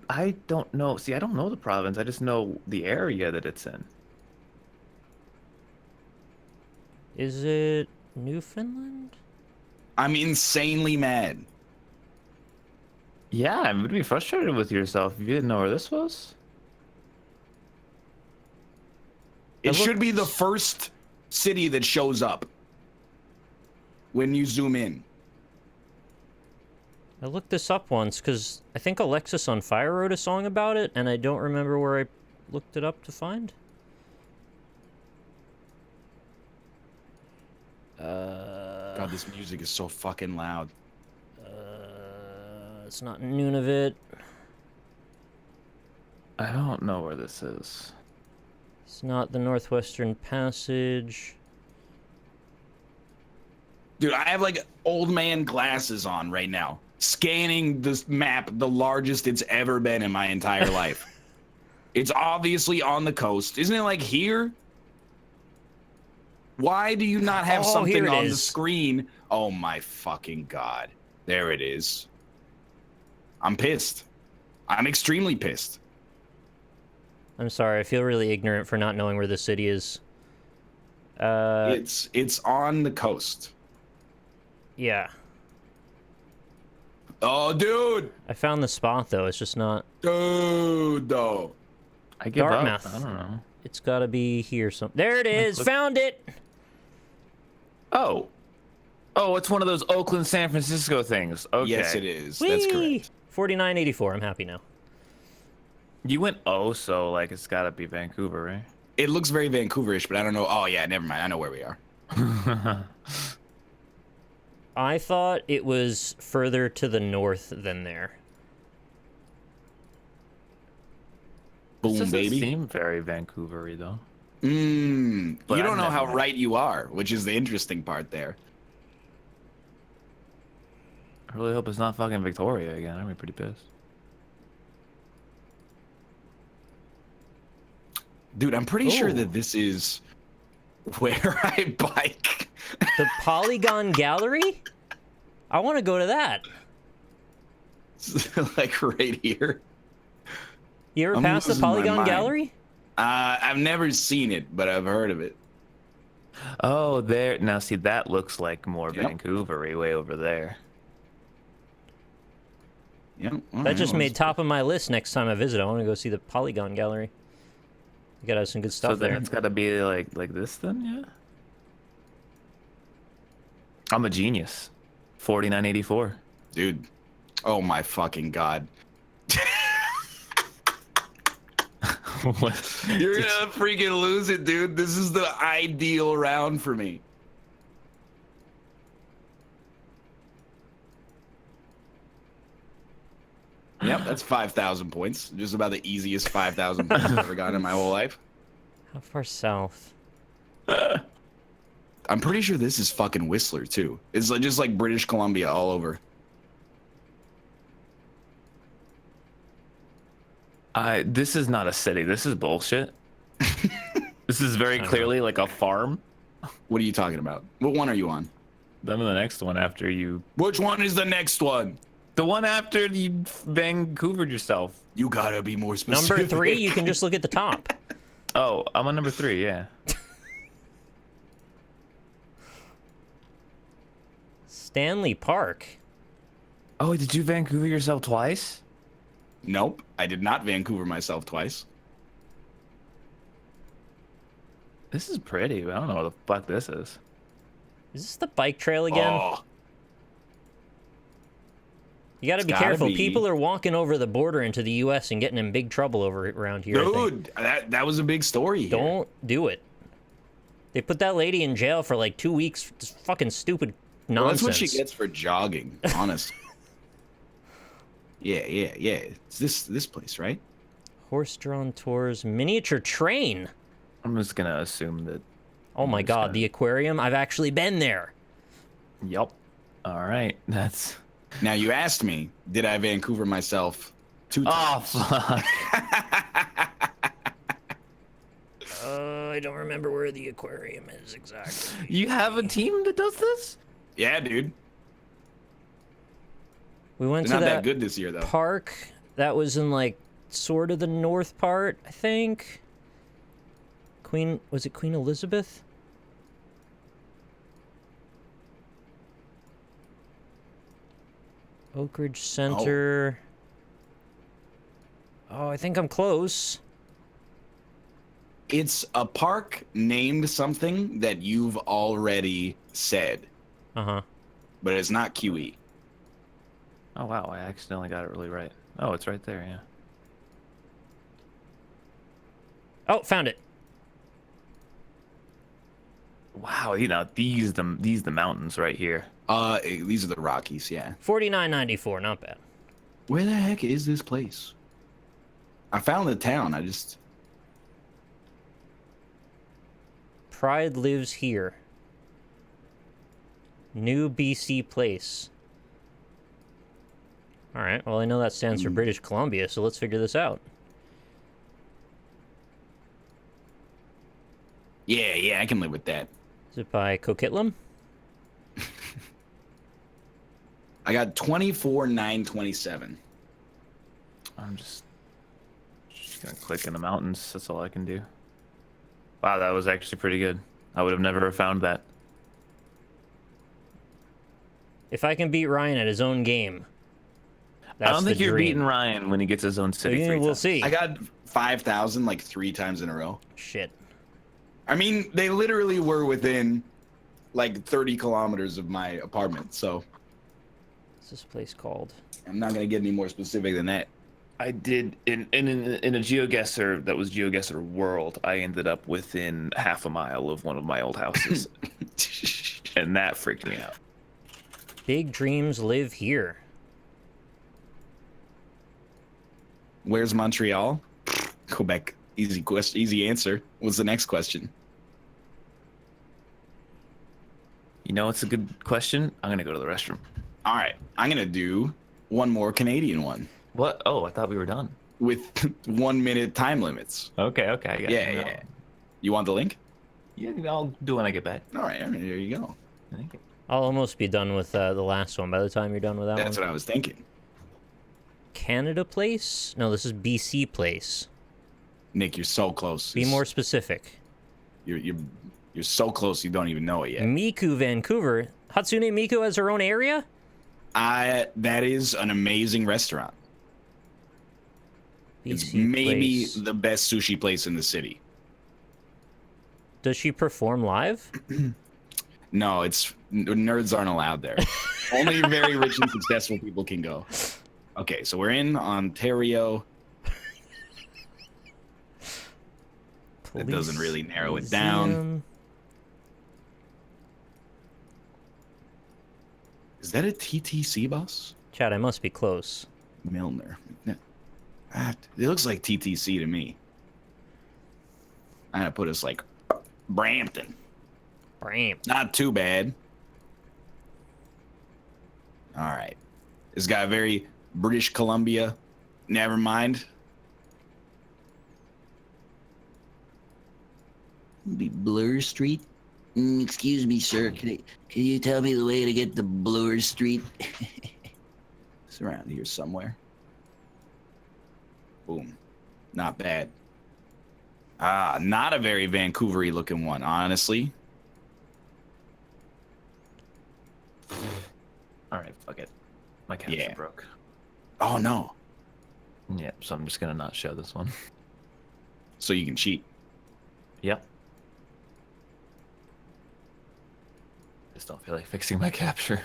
I don't know. See, I don't know the province. I just know the area that it's in. Is it Newfoundland? I'm insanely mad. Yeah, I would be frustrated with yourself if you didn't know where this was. It should be the first city that shows up when you zoom in. I looked this up once because I think Alexis on Fire wrote a song about it, and I don't remember where I looked it up to find. God, this music is so fucking loud. It's not Nunavut. I don't know where this is. It's not the Northwestern Passage. Dude, I have like old man glasses on right now, scanning this map, the largest it's ever been in my entire life. It's obviously on the coast. Isn't it like here? Why do you not have something on the screen? Oh my fucking God. There it is. I'm pissed. I'm extremely pissed. I'm sorry, I feel really ignorant for not knowing where the city is. It's on the coast. Yeah. Oh, dude. I found the spot, though. It's just not... Dude, though. I give Dartmouth. up. I don't know. It's got to be here. There it is. Found it. Oh. Oh, it's one of those Oakland, San Francisco things. Okay. Yes, it is. Whee! That's correct. 4984. I'm happy now. You went so like it's got to be Vancouver, right? It looks very Vancouverish, but I don't know. Oh, yeah, never mind. I know where we are. I thought it was further to the north than there. Boom, This baby. doesn't seem very Vancouver-y, though. You But don't I've know how never- right you are, which is the interesting part there. I really hope it's not fucking Victoria again. I'd be pretty pissed. Dude, I'm pretty sure Ooh. that this is where I bike. The Polygon Gallery? I want to go to that. Like right here. You ever I'm passed the losing my Polygon mind. Gallery? I've never seen it, but I've heard of it. Oh, there. Now, see, that looks like more Yep. Vancouver-y way over there. Yeah, That just made top of my list next time I visit. I want to go see the Polygon Gallery. You gotta have some good stuff So then there. it's got to be like this then, yeah? I'm a genius. 4984. Dude. Oh my fucking God. What? You're gonna freaking lose it, dude. This is the ideal round for me. That's 5,000 points. Just about the easiest 5,000 points I've ever gotten in my whole life. How far south? I'm pretty sure this is fucking Whistler too. It's like, just like British Columbia all over. This is not a city. This is bullshit. This is very clearly like a farm. What are you talking about? What one are you on? Then the next one after you. Which one is the next one? The one after you Vancouvered yourself. You gotta be more specific. Number 3, you can just look at the top. Oh, I'm on number 3, yeah. Stanley Park. Oh, did you Vancouver yourself twice? Nope, I did not Vancouver myself twice. This is pretty, but I don't know what the fuck this is. Is this the bike trail again? Oh, You gotta be gotta careful. be. People are walking over the border into the U.S. and getting in big trouble around here. I think. dude, that was a big story here. Don't do it. They put that lady in jail for like 2 weeks. Just fucking stupid Well, nonsense. that's what she gets for jogging, honest. Yeah. It's this place, right? Horse-drawn tours, miniature train. I'm just gonna assume that. Oh my god, the aquarium. I've actually been there. Yup. All right, that's. Now you asked me, did I Vancouver myself 2 times? Oh fuck. I don't remember where the aquarium is exactly. You have a team that does this? Yeah, dude. We went They're to not that that good this year, though. park that was in like sort of the north part, I think. Was it Queen Elizabeth? Oak Ridge Center. Oh, I think I'm close. It's a park named something that you've already said, Uh-huh. but it's not QE. Oh wow, I accidentally got it really right. Oh, it's right there, yeah. Oh, found it. Wow, you know these the mountains right here. These are the Rockies, yeah. 49.94, not bad. Where the heck is this place? I found the town. I just Pride lives here. New BC Place. All right. Well, I know that stands for British Columbia, so let's figure this out. yeah, I can live with that. Is it by Coquitlam? I got 24,927. I'm just gonna click in the mountains. That's all I can do. Wow, that was actually pretty good. I would have never found that. If I can beat Ryan at his own game, that's I don't think the you're dream. beating Ryan when he gets his own city. Yeah, 3 we'll times. see. I got 5,000 like 3 times in a row. Shit. I mean, they literally were within like 30 kilometers of my apartment, so What's this place called? I'm not gonna get any more specific than that. I did in a Geoguessr that was Geoguessr World. I ended up within half a mile of one of my old houses, and that freaked me out. Big dreams live here. Where's Montreal? Quebec. Easy answer. What's the next question? You know, it's a good question. I'm gonna go to the restroom. All right, I'm gonna do one more Canadian one What? Oh, I thought we were done. with 1 minute time limits. Okay, I got Yeah, you. yeah. You want the link? Yeah, I'll do when I get back. All right, there you go. Thank you. I'll almost be done with the last one by the time you're done with that That's one. what I was thinking. Canada Place? No, this is BC Place. Nick, you're so close. Be more specific. You're so close. You don't even know it yet. Miku, Vancouver. Hatsune Miku has her own area? That is an amazing restaurant. It's BC maybe Place. the best sushi place in the city. Does she perform live? No, nerds aren't allowed there. Only very rich and successful people can go. Okay, so we're in Ontario. That doesn't really narrow it down. Museum. Is that a TTC bus? Chad, I must be close. Milner. It looks like TTC to me. I'm gonna put us like Brampton. Not too bad. All right. This guy very British Columbia. Never mind. Be Bloor Street. Excuse me, sir. Can you tell me the way to get to Bloor Street? It's around here somewhere. Boom. Not bad. Not a very Vancouver-y looking one, honestly. All right, fuck it. My capture broke. Oh, no. Yeah, so I'm just gonna not show this one. So you can cheat. Yep. Just don't feel like fixing my capture.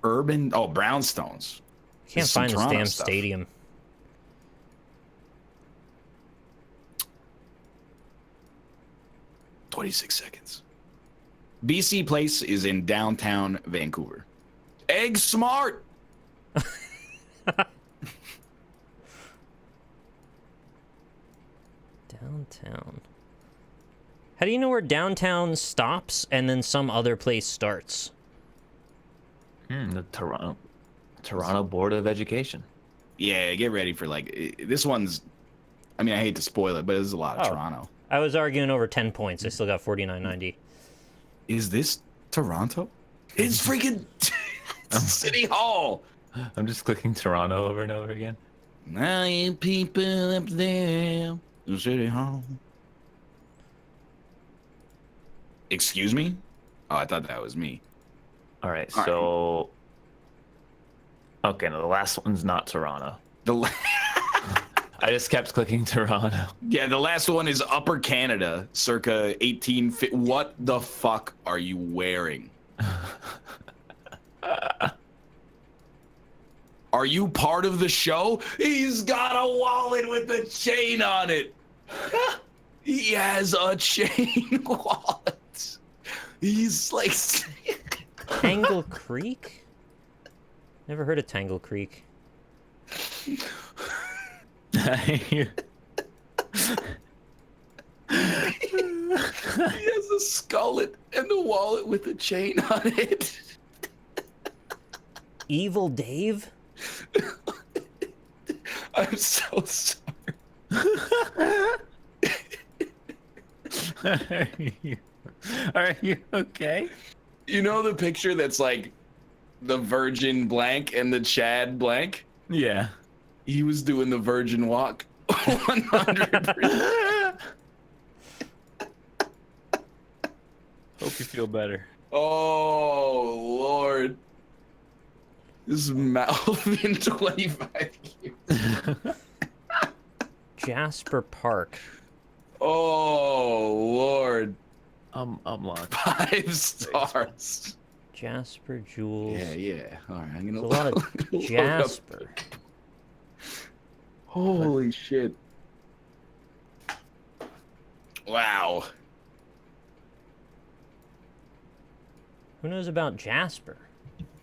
Urban, brownstones. Can't find this damn stadium. "26 seconds. BC Place is in downtown Vancouver. Egg smart. Downtown. How do you know where downtown stops and then some other place starts? The Toronto Board of Education. Yeah, get ready for this one's. I mean, I hate to spoil it, but it's a lot of Toronto. I was arguing over 10 points. I still got 49.90. Is this Toronto? It's freaking City Hall. I'm just clicking Toronto over and over again. Now you people up there in City Hall. Excuse me? Oh, I thought that was me. All right, so... Okay, no, the last one's not Toronto. I just kept clicking Toronto. Yeah, the last one is Upper Canada, circa 18... What the fuck are you wearing? Are you part of the show? He's got a wallet with a chain on it. He has a chain wallet. He's like... Tangle Creek? Never heard of Tangle Creek. He has a skullet and a wallet with a chain on it. Evil Dave? I'm so sorry. Are you okay? You know the picture that's like the Virgin blank and the Chad blank? Yeah. He was doing the Virgin walk. 100%. Hope you feel better. Oh, Lord. This is mouth in 25 years. Jasper Park. Oh, Lord. I'm locked. 5 stars. Jasper Jules. Yeah. All right, I'm gonna. There's a lot of Jasper. Holy shit. Wow. Who knows about Jasper?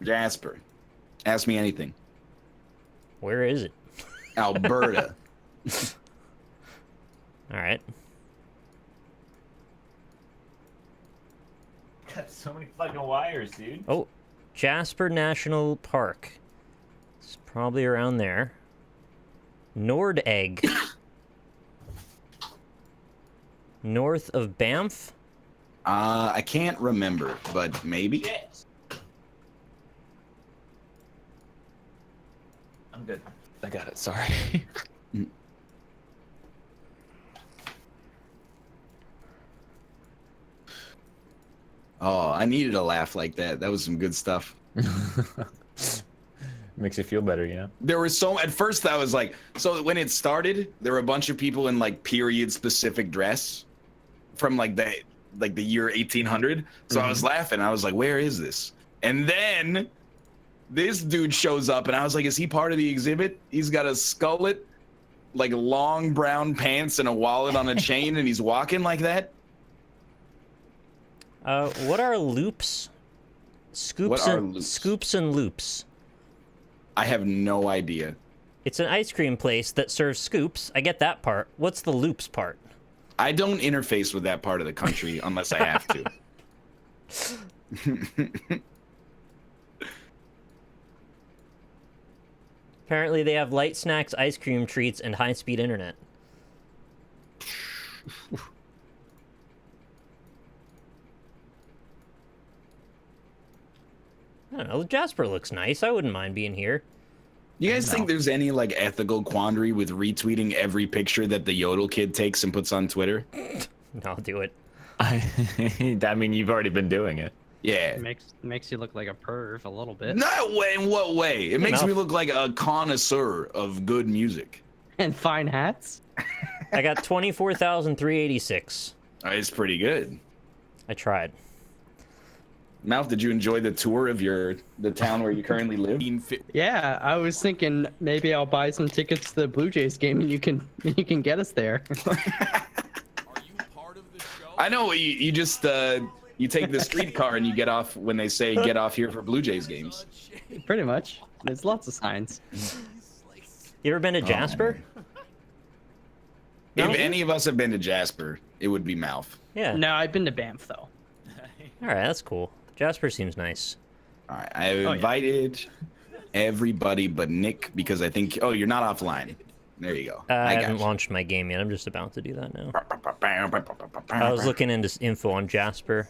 Jasper. Ask me anything. Where is it? Alberta. All right. Got so many fucking wires, dude. Oh, Jasper National Park. It's probably around there. Nordegg. North of Banff? I can't remember, but maybe. I'm good. I got it. Sorry. Oh, I needed a laugh like that. That was some good stuff. Makes you feel better, you know? There were at first I was like, so when it started, there were a bunch of people in like period specific dress from like the year 1800. So I was laughing. I was like, where is this? And then this dude shows up and I was like, is he part of the exhibit? He's got a skullet, like long brown pants and a wallet on a chain and he's walking like that. What are loops? Scoops and loops. I have no idea. It's an ice cream place that serves scoops. I get that part. What's the loops part? I don't interface with that part of the country unless I have to. Apparently they have light snacks, ice cream treats, and high-speed internet. I don't know. Jasper looks nice. I wouldn't mind being here. You guys think there's any like ethical quandary with retweeting every picture that the Yodel kid takes and puts on Twitter? No, I'll do it. I mean, you've already been doing it. Yeah. Makes you look like a perv a little bit. No way. In what way? It makes me look like a connoisseur of good music. And fine hats. I got 24,386. It's pretty good. I tried. Mouth, did you enjoy the tour of the town where you currently live? Yeah, I was thinking maybe I'll buy some tickets to the Blue Jays game and you can get us there. I know you just you take the streetcar and you get off when they say get off here for Blue Jays games. Pretty much. There's lots of signs. You ever been to Jasper? If any of us have been to Jasper, it would be Mouth. Yeah. No, I've been to Banff though. All right, that's cool. Jasper seems nice. All right, I invited everybody but Nick because I think. Oh, you're not offline. There you go. I haven't launched my game yet. I'm just about to do that now. I was looking into info on Jasper.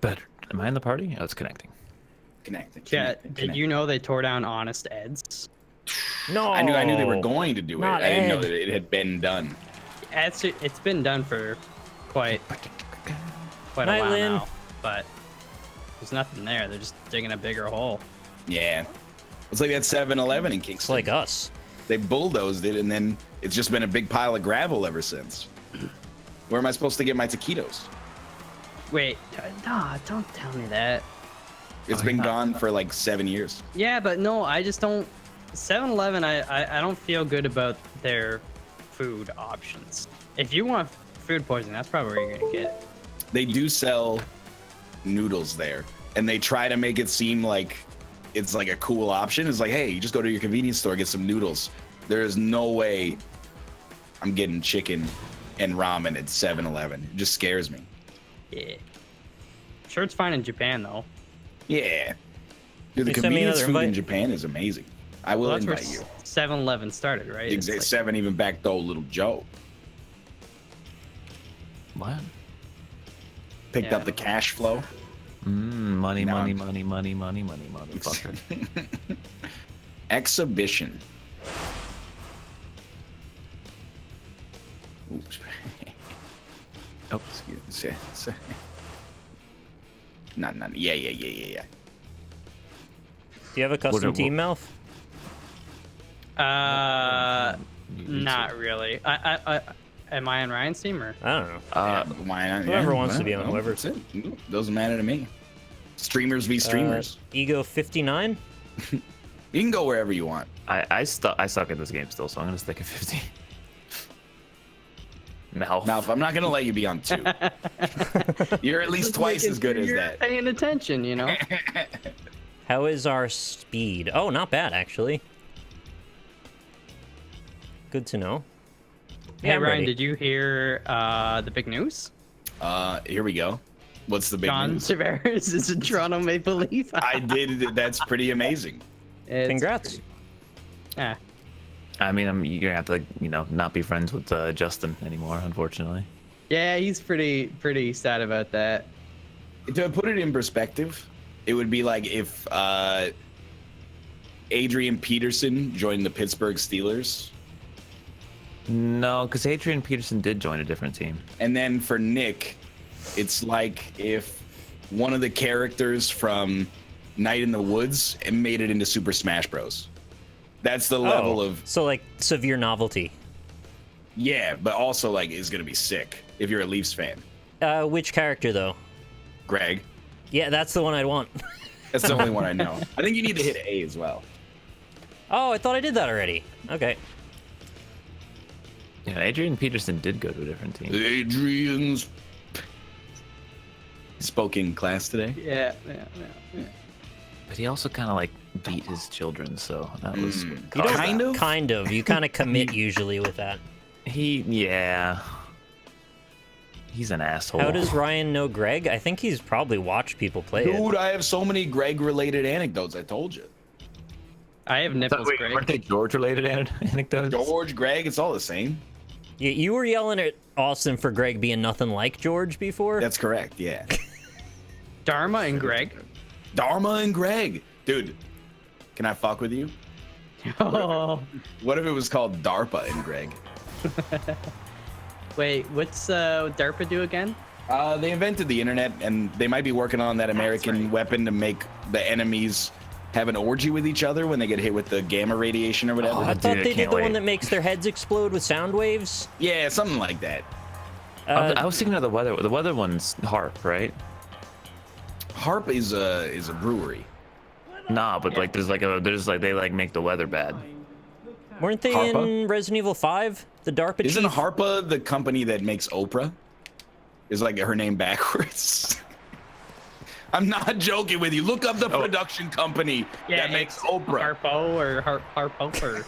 But am I in the party? Oh, it's connecting. Connecting. Did you know they tore down Honest Ed's? No. I knew they were going to do it. Not I didn't know Ed. that it had been done. It's been done for quite a Night, while Lynn. now, but there's nothing there. They're just digging a bigger hole. Yeah. It's like that 7-Eleven in It's Kingston. like us. They bulldozed it, and then it's just been a big pile of gravel ever since. Where am I supposed to get my taquitos? Wait, no, don't tell me that. It's been gone for like 7 years. Yeah, but no, I just don't. 7-Eleven, I don't feel good about their food options. If you want food poisoning, that's probably where you're gonna get it. They do sell noodles there, and they try to make it seem like it's like a cool option. It's like, hey, you just go to your convenience store, get some noodles. There is no way I'm getting chicken and ramen at 7-Eleven. It just scares me. Yeah. Sure, it's fine in Japan though. Yeah. Dude, the Can you send me convenience another food in invite? Japan is amazing. I will Well, that's where invite you. 7-Eleven started, right? It's like- 7 even backed old little Joe. What? Picked Yeah. up the cash flow. Money, Now money, I'm- money, money, money, money, motherfucker. Exhibition. Oops. Oh, Excuse me. Not. Yeah. Do you have a custom What- team, Mouth? Not really. I am I on Ryan's team or? I don't know. Why not? whoever wants to be on well, whoever. that's it. Doesn't matter to me. Streamers v streamers. Ego 59? You can go wherever you want. I suck at this game still, so I'm gonna stick at 50. Mouth. Now, if I'm not gonna let you be on 2. You're at least twice as good as You're that. paying attention, you know. How is our speed? Oh, not bad, actually. Good to know. Hey I'm Ryan, ready. did you hear the big news? Here we go. What's the big John news? Tavares is a Toronto Maple Leaf. I did. That's pretty amazing. It's Congrats. pretty- Yeah. I mean, you're gonna have to, not be friends with Justin anymore, unfortunately. Yeah, he's pretty sad about that. To put it in perspective, it would be like if Adrian Peterson joined the Pittsburgh Steelers. No, because Adrian Peterson did join a different team. And then for Nick, it's like if one of the characters from Night in the Woods and made it into Super Smash Bros. That's the level of, So, like, severe novelty. yeah, but also like is gonna be sick if you're a Leafs fan. Which character, though? Greg, Yeah, that's the one I'd want. that's the only one I know. I think you need to hit A as well. Oh, I thought I did that already. Okay. Yeah, Adrian Peterson did go to a different team. Adrian's spoke in class today. Yeah. But he also kind of beat his children, so that was You don't kind of. You kind of commit usually with that. Yeah. He's an asshole. How does Ryan know Greg? I think he's probably watched people play it. Dude, I have so many Greg-related anecdotes. I told you. I have nipples, Wait, Greg. weren't they George-related anecdotes? George, Greg, it's all the same. You were yelling at Austin for Greg being nothing like George before? That's correct, yeah. Dharma and Greg. Dharma and Greg. Dude, can I fuck with you? Oh. What if it was called DARPA and Greg? Wait, what's DARPA do again? They invented the internet, and they might be working on that American weapon to make the enemies have an orgy with each other when they get hit with the gamma radiation or whatever. I thought they did the one that makes their heads explode with sound waves. Yeah, something like that. I was thinking of the weather. The weather one's Harp, right? Harp is a brewery. Nah, but like they like make the weather bad. Weren't they Harpa? in Resident Evil 5? The DARPA Isn't chief? Harpa the company that makes Oprah? Is like her name backwards? I'm not joking with you. Look up the production company that makes Oprah. Harpo or Harpo or...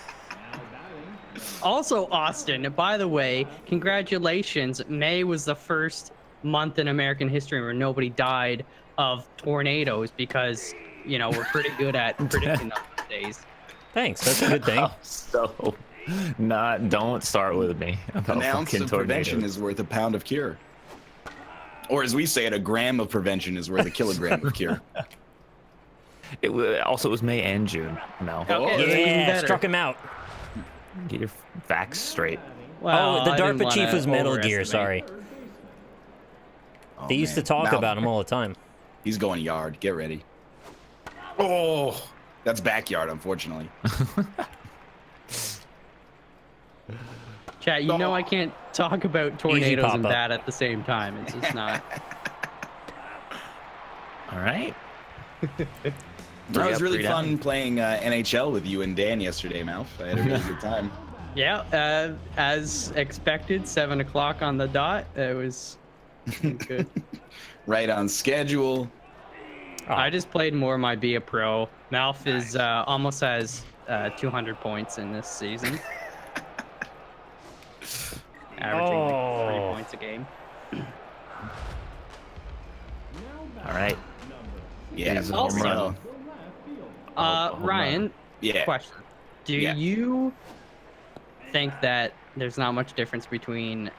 Also, Austin, by the way, congratulations. May was the first month in American history where nobody died of tornadoes because, you know, we're pretty good at predicting them these days. Thanks, that's a good thing. So, don't start with me about An ounce fucking of prevention tornadoes. is worth a pound of cure. Or as we say it, a gram of prevention is worth a kilogram of cure. It was May and June. No. Okay, Yeah, struck him out. Get your facts straight. Well, oh, the I didn't DARPA chief wanna was Metal Gear, overestimate. sorry. Oh, They used to man. talk Now- about him all the time. He's going yard. Get ready. Oh, that's backyard, unfortunately. Chat, you know I can't talk about tornadoes and pop-up. that at the same time. It's just not. All right. That was really fun playing NHL with you and Dan yesterday, Malf. I had a really good time. Yeah, as expected, 7 o'clock on the dot. It was good. Right on schedule. I just played more my Be a Pro. Malf is almost has 200 points in this season. Averaging like 3 points a game. All right. Yeah. Here's a home Also, run. Ryan, Yeah. question. Do you think that there's not much difference between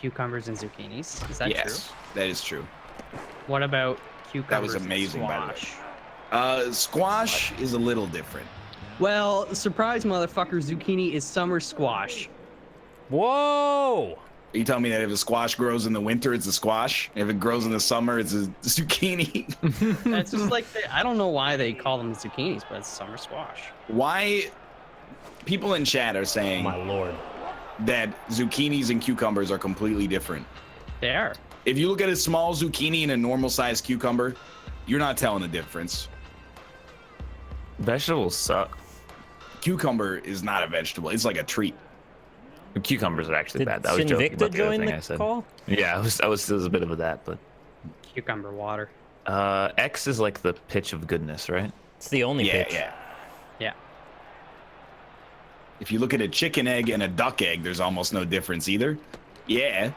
cucumbers and zucchinis? Is that Yes, that is true. true? What about cucumbers That was amazing, and by the way. squash? Squash is a little different. Well, surprise, motherfucker, zucchini is summer squash. Whoa! Are you telling me that if a squash grows in the winter, it's a squash? If it grows in the summer, it's a zucchini? That's just like, I don't know why they call them zucchinis, but it's summer squash. Why? People in chat are saying My lord. that zucchinis and cucumbers are completely different. They are. If you look at a small zucchini and a normal sized cucumber, you're not telling the difference. Vegetables suck. Cucumber is not a vegetable. It's like a treat. Cucumbers are actually Did bad. I was joking Sinvicta about the other join thing the I said. call? Yeah, it was a bit of that, but Cucumber water. X is like the pitch of goodness, right? It's the only Yeah, pitch. yeah. Yeah. If you look at a chicken egg and a duck egg, there's almost no difference either. Yeah.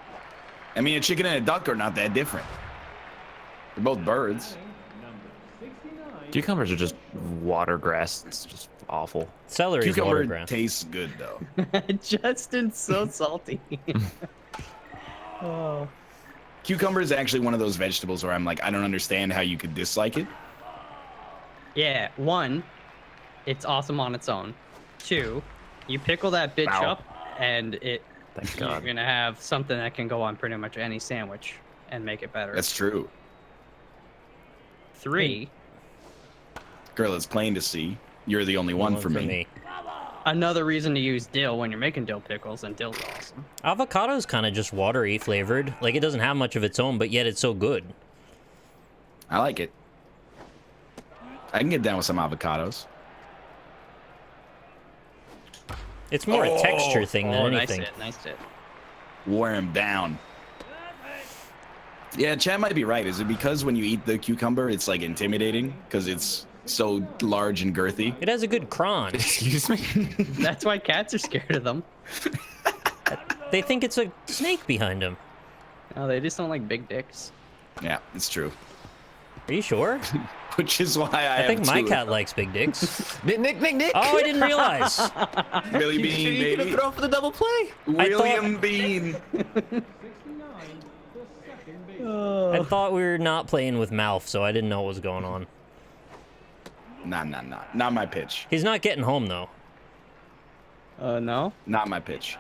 I mean, a chicken and a duck are not that different. They're both birds. Cucumbers are just water grass. It's just awful. Celery is Cucumber watergrass. tastes good, though. Justin's so salty. Oh. Cucumber is actually one of those vegetables where I'm like, I don't understand how you could dislike it. Yeah, 1, it's awesome on its own. 2, you pickle that bitch Wow. up, and Thank you're God. gonna have something that can go on pretty much any sandwich and make it better. That's true. 3, Girl, it's plain to see. You're the only one for me. another reason to use dill when you're making dill pickles, and dill's awesome. Avocado's kind of just watery flavored. Like, it doesn't have much of its own, but yet it's so good. I like it. I can get down with some avocados. It's more a texture thing than anything. Nice hit. Wore him down. Yeah, Chad might be right. Is it because when you eat the cucumber, it's like intimidating because it's so large and girthy. It has a good cron. Excuse me? That's why cats are scared of them. They think it's a snake behind them. No, they just don't like big dicks. Yeah, it's true. Are you sure? Which is why I think my two. cat likes big dicks. Nick. Oh, I didn't realize. Billy You Bean, could baby. throw for the double play. William Bean. I thought we were not playing with Malf, so I didn't know what was going on. Nah. Not my pitch. He's not getting home, though. No? Not my pitch.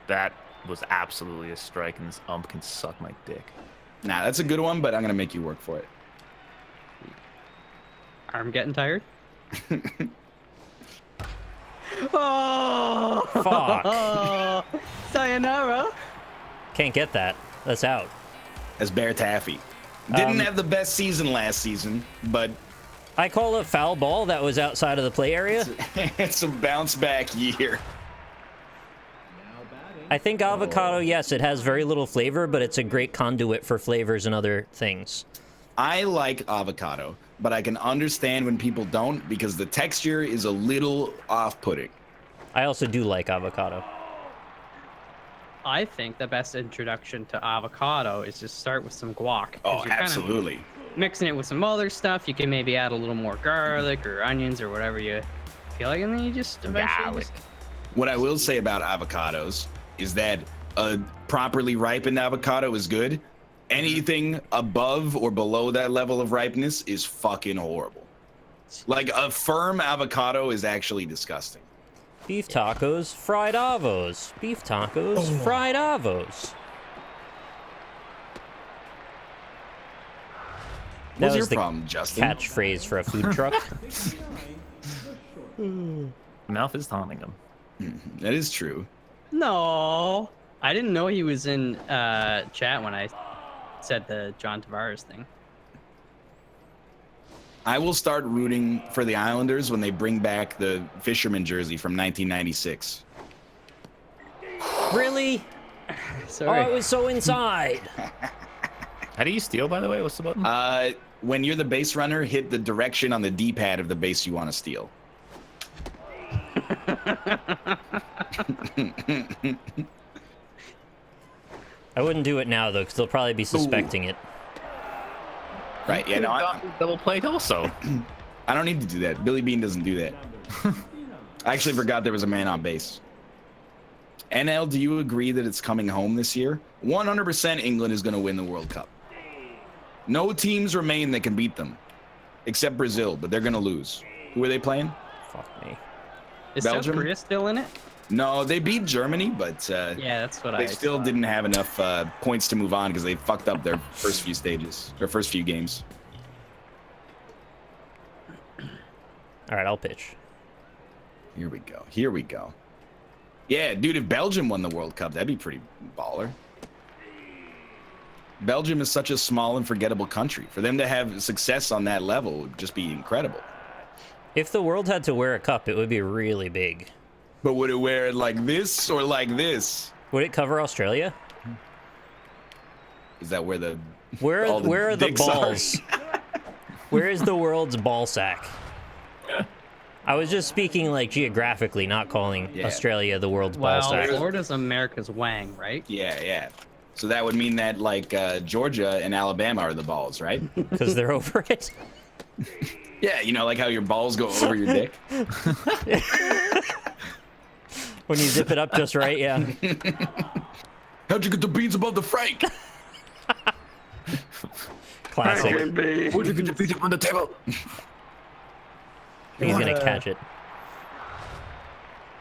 That was absolutely a strike, and this ump can suck my dick. Nah, that's a good one, but I'm gonna make you work for it. Arm getting tired? Oh! Fuck. Sayonara! Can't get that. That's out. As Bear Taffy. Didn't have the best season last season, but I call a foul ball that was outside of the play area. it's a bounce back year. I think avocado, yes, it has very little flavor, but it's a great conduit for flavors and other things. I like avocado, but I can understand when people don't because the texture is a little off-putting. I also do like avocado. I think the best introduction to avocado is just start with some guac. 'cause Oh, you're kinda absolutely. mixing it with some other stuff. You can maybe add a little more garlic or onions or whatever you feel like, and then you just eventually just... What I will say about avocados is that a properly ripened avocado is good. Anything above or below that level of ripeness is fucking horrible. Like a firm avocado is actually disgusting. Beef tacos, fried avos. Beef tacos, fried avos. That What's was your the problem, Justin? catchphrase for a food truck. Mouth is taunting him. That is true. No, I didn't know he was in chat when I said the John Tavares thing. I will start rooting for the Islanders when they bring back the fisherman jersey from 1996. Really? Sorry. Oh, it was so inside. How do you steal, by the way? What's the button? When you're the base runner, hit the direction on the D-pad of the base you want to steal. I wouldn't do it now, though, because they'll probably be suspecting it. Right, yeah, no, Double plate also. I don't need to do that. Billy Bean doesn't do that. I actually forgot there was a man on base. NL, do you agree that it's coming home this year? 100% England is going to win the World Cup. No teams remain that can beat them, except Brazil, but they're going to lose. Who are they playing? Fuck me. Is South Belgium? Korea still in it? No, they beat Germany, but Yeah, that's what they still didn't have enough points to move on because they fucked up their first few stages, their first few games. All right, I'll pitch. Here we go. Here we go. Yeah, dude, if Belgium won the World Cup, that'd be pretty baller. Belgium is such a small and forgettable country. For them to have success on that level would just be incredible. If the world had to wear a cup, it would be really big. But would it wear it like this or like this? Would it cover Australia? Is that where the Where all the are the dicks are? balls? Where is the world's ball sack? I was just speaking like geographically, not calling Yeah. Australia the world's ball Well, sack. Florida's America's Wang, right? Yeah, yeah. So that would mean that like Georgia and Alabama are the balls, right? Because they're over it. Yeah, you know, like how your balls go over your dick. When you zip it up just right, yeah. How'd you get the beans above the Frank? Classic. Where'd you get your feet up on the table? He's gonna catch it.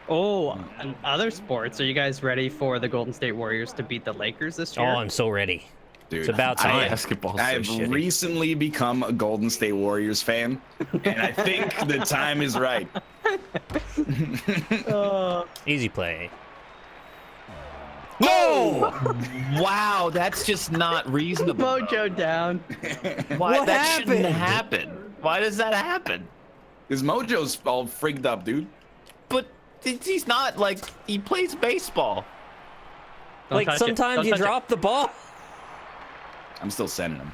Oh, and other sports. Are you guys ready for the Golden State Warriors to beat the Lakers this Oh, year? I'm so ready. Dude, It's about time. Basketball's so I've shitty. recently become a Golden State Warriors fan, and I think the time is right. Easy play. No! Wow, that's just not reasonable. Mojo down. Why What that shouldn't happened? happen? Why does that happen? His mojo's all frigged up, dude. But he's not like he plays baseball. Don't Like touch it. sometimes Don't you touch it. drop the ball. I'm still sending him.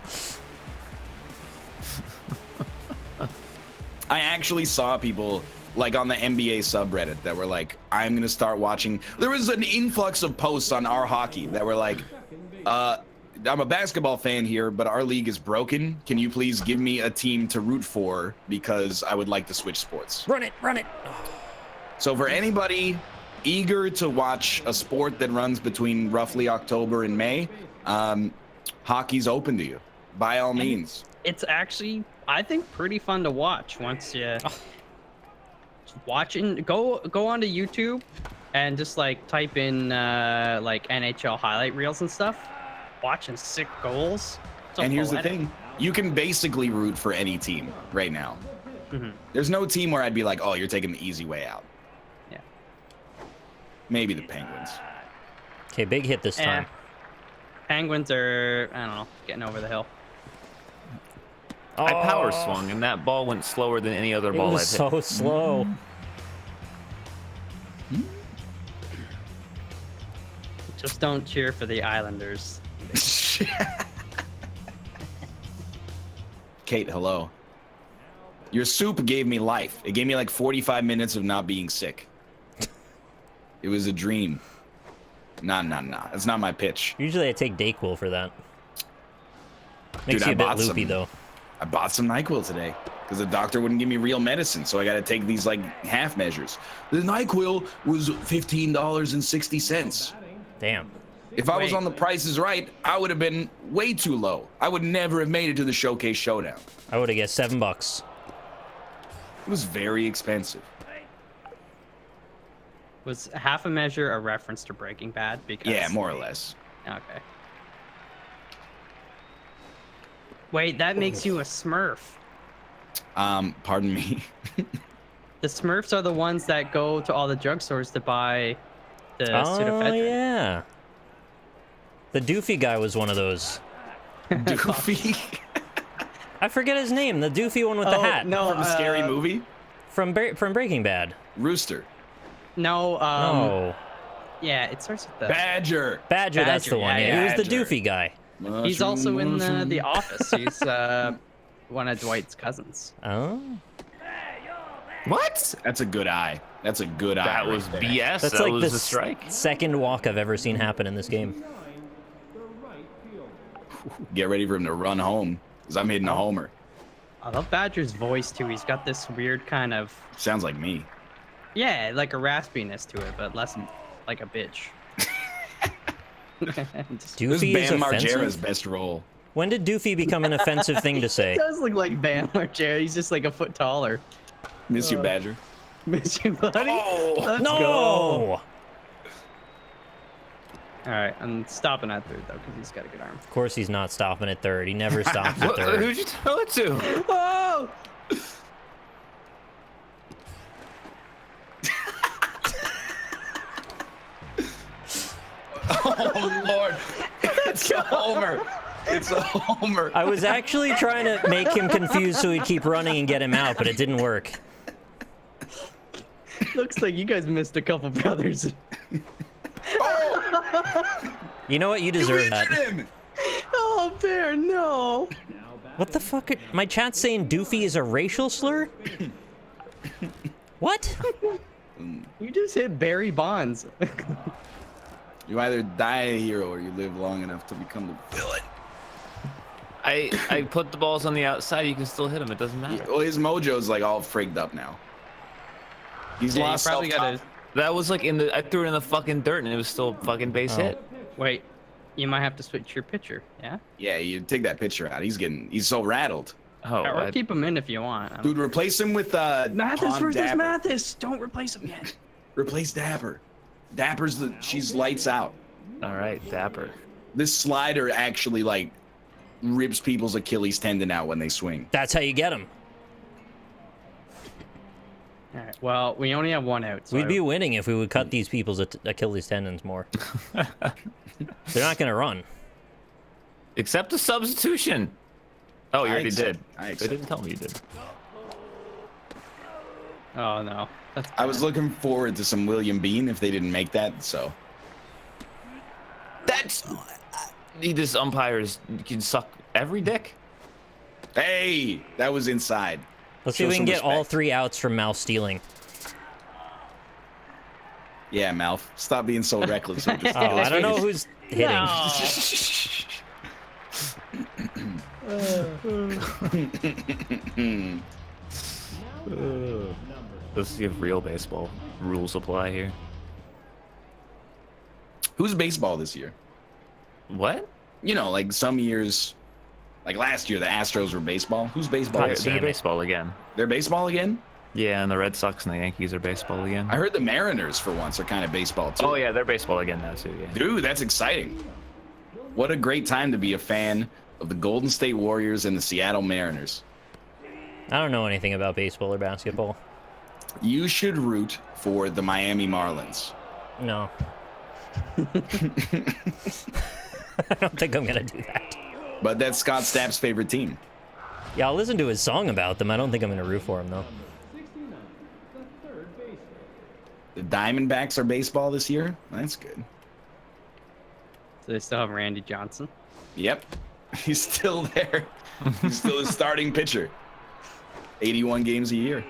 I actually saw people like on the NBA subreddit that were like, I'm gonna start watching. There was an influx of posts on our hockey that were like, I'm a basketball fan here, but our league is broken. Can you please give me a team to root for because I would like to switch sports. Run it, run it. So for anybody eager to watch a sport that runs between roughly October and May, hockey's open to you by all means. It's actually, I think, pretty fun to watch once you watching. Go onto YouTube and just like type in like NHL highlight reels and stuff. Watching sick goals. And here's the thing, you can basically root for any team right now. There's no team where I'd be like, oh, you're taking the easy way out. Yeah. Maybe the Penguins. Okay, big hit this time. Penguins are, I don't know, getting over the hill. I power swung, and that ball went slower than any other It ball I've was hit. so slow. Just don't cheer for the Islanders. Kate, hello. Your soup gave me life. It gave me like 45 minutes of not being sick. It was a dream. Nah. That's not my pitch. Usually I take Dayquil for that. Makes Dude, you a bit loopy, though. I bought some NyQuil today because the doctor wouldn't give me real medicine, so I got to take these like half measures. The NyQuil was $15.60. Damn. If I was on The Price is Right, I would have been way too low. I would never have made it to the Showcase Showdown. I would have guessed $7. It was very expensive. Was half a measure a reference to Breaking Bad? Because Yeah, more or less. Okay. Wait, that makes you a Smurf. Pardon me. The Smurfs are the ones that go to all the drugstores to buy the Sudafedrin. Oh, yeah. The doofy guy was one of those. Doofy? I forget his name. The doofy one with the hat. No, From a scary movie? From Breaking Bad. Rooster. No, No. yeah, it starts with the Badger, that's the one. yeah, Yeah, he was the Badger. doofy guy. He's also in The Office. He's one of Dwight's cousins. Oh. What? That's a good eye. That's a good eye. That right was there. BS. That's that like was the a strike. second walk I've ever seen happen in this game. Get ready for him to run home, because I'm hitting a homer. I love Badger's voice too. He's got this weird kind of, Sounds like me. yeah, like a raspiness to it, but less like a bitch. Just- This Doofy is Bam Margera's offensive? best role. When did doofy become an offensive thing to say? He does look like Bam Margera. He's just like a foot taller. Miss you, Badger. Miss you, buddy. Let's No! go. All right, I'm stopping at third though because he's got a good arm. Of course he's not stopping at third. He never stops at third. Who'd you throw it to? Oh! Oh, Lord. It's a homer. It's a homer. I was actually trying to make him confused so he'd keep running and get him out, but it didn't work. Looks like you guys missed a couple brothers. You know what? You deserve that. Him. Oh, Bear, no. What the fuck? My chat's saying doofy is a racial slur? What? You just hit Barry Bonds. You either die a hero or you live long enough to become the villain. I put the balls on the outside. You can still hit them. It doesn't matter. Well, his mojo's like all frigged up now. He's Yeah, you lost probably self-confidence. gotta. That was like in the. I threw it in the fucking dirt, and it was still a fucking base hit. Wait, you might have to switch your pitcher. Yeah. Yeah, you take that picture out. He's so rattled. Oh, Or I- keep him in if you want. Dude, replace him with Mathis Tom versus Dapper. Mathis. Don't replace him yet. Replace Dapper. Dapper's she's lights out. all right, Dapper. This slider actually like rips people's Achilles tendon out when they swing. That's how you get him. All right. Well, we only have one out. So We'd be winning if we would cut these people's Achilles tendons more. They're not gonna run. Accept the substitution. Oh, you already did. I They accept. didn't tell me you did. Oh no. That's I was looking forward to some William Bean if they didn't make that, so. That's. These umpires can suck every dick. Hey, that was inside. Let's see if we can get all 3 outs from Mal stealing. Yeah, Malf. Stop being so reckless. Oh, I don't know who's hitting. Let's see if real baseball rules apply here. Who's baseball this year? What? You know, like some years, like last year, the Astros were baseball. Who's baseball this year? They're baseball again. They're baseball again? Yeah, and the Red Sox and the Yankees are baseball again. I heard the Mariners, for once, are kind of baseball, too. Oh, yeah, they're baseball again now, too, yeah. Dude, that's exciting. What a great time to be a fan of the Golden State Warriors and the Seattle Mariners. I don't know anything about baseball or basketball. You should root for the Miami Marlins. No. I don't think I'm going to do that. But that's Scott Stapp's favorite team. Yeah, I'll listen to his song about them. I don't think I'm going to root for him, though. The Diamondbacks are baseball this year? That's good. So they still have Randy Johnson. Yep. He's still there. He's still a starting pitcher. 81 games a year.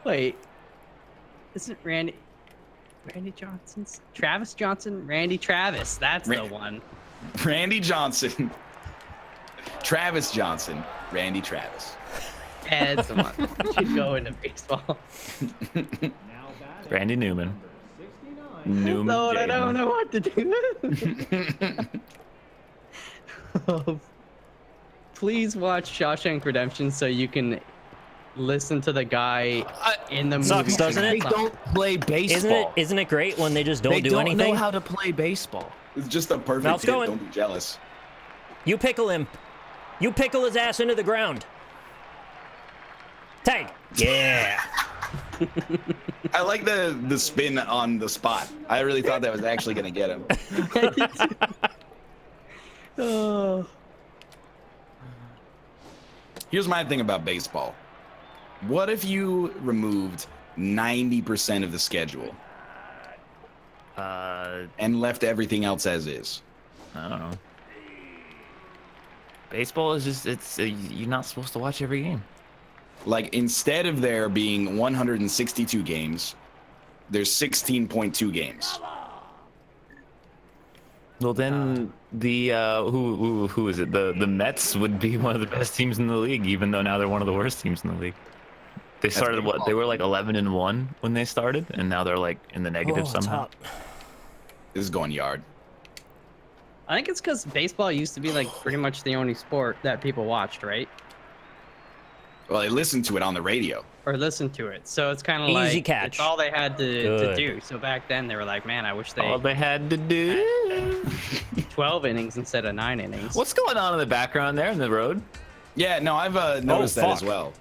Wait. Isn't Randy Johnson's? Travis Johnson? Randy Travis. That's the one. Randy Johnson. Travis Johnson. Randy Travis. That's the one. Should go into baseball. Randy Newman. Lord, I don't know what to do. Oh, please watch Shawshank Redemption so you can listen to the guy in the movie. Sucks, doesn't it? They don't play baseball. Isn't it great when they just don't do anything? They don't know how to play baseball. It's just a perfect Mal's hit. going. Don't be jealous. You pickle him. You pickle his ass into the ground. Tag. Yeah. I like the spin on the spot. I really thought that was actually going to get him. Oh. Here's my thing about baseball. What if you removed 90% of the schedule and left everything else as is? I don't know. Baseball is just, you're not supposed to watch every game. Like, instead of there being 162 games, there's 16.2 games. Well, then the who is it? The Mets would be one of the best teams in the league, even though now they're one of the worst teams in the league. They started what? They were like 11-1 when they started, and now they're like in the negative somehow. This is going yard. I think it's because baseball used to be like pretty much the only sport that people watched, right? Well, they listened to it on the radio. Or listened to it. So it's kind of Easy like catch. it's all they had to do. So back then they were like, man, I wish All they had to do. 12 innings instead of 9 innings. What's going on in the background there in the road? Yeah, no, I've noticed that as well.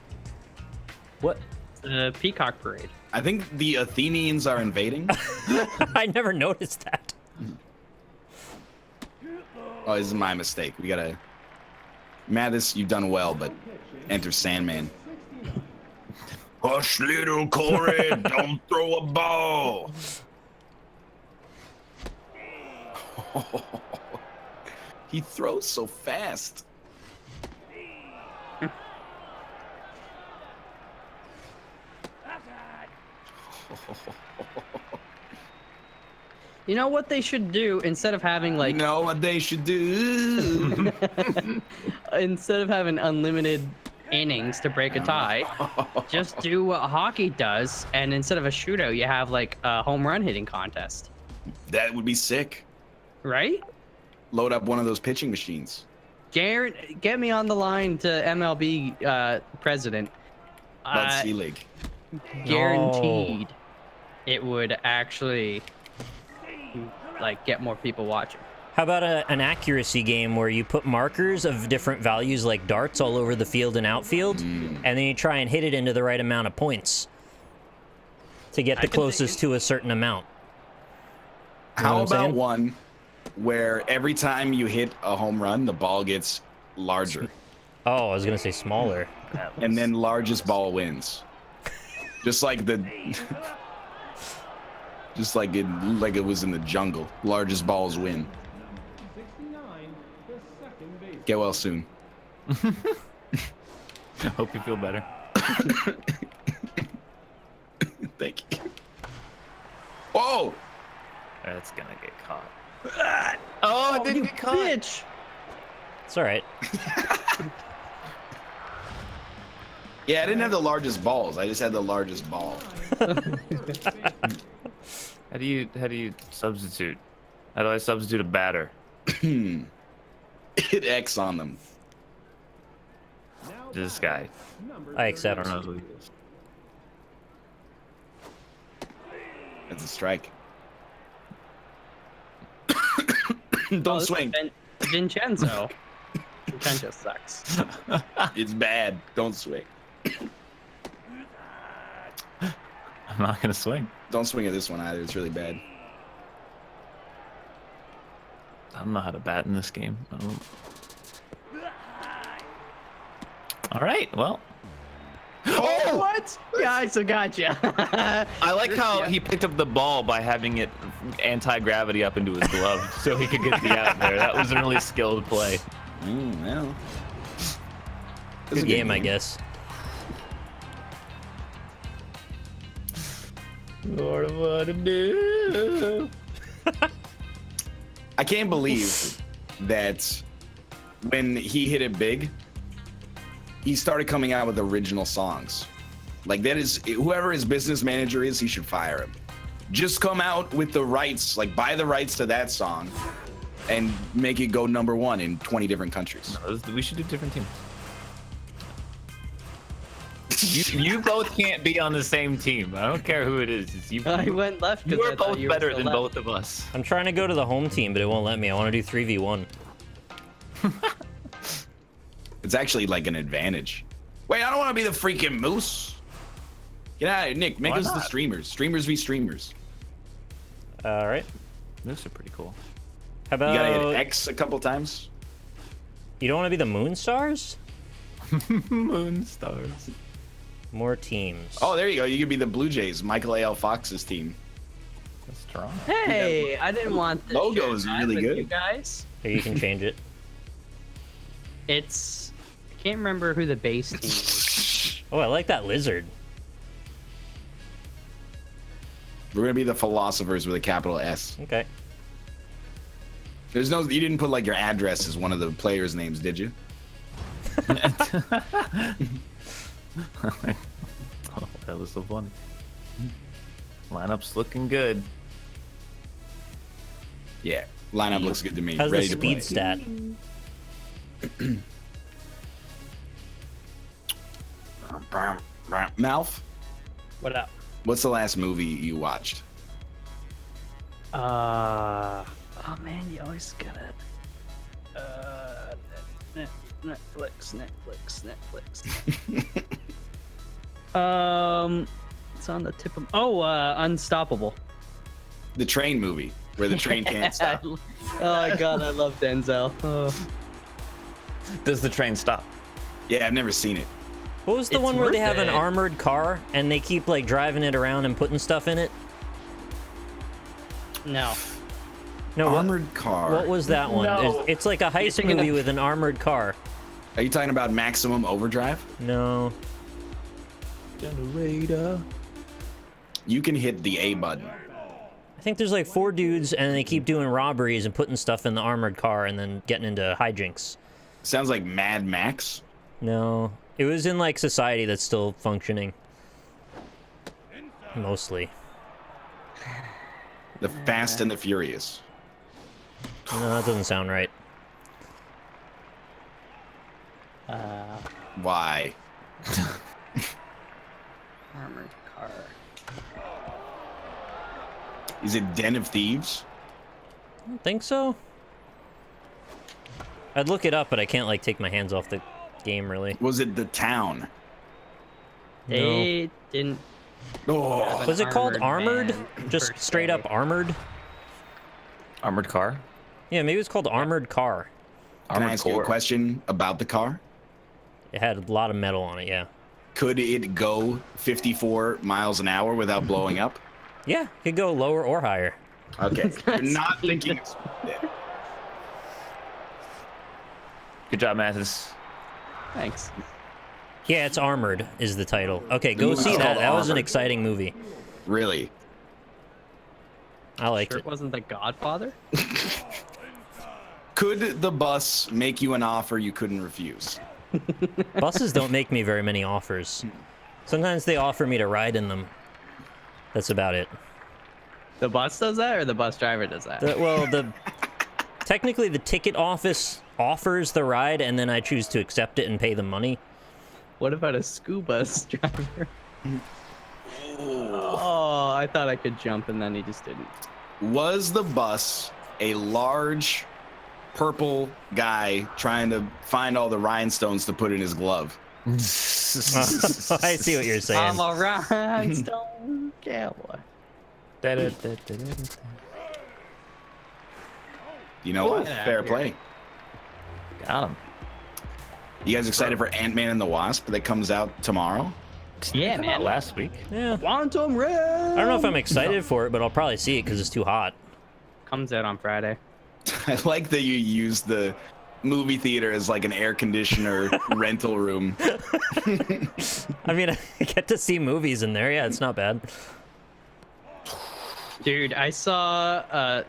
What? The Peacock Parade. I think the Athenians are invading. I never noticed that. Oh, this is my mistake. We gotta... Mathis, you've done well, but enter Sandman. Hush, little Corey, don't throw a ball. He throws so fast. You know what they should do instead of having like Know what they should do? instead of having unlimited innings to break a tie, just do what hockey does, and instead of a shootout, you have like a home run hitting contest. That would be sick. Right? Load up one of those pitching machines. Get me on the line to MLB president. Bud Selig. Guaranteed, it would actually like get more people watching. How about an accuracy game where you put markers of different values like darts all over the field and outfield, and then you try and hit it into the right amount of points to get the closest to a certain amount. You know How what I'm about saying? one where every time you hit a home run, the ball gets larger, Oh, I was gonna say smaller. and then largest ball wins? Just like the... Just like it was in the jungle. Largest balls win. Get well soon. Hope you feel better. Thank you. Whoa! That's gonna get caught. Oh, it didn't get caught. Bitch. It's all right. Yeah, I didn't have the largest balls. I just had the largest ball. How do you substitute? How do I substitute a batter? Hit X on them. This guy. I accept. I don't know who he is. That's a strike. Oh, Don't this is swing. Vincenzo. Vincenzo sucks. It's bad. Don't swing. I'm not gonna swing. Don't swing at this one either. It's really bad. I don't know how to bat in this game. All right, well. Oh, what? Guys, I gotcha. I like how he picked up the ball by having it anti-gravity up into his glove so he could get the out there. That was a really skilled play. Well. Good game, I guess. Lord, what to do? I can't believe that when he hit it big, he started coming out with original songs. Like, that is, whoever his business manager is, he should fire him. Just come out with the rights, like buy the rights to that song and make it go #1 in 20 different countries. No, we should do different teams. You both can't be on the same team. I don't care who it is. It's you. I went left. You are both better than both of us. I'm trying to go to the home team, but it won't let me. I want to do 3v1. It's actually like an advantage. Wait, I don't want to be the freaking moose. Get out of here, Nick. Make Why us the not? streamers. Streamers v streamers. All right. Those are pretty cool. How about You gotta hit X a couple times. you don't want to be the Moon Stars? Moon stars. More teams. Oh, there you go. You could be the Blue Jays, MichaelalFox's team. That's strong. Hey, I didn't want this. Logo is shit really with good. You guys. Here, you can change it. It's. I can't remember who the base team is. Oh, I like that lizard. We're gonna be the philosophers with a capital S. Okay. There's no. You didn't put like your address as one of the players' names, did you? Oh, that was so funny. Lineup's looking good. Yeah. Lineup looks good to me. How's the Ready to play. speed stat? Malf, What up? what's the last movie you watched? Oh man, you always gotta. Netflix. It's on the tip of. Unstoppable. The train movie where the train can't stop. Oh my god, I love Denzel. Oh. Does the train stop? Yeah, I've never seen it. What was the It's one where they worth have an it. armored car and they keep like driving it around and putting stuff in it? No. No, Armored car. what was that one? No. It's like a heist thinking movie of- with an armored car. Are you talking about Maximum Overdrive? No. Generator. You can hit the A button. I think there's like 4 dudes and they keep doing robberies and putting stuff in the armored car and then getting into hijinks. Sounds like Mad Max. No. It was in like society that's still functioning. Mostly. The Fast and the Furious. No, that doesn't sound right. Why? Armored car. Is it Den of Thieves? I don't think so. I'd look it up, but I can't like take my hands off the game really. Was it The Town? They didn't. Oh, Was it called Armored Armored? Man, Just per straight se. up Armored? Armored car. Yeah, maybe it's called Armored Car. can I Armored ask you a core. question about the car? It had a lot of metal on it, yeah. Could it go 54 miles an hour without blowing up? Yeah, it could go lower or higher. Okay. You're not thinking. Good job, Mathis. Thanks. Yeah, it's Armored is the title. Okay, go see that. That was an exciting movie. Really? I liked Sure it. it wasn't The Godfather? Could the bus make you an offer you couldn't refuse? Buses don't make me very many offers. Sometimes they offer me to ride in them. That's about it. The bus does that, or the bus driver does that? Technically the ticket office offers the ride, and then I choose to accept it and pay them money. What about a school bus driver? Oh, I thought I could jump, and then he just didn't. Was the bus a large purple guy trying to find all the rhinestones to put in his glove? I see what you're saying. I'm a rhinestone cowboy. You know what? Yeah, Fair play. Got him. You guys excited for Ant-Man and the Wasp that comes out tomorrow? Yeah, man. Last week. Yeah. Quantum Realm! I don't know if I'm excited for it, but I'll probably see it because it's too hot. Comes out on Friday. I like that you use the movie theater as like an air conditioner rental room. I mean, I get to see movies in there. Yeah, it's not bad. Dude, I saw a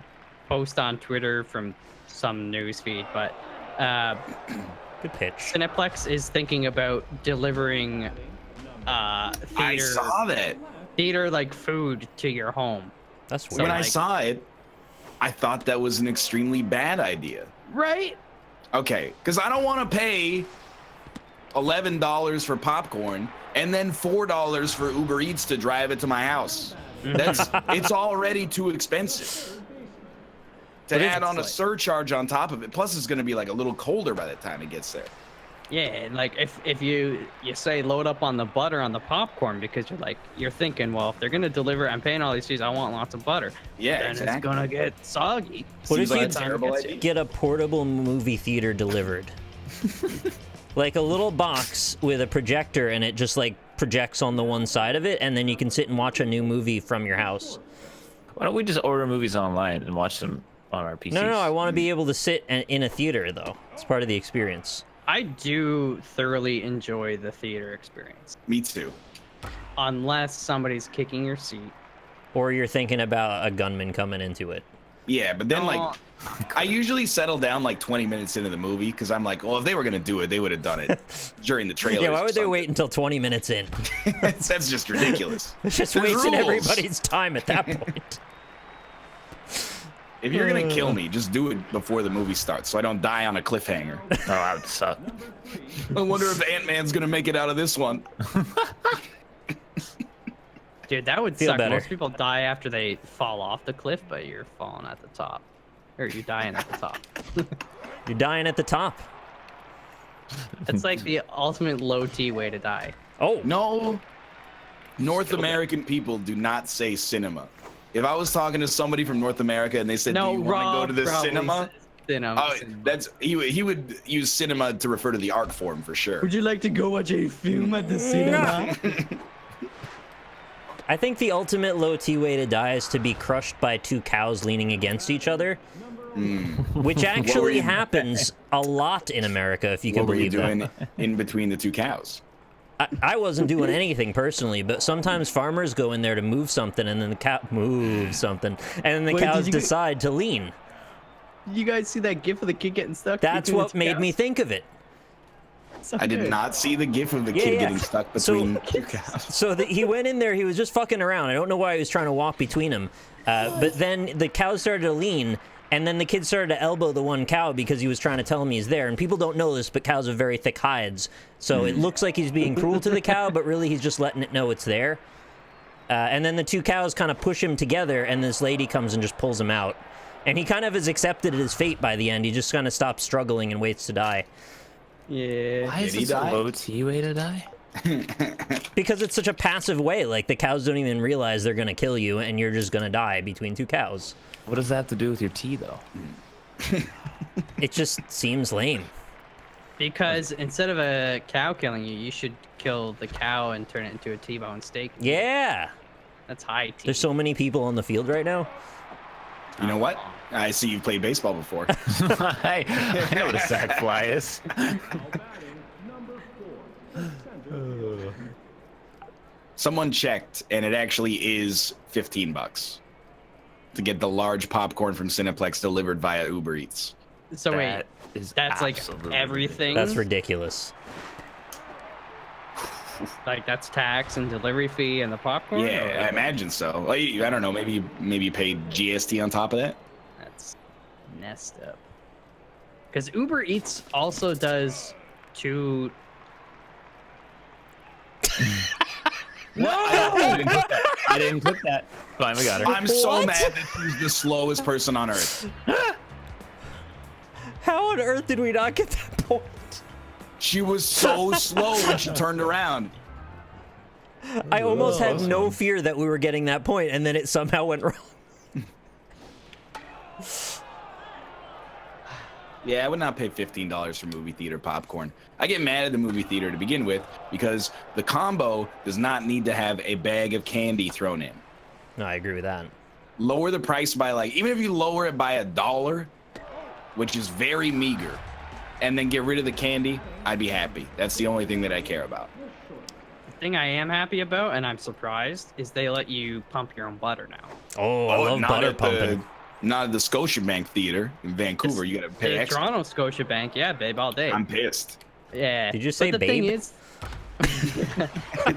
post on Twitter from some news feed, but Good pitch. Cineplex is thinking about delivering I theater saw that. like food to your home. That's So, weird. When I like- saw it, I thought that was an extremely bad idea. Right? Okay, because I don't want to pay $11 for popcorn and then $4 for Uber Eats to drive it to my house. It's already too expensive. To But it's add on a like- surcharge on top of it, plus it's going to be like a little colder by the time it gets there. Yeah, and like if you say load up on the butter on the popcorn because you're thinking, well, if they're gonna deliver, I'm paying all these fees, I want lots of butter. Yeah, then exactly. it's gonna get soggy. What Seems if like you a terrible idea. get a portable movie theater delivered? Like a little box with a projector, and it just like projects on the one side of it, and then you can sit and watch a new movie from your house. Why don't we just order movies online and watch them on our PCs? No, I want to be able to sit in a theater, though. It's part of the experience. I do thoroughly enjoy the theater experience, Me too. unless somebody's kicking your seat. Or you're thinking about a gunman coming into it. Yeah, but then Oh. like I usually settle down like 20 minutes into the movie because I'm like, well, if they were gonna do it, they would have done it during the trailer. Yeah, why would they wait until 20 minutes in? That's just ridiculous. It's just There's wasting rules. everybody's time at that point. If you're gonna kill me, just do it before the movie starts so I don't die on a cliffhanger. Oh, that would suck. I wonder if Ant-Man's gonna make it out of this one. Dude, that would Feel suck. better. Most people die after they fall off the cliff, but you're falling at the top. Or you're dying at the top. You're dying at the top. It's like the ultimate low T way to die. Oh, No, North American people do not say cinema. If I was talking to somebody from North America and they said, No, "Do you want to go Rob to the probably cinema?" says cinema. Oh, that's he would use cinema to refer to the art form for sure. Would you like to go watch a film at the cinema? I think the ultimate low T way to die is to be crushed by two cows leaning against each other. Which actually you- happens a lot in America, if you can What were you believe doing that. in between the two cows? I wasn't doing anything personally, but sometimes farmers go in there to move something, and then the cow moves something, and then the Wait, cows did you decide to lean. You guys see that gif of the kid getting stuck? That's between what the made me cows? think of it. So I did good. not see the gif of the Yeah, kid yeah. getting stuck So- between two cows. So he went in there, he was just fucking around. I don't know why he was trying to walk between them. But then the cows started to lean, and then the kid started to elbow the one cow because he was trying to tell him he's there. And people don't know this, but cows have very thick hides. So it looks like he's being cruel to the cow, but really he's just letting it know it's there. And then the two cows kind of push him together, and this lady comes and just pulls him out. And he kind of has accepted his fate by the end. He just kind of stops struggling and waits to die. Yeah. Why is Did he this a die? low T way to die? Because it's such a passive way. Like, the cows don't even realize they're going to kill you, and you're just going to die between two cows. What does that have to do with your T, though? It just seems lame. Because instead of a cow killing you, you should kill the cow and turn it into a T-bone steak. Yeah. That's high T. There's so many people on the field right now. You know what? I see you've played baseball before. I know what a sack fly is. Someone checked, and it actually is $15 to get the large popcorn from Cineplex delivered via Uber Eats. So wait, that's like everything? That's ridiculous. Like that's tax and delivery fee and the popcorn? Yeah, I imagine so. Like, I don't know, maybe you paid GST on top of that? That's messed up. Because Uber Eats also does two... No! I didn't put that. Fine, we got her. I'm so mad that she's the slowest person on earth. How on earth did we not get that point? She was so slow when she turned around. I almost had no fear that we were getting that point, and then it somehow went wrong. Yeah, I would not pay $15 for movie theater popcorn. I get mad at the movie theater to begin with because the combo does not need to have a bag of candy thrown in. No, I agree with that. Lower the price by like, even if you lower it by $1, which is very meager, and then get rid of the candy, I'd be happy. That's the only thing that I care about. The thing I am happy about, and I'm surprised, is they let you pump your own butter now. Oh, I love butter pumping. Not at the Scotiabank Theater in Vancouver. You gotta pay extra. Toronto Scotiabank, yeah, babe, all day. I'm pissed. Yeah. Did you say but the babe? thing is,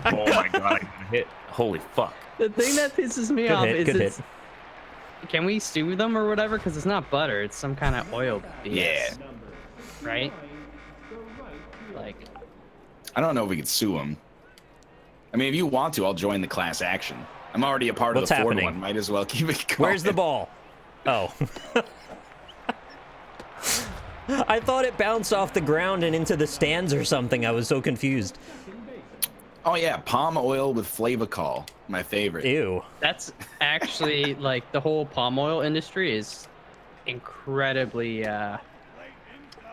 Oh my god, I got hit. Holy fuck. the thing that pisses me Good off hit, is good it's... Can we stew them or whatever? Because it's not butter, it's some kind of oil BS. Yeah. Right? Like... I don't know if we could sue them. I mean, if you want to, I'll join the class action. I'm already a part of the Ford one. Might as well keep it going. Where's the ball? Oh. I thought it bounced off the ground and into the stands or something. I was so confused. Oh yeah, palm oil with flavacol. My favorite. Ew. That's actually, like, the whole palm oil industry is incredibly bad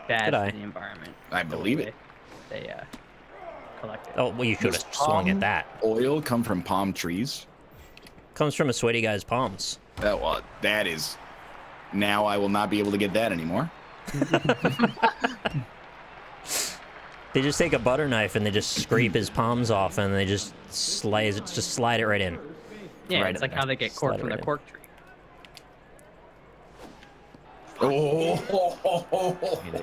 for the environment. I believe it. They collect it. Oh, well, you should have swung at that. Oil come from palm trees? Comes from a sweaty guy's palms. Well, that is... Now I will not be able to get that anymore. They just take a butter knife and they just scrape his palms off and they just slide it right in. Yeah, right it's like how they get cork from the cork tree. Oh,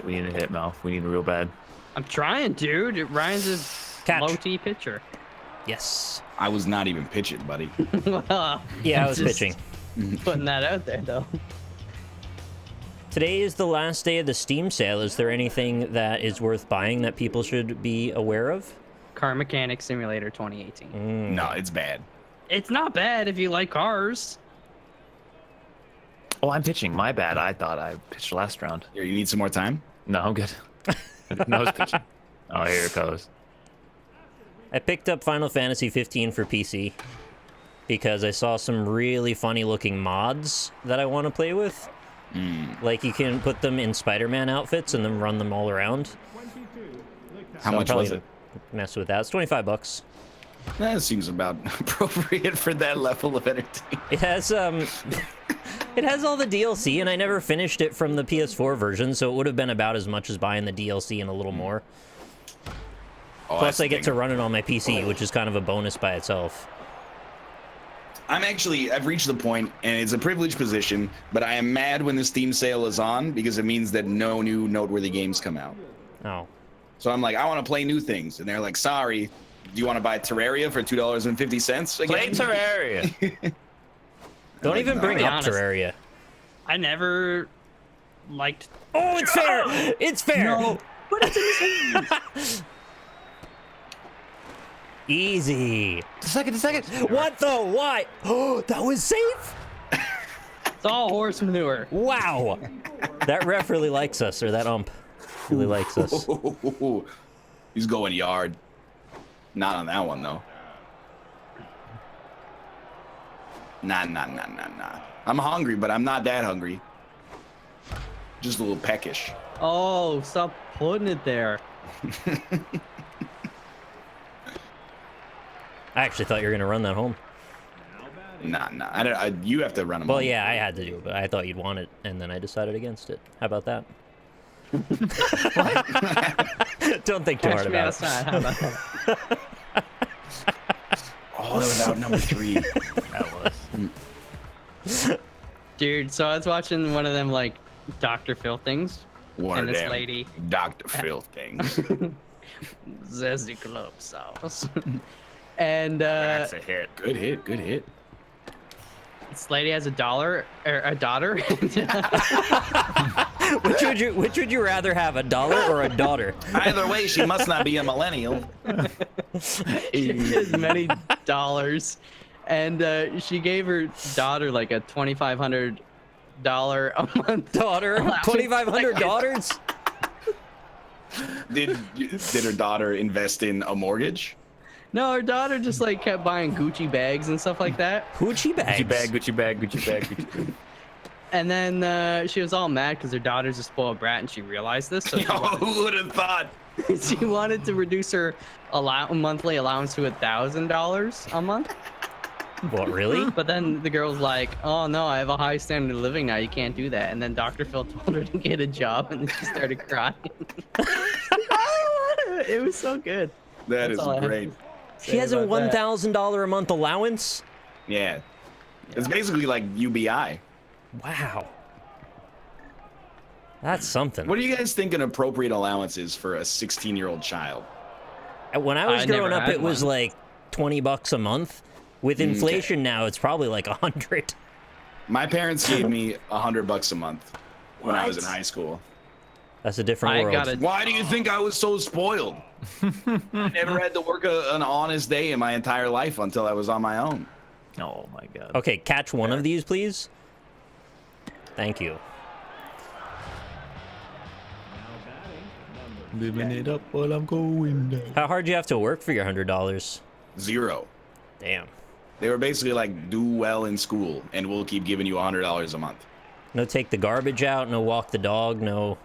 We need a hit, Mouth. We need real bad. I'm trying, dude. Ryan's a low T pitcher. Yes. I was not even pitching, buddy. Well, Yeah, I was just pitching. Putting that out there, though. Today is the last day of the Steam sale. Is there anything that is worth buying that people should be aware of? Car Mechanic Simulator 2018. No, it's bad. It's not bad if you like cars. Oh, I'm pitching. My bad. I thought I pitched last round. Here, you need some more time? No, I'm good. No, it's pitching. Oh, here it goes. I picked up Final Fantasy 15 for PC because I saw some really funny looking mods that I want to play with. Like you can put them in Spider-Man outfits and then run them all around. How much was it? Mess with that. It's $25. That seems about appropriate for that level of entertainment. It has it has all the DLC, and I never finished it from the PS4 version, so it would have been about as much as buying the DLC and a little more. Plus, I get to run it on my PC, which is kind of a bonus by itself. I've reached the point, and it's a privileged position, but I am mad when the Steam sale is on because it means that no new noteworthy games come out. Oh. So I'm like, I want to play new things. And they're like, sorry, do you want to buy Terraria for $2.50 again? Play Terraria. Don't like, even no, bring up honest. Terraria. I never liked... Oh, it's fair! It's fair! No, but it's in his hands. Easy. A second. What though? Why? Oh, that was safe? It's all horse manure. Wow. That ref really likes us, or that ump really likes us. He's going yard. Not on that one, though. Nah. I'm hungry, but I'm not that hungry. Just a little peckish. Oh, stop putting it there. I actually thought you were going to run that home. Nah. You have to run them. Well, home. yeah, I had to do it, but I thought you'd want it, and then I decided against it. How about that? Don't think too hard Catch me about outside. How about that? Oh, that was out number 3. That was. Dude, so I was watching one of them like Dr. Phil things, One and of this them lady, Dr. Phil things. Zesty Club sauce, and That's a hit. Good hit. Good hit. this lady has a daughter. Which would you rather have, a dollar or a daughter? Either way, she must not be a millennial. She has many dollars, and she gave her daughter like a $2,500 a month Daughter, allowance. $2,500. Did her daughter invest in a mortgage? No, her daughter just like kept buying Gucci bags and stuff like that. Gucci bags. Gucci bag, Gucci bag, Gucci bag, Gucci bag. And then she was all mad because her daughter's a spoiled brat, and she realized this. So Yo, who would have thought? she wanted to reduce her monthly allowance to $1,000 a month. What, really? But then the girl's like, "Oh no, I have a high standard of living now. You can't do that." And then Dr. Phil told her to get a job, and then she started crying. It was so good. That That's all I is have great. to She say has a about that. $1,000 a month allowance? Yeah. It's basically like UBI. Wow. That's something. What do you guys think an appropriate allowance is for a 16-year-old child? When I was I growing never up, had it was one. like $20 a month. With inflation now, it's probably like 100. My parents gave me $100 a month when I was in What? high school. That's a different I world. got a Why do you think I was so spoiled? I never had to work an honest day in my entire life until I was on my own. Oh my god. Okay, catch one of these, please. Thank you. Living it up while I'm going down. How hard do you have to work for your $100? 0. Damn. They were basically like, do well in school, and we'll keep giving you $100 a month. No take the garbage out, no walk the dog, no...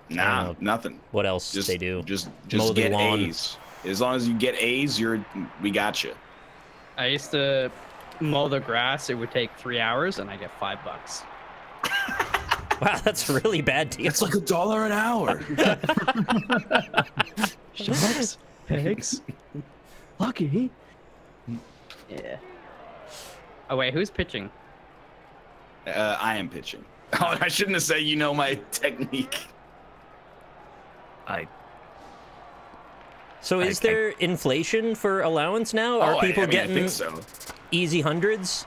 Nah, know. nothing. What else Just they do? Just Mow the get lawn. A's. As long as you get A's, we got you. I used to mow the grass. It would take 3 hours, and I get $5. Wow, that's a really bad deal. It's like $1 an hour. Shucks. Pigs. Lucky. Yeah. Oh wait, who's pitching? I am pitching. Oh, I shouldn't have said you know my technique. So is there inflation for allowance now? Are people I getting think so. easy hundreds?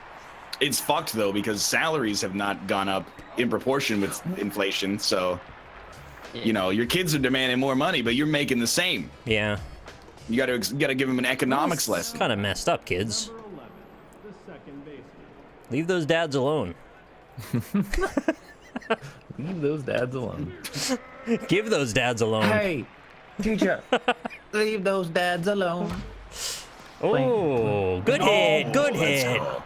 It's fucked though because salaries have not gone up in proportion with inflation. So, you know, your kids are demanding more money, but you're making the same. Yeah. You gotta give them an economics lesson. Kind of messed up, kids. Leave those dads alone. Leave those dads alone. Give those dads alone. Hey, teacher, leave those dads alone. Oh, good hit, good Let's hit. go.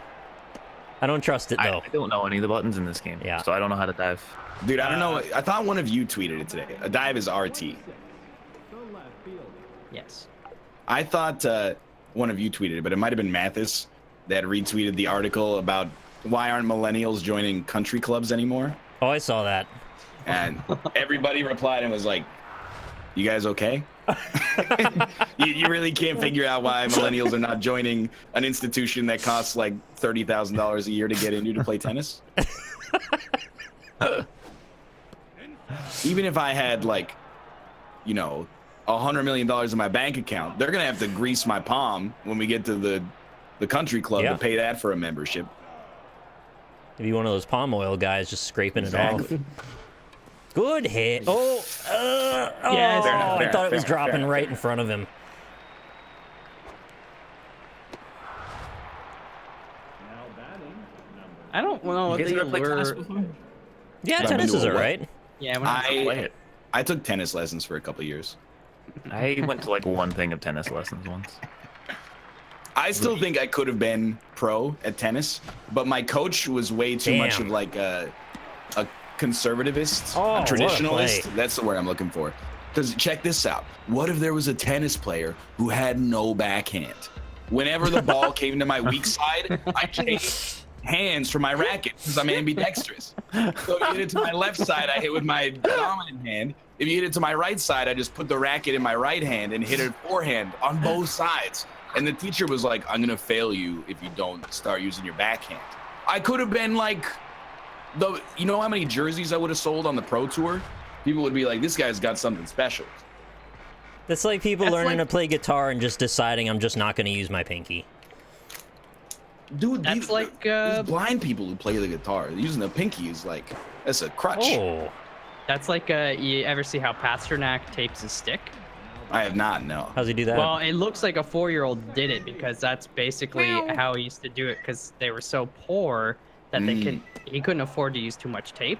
I don't trust it though. I don't know any of the buttons in this game, Yeah. so I don't know how to dive. Dude, I don't know. I thought one of you tweeted it today. A dive is RT. Yes. I thought one of you tweeted it, but it might have been Mathis that retweeted the article about why aren't millennials joining country clubs anymore? Oh, I saw that. And everybody replied and was like, you guys okay? you really can't figure out why millennials are not joining an institution that costs like $30,000 a year to get into to play tennis? Even if I had like, you know, $100 million in my bank account, they're gonna have to grease my palm when we get to the country club Yeah. to pay that for a membership. Maybe one of those palm oil guys just scraping Exactly. it off. Good hit. Oh, Yes. oh, Fair enough, I thought it was fair, dropping fair. right in front of him. I don't know what You guys the ever played tennis allure. before? Yeah, I've tennis been is to a alright. Yeah, when I was Play it. I took tennis lessons for a couple years. I went to like one thing of tennis lessons once. I still think I could have been pro at tennis, but my coach was way too much Damn. of like a conservativist, Oh, a what a traditionalist. play. That's the word I'm looking for. Because check this out. What if there was a tennis player who had no backhand? Whenever the ball came to my weak side, I changed hands for my racket because I'm ambidextrous. So if you hit it to my left side, I hit with my dominant hand. If you hit it to my right side, I just put the racket in my right hand and hit it forehand on both sides. And the teacher was like, I'm gonna fail you if you don't start using your backhand. I could have been like, you know how many jerseys I would have sold on the Pro Tour? People would be like, this guy's got something special. That's like people learning to play guitar and just deciding I'm just not going to use my pinky. Dude, that's these blind people who play the guitar. Using the pinky is like, that's a crutch. Oh. That's like, you ever see how Pasternak tapes his stick? I have not, no. How's he do that? Well, it looks like a 4-year-old did it because that's basically how he used to do it because they were so poor that he couldn't afford to use too much tape,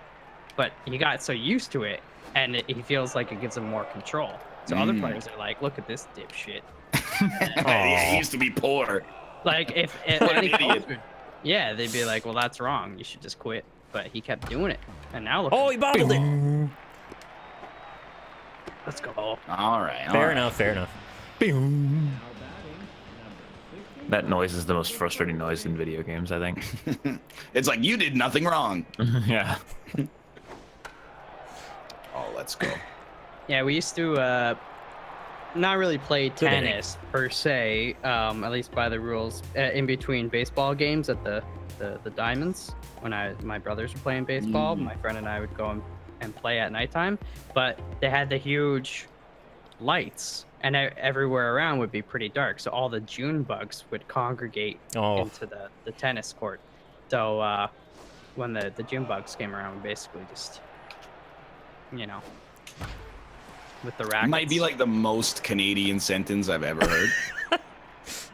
but he got so used to it and he feels like it gives him more control. So other players are like, look at this dipshit. Yeah, he used to be poor. Like if any coach would, yeah, they'd be like, well, that's wrong. You should just quit. But he kept doing it, and now look. Oh, he bobbled it. Let's go. All right. Fair enough. Fair enough. That noise is the most frustrating noise in video games, I think. It's like you did nothing wrong. Yeah. Oh, let's go. Yeah, we used to not really play tennis per se, at least by the rules, in between baseball games at the diamonds. When my brothers were playing baseball, my friend and I would go and play at nighttime. But they had the huge lights, and everywhere around would be pretty dark. So all the June bugs would congregate into the tennis court. So when the June bugs came around, we basically just, you know, with the rackets. Might be like the most Canadian sentence I've ever heard.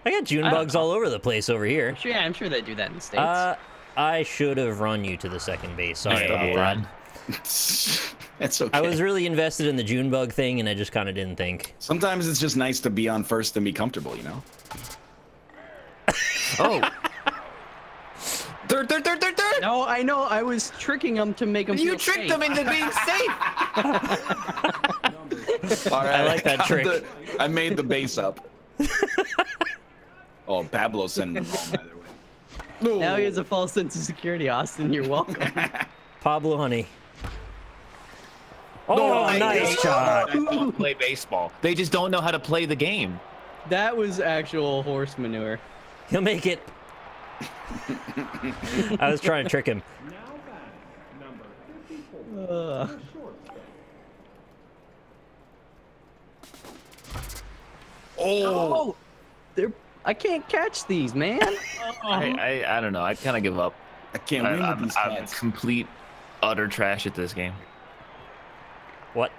I got June bugs all over the place over here. Yeah, I'm sure they do that in the States. I should have run you to the second base. Sorry about that. That's okay. I was really invested in the June bug thing, and I just kind of didn't think. Sometimes it's just nice to be on first and be comfortable, you know? Oh. Dirt. No, I know. I was tricking them to make them feel safe. You tricked them into being safe. All right, I like that trick. I made the base up. Oh, Pablo sent them home either way. Now he has a false sense of security, Austin. You're welcome. Pablo Honey. Oh, nice shot. Don't play baseball. They just don't know how to play the game. That was actual horse manure. He'll make it. I was trying to trick him. Oh, I can't catch these, man. I don't know. I kind of give up. I can't win with these I'm cats. complete, utter trash at this game. What?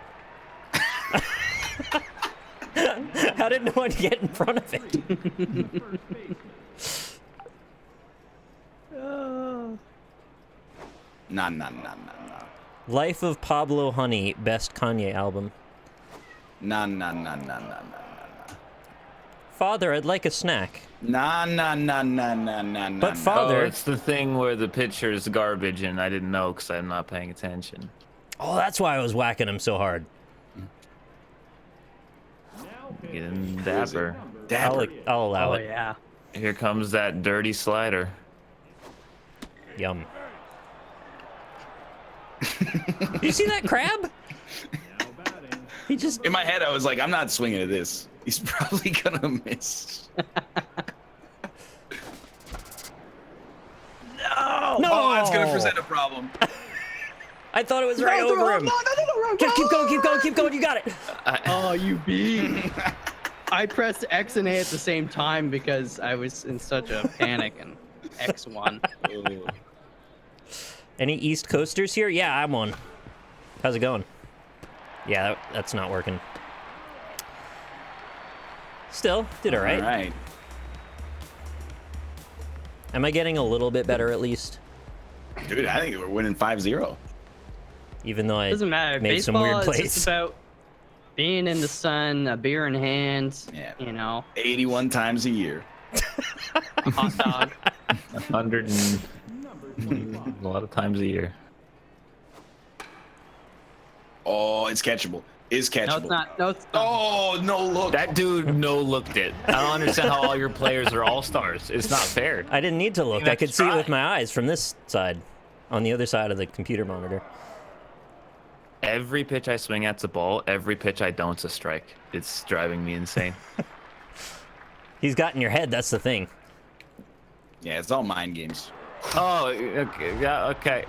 How did no one get in front of it? Nah. Life of Pablo Honey, best Kanye album. Nah. Father, I'd like a snack. Nah. But father, it's the thing where the picture is garbage, and I didn't know because I'm not paying attention. oh, that's why I was whacking him so hard. Getting dapper. I'll allow Oh it. yeah. Here comes that dirty slider. Yum. You see that crab? He just... In my head, I was like, I'm not swinging at this. He's probably gonna miss. No. No! Oh, it's gonna present a problem. I thought it was right over him. No, wrong. Keep going. You got it. Oh, you beat. I pressed X and A at the same time because I was in such a panic, and X won. Any East Coasters here? Yeah, I'm one. How's it going? Yeah, that's not working. Still, did all right. All right. Am I getting a little bit better at least? Dude, I think we're winning 5-0. Even though I Doesn't matter. made Baseball some weird is plays. just about being in the sun, a beer in hand. Yeah. You know, 81 times a year. hot dog. 100 and a lot of times a year. Oh, it's catchable. is catchable. No, it's not. No, it's not. Oh, no look. That dude no-looked it. I don't understand how all your players are all-stars. It's not fair. I didn't need to look. You have I could to see it try. with my eyes from this side, on the other side of the computer monitor. Every pitch I swing at's a ball. Every pitch I don't's a strike. It's driving me insane. He's got in your head. That's the thing. Yeah, it's all mind games. Oh, okay. Yeah, okay.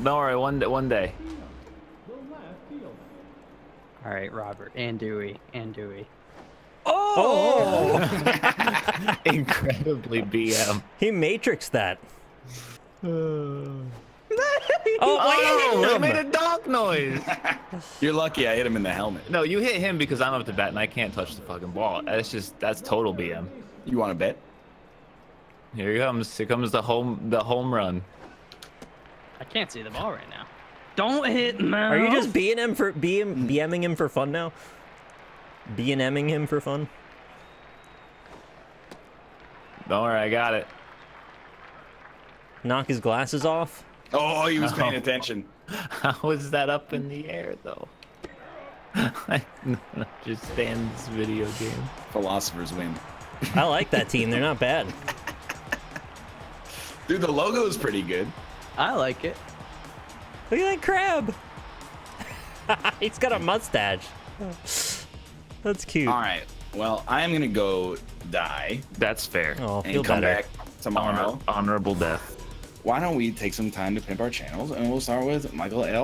Don't worry, one day. All right, Robert and Dewey and Dewey. Oh! Incredibly BM. He matrixed that. Oh, he made a dog noise. You're lucky I hit him in the helmet. No, you hit him because I'm up to bat and I can't touch the fucking ball. That's total BM. You want to bet? Here he comes. Here comes the home run. I can't see the ball right now. Don't hit him. Are you just BMing him for fun now? BMing him for fun? Don't worry, I got it. Knock his glasses off? Oh, he was paying attention. How is that up in the air, though? I understand this video game. Philosophers win. I like that team. They're not bad. Dude, the logo is pretty good. I like it. Look at that crab. He's got a mustache. That's cute. All right. Well, I'm going to go die That's fair. Oh, and feel come better. back tomorrow. Honorable death. Why don't we take some time to pimp our channels, and we'll start with Michael L.